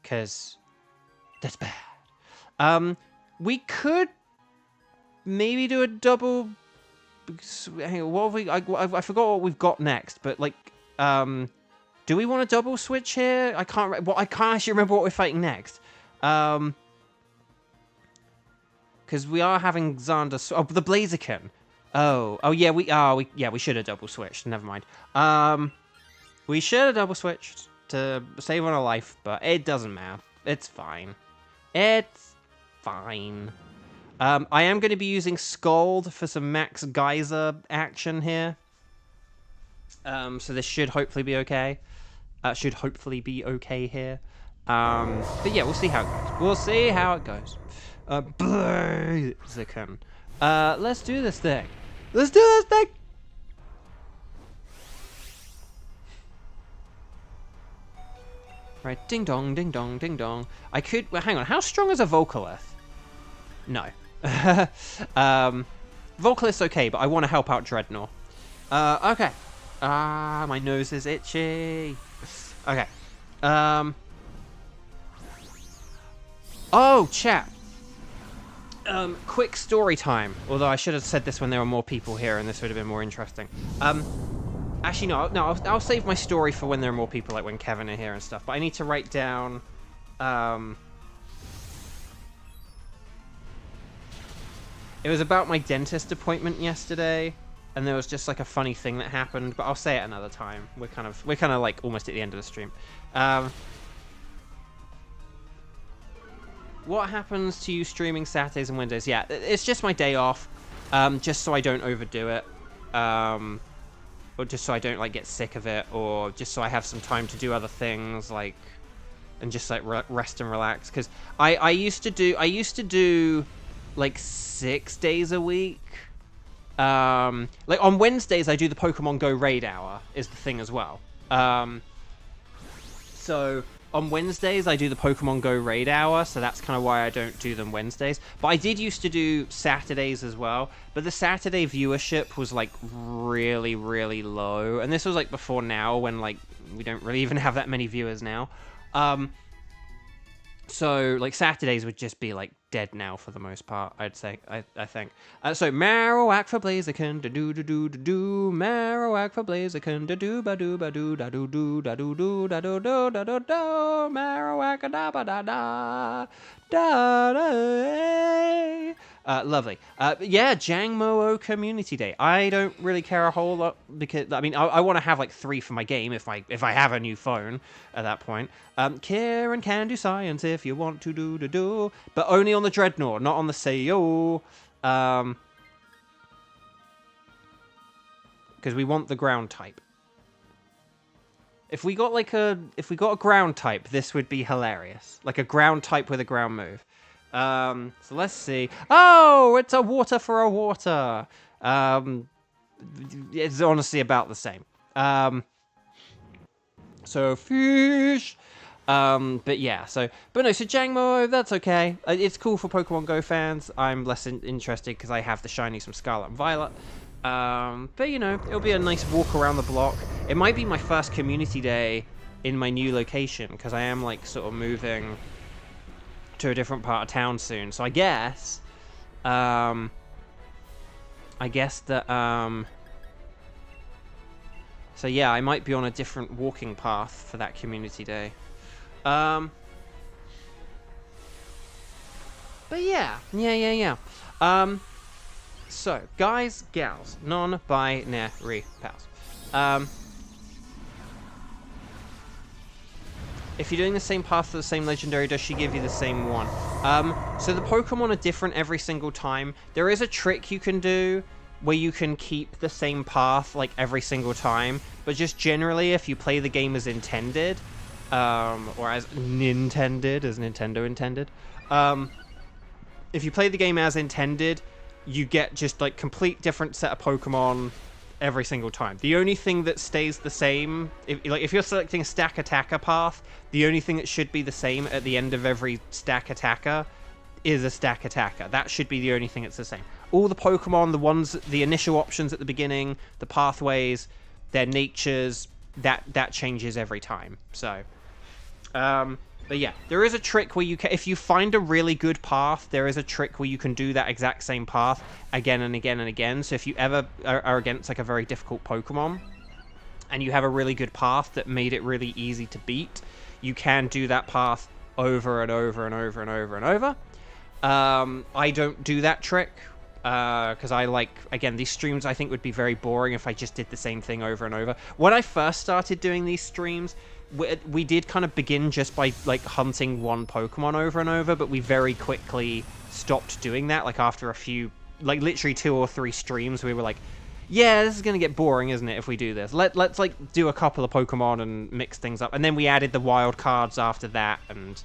because that's bad. We could maybe do a double... Hang on, what have we... I forgot what we've got next, but, like, do we want a double switch here? I can't actually remember what we're fighting next. Because we are having Xander... Oh, the Blaziken. Oh, yeah, we should have double switched. Never mind. We should have double switched to save on a life, but it doesn't matter. It's fine. It's fine. I am going to be using Scald for some Max Geyser action here. So this should hopefully be okay. Should hopefully be okay here. But yeah, we'll see how it goes. We'll see how it goes. Blaziken. Let's do this thing. Let's do this thing! Right, ding dong, ding dong, ding dong. I could... Well, hang on, how strong is a Volcalith? No. Volcalith's okay, but I want to help out Dreadnought. Okay. My nose is itchy. Okay. Oh, chat. Quick story time. Although I should have said this when there were more people here, and this would have been more interesting. Actually, no. I'll save my story for when there are more people, like when Kevin are here and stuff. But I need to write down. It was about my dentist appointment yesterday, and there was just like a funny thing that happened. But I'll say it another time. We're kind of like almost at the end of the stream. What happens to you streaming Saturdays and Wednesdays? Yeah, it's just my day off, just so I don't overdo it, or just so I don't like get sick of it, or just so I have some time to do other things, like, and just like rest and relax. Because I used to do like 6 days a week. Like on Wednesdays I do the Pokemon Go raid hour is the thing as well. So on Wednesdays, I do the Pokemon Go raid hour, so that's kind of why I don't do them Wednesdays. But I did used to do Saturdays as well, but the Saturday viewership was, like, really, really low. And this was, like, before now, when, like, we don't really even have that many viewers now. So, like, Saturdays would just be, like, dead now for the most part, I'd say, I think. So, Marowak for Blaziken, da-doo-da-doo-da-doo, Marowak for Blaziken, da-doo-ba-doo-ba-doo-da-doo-da-doo-da-doo-da-doo-da, Marowak-a-da-ba-da-da, da-da. Lovely. Yeah, Jangmo-o Community Day. I don't really care a whole lot because I mean I want to have like 3 for my game if I have a new phone at that point. Kieran can do science if you want to do, but only on the Dreadnought, not on the Seiyo. Because we want the ground type. If we got a ground type, this would be hilarious. Like a ground type with a ground move. So let's see. Oh, it's a water for a water. It's honestly about the same. So fish. But yeah, so Jangmo, that's okay. It's cool for Pokemon Go fans. I'm less interested because I have the shinies from Scarlet and Violet. But you know, it'll be a nice walk around the block. It might be my first community day in my new location because I am like sort of moving to a different part of town soon. So I guess that so yeah, I might be on a different walking path for that community day. But yeah. So, guys, gals, non-binary pals. If you're doing the same path for the same legendary, does she give you the same one? So the Pokemon are different every single time. There is a trick you can do where you can keep the same path like every single time, but just generally if you play the game as intended, or as Nintended, as Nintendo intended, if you play the game as intended, you get just like complete different set of Pokemon every single time. The only thing that stays the same, if you're selecting a stack attacker path, the only thing that should be the same at the end of every stack attacker is a stack attacker. That should be the only thing that's the same. All the Pokemon, the initial options at the beginning, the pathways, their natures, that changes every time. So, But yeah, there is a trick where you can, if you find a really good path, there is a trick where you can do that exact same path again and again and again. So if you ever are against like a very difficult Pokemon, and you have a really good path that made it really easy to beat, you can do that path over and over and over and over and over. I don't do that trick, because I like, again, these streams I think would be very boring if I just did the same thing over and over. When I first started doing these streams, we did kind of begin just by like hunting one Pokemon over and over, but we very quickly stopped doing that. Like after a few, like literally 2 or 3 streams, we were like, yeah, this is gonna get boring, isn't it, if we do this? Let's like do a couple of Pokemon and mix things up. And then we added the wild cards after that, and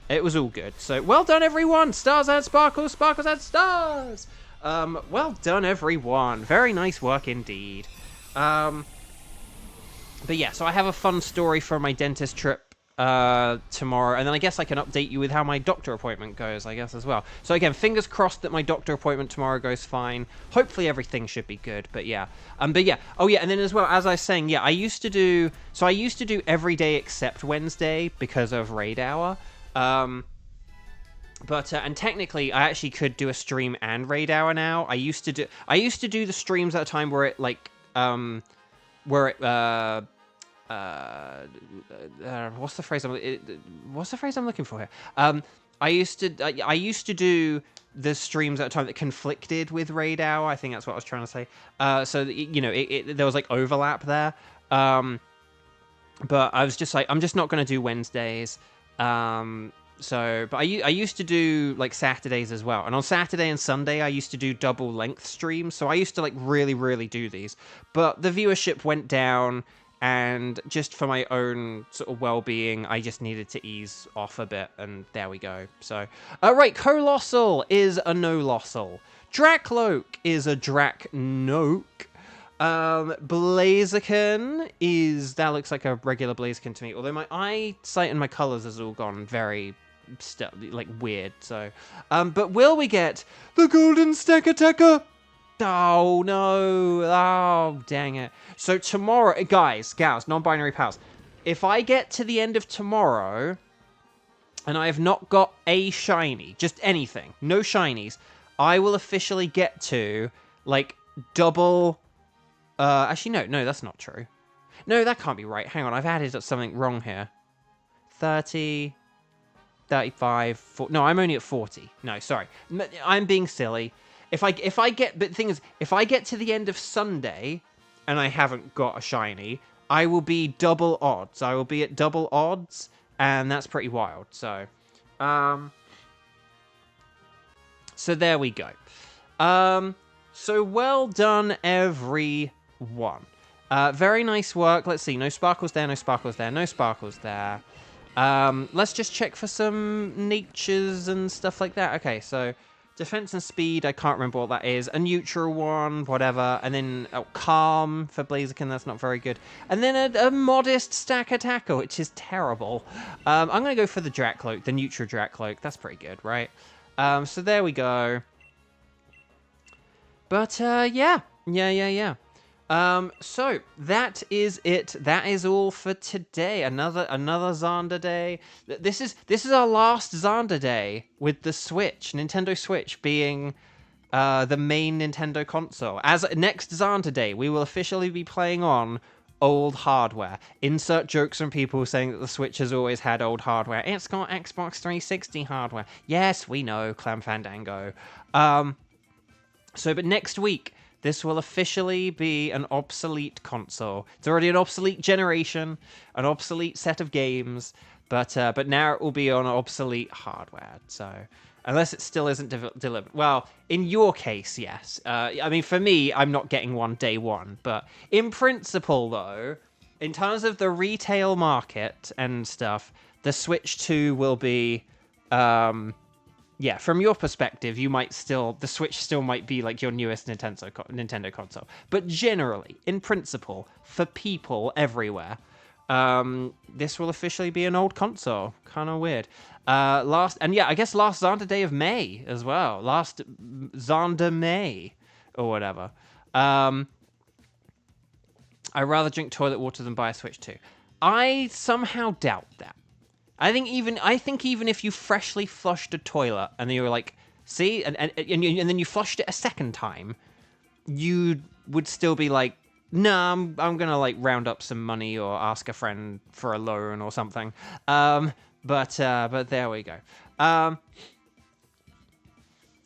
it was all good. So well done, everyone. Stars and sparkles, sparkles and stars. Well done, everyone. Very nice work indeed. But yeah, so I have a fun story from my dentist trip tomorrow, and then I guess I can update you with how my doctor appointment goes, I guess, as well. So again, fingers crossed that my doctor appointment tomorrow goes fine. Hopefully everything should be good, but yeah. Oh yeah, and then as well, as I was saying, yeah, I used to do every day except Wednesday because of raid hour. And technically, I actually could do a stream and raid hour now. I used to do the streams at a time where it like, what's the phrase I'm looking for here? I used to do the streams at a time that conflicted with raid hour. I think that's what I was trying to say. So that, you know, there was like overlap there. But I was just like, I'm just not going to do Wednesdays. But I used to do like Saturdays as well, and on Saturday and Sunday I used to do double length streams, so I used to like really do these, but the viewership went down, and just for my own sort of well-being, I just needed to ease off a bit, and there we go. So, right, Colossal is a no-lossal, Dracloak is a Dracnoke, Blaziken is, that looks like a regular Blaziken to me, although my eyesight and my colors has all gone very like weird, so but will we get the golden stack attacker? Oh no, oh dang it. So tomorrow, guys, gals, non-binary pals, if I get to the end of tomorrow and I have not got a shiny, just anything, no shinies, I will officially get to like double actually no, that's not true. No, that can't be right. Hang on, I've added something wrong here. 30, 35, 40. No, I'm only at 40. No, sorry. I'm being silly. If I get, but the thing is, if I get to the end of Sunday and I haven't got a shiny, I will be double odds. I will be at double odds, and that's pretty wild. So, so there we go. So well done, everyone. Very nice work. Let's see. No sparkles there, no sparkles there, no sparkles there. Let's just check for some natures and stuff like that. Okay, so defense and speed, I can't remember what that is. A neutral one, whatever. And then calm for Blaziken, that's not very good. And then a modest stack attacker, which is terrible. I'm going to go for the Dracloak, the neutral Dracloak. That's pretty good, right? So there we go. But, yeah. So that is it. That is all for today. Another Xander day. This is our last Xander day with the Switch, Nintendo Switch being the main Nintendo console. As next Xander day, we will officially be playing on old hardware. Insert jokes from people saying that the Switch has always had old hardware. It's got Xbox 360 hardware. Yes, we know, Clam Fandango. But next week, this will officially be an obsolete console. It's already an obsolete generation, an obsolete set of games, but now it will be on obsolete hardware. So, unless it still isn't delivered. Well, in your case, yes. I mean, for me, I'm not getting one day one. But in principle, though, in terms of the retail market and stuff, the Switch 2 will be... yeah, from your perspective, the Switch still might be like your newest Nintendo console. But generally, in principle, for people everywhere, this will officially be an old console. Kind of weird. I guess last Xander day of May as well. Last Xander May or whatever. I'd rather drink toilet water than buy a Switch 2. I somehow doubt that. I think even if you freshly flushed a toilet and you were like, see, and then you flushed it a second time, you would still be like, nah, I'm gonna like round up some money or ask a friend for a loan or something. But there we go.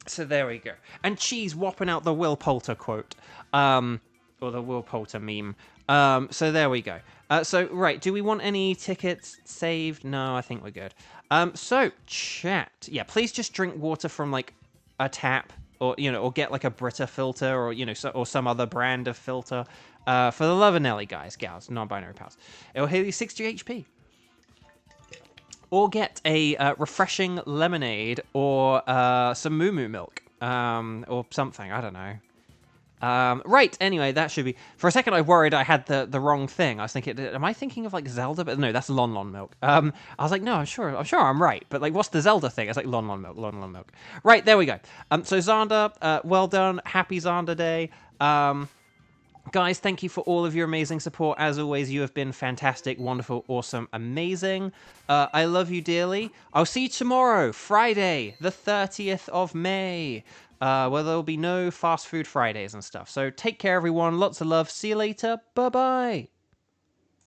So there we go. And Cheese whopping out the Will Poulter quote, or the Will Poulter meme. So there we go. So right, do we want any tickets saved? No, I think we're good. So chat, yeah, please just drink water from like a tap, or or get like a Brita filter, or or some other brand of filter. For the love of Nelly, guys, gals, non-binary pals. It'll heal you 60 HP. Or get a refreshing lemonade, or some moo moo milk, or something. I don't know. Right, anyway, that should be... For a second, I worried I had the wrong thing. I was thinking, am I thinking of, like, Zelda? But no, that's Lon Lon milk. I was like, no, I'm sure I'm right. But, like, what's the Zelda thing? It's like Lon Lon milk, Lon Lon milk. Right, there we go. So, Xander, well done. Happy Xander Day. Guys, thank you for all of your amazing support. As always, you have been fantastic, wonderful, awesome, amazing. I love you dearly. I'll see you tomorrow, Friday, the 30th of May, where there will be no fast food Fridays and stuff. So take care, everyone. Lots of love. See you later. Bye-bye.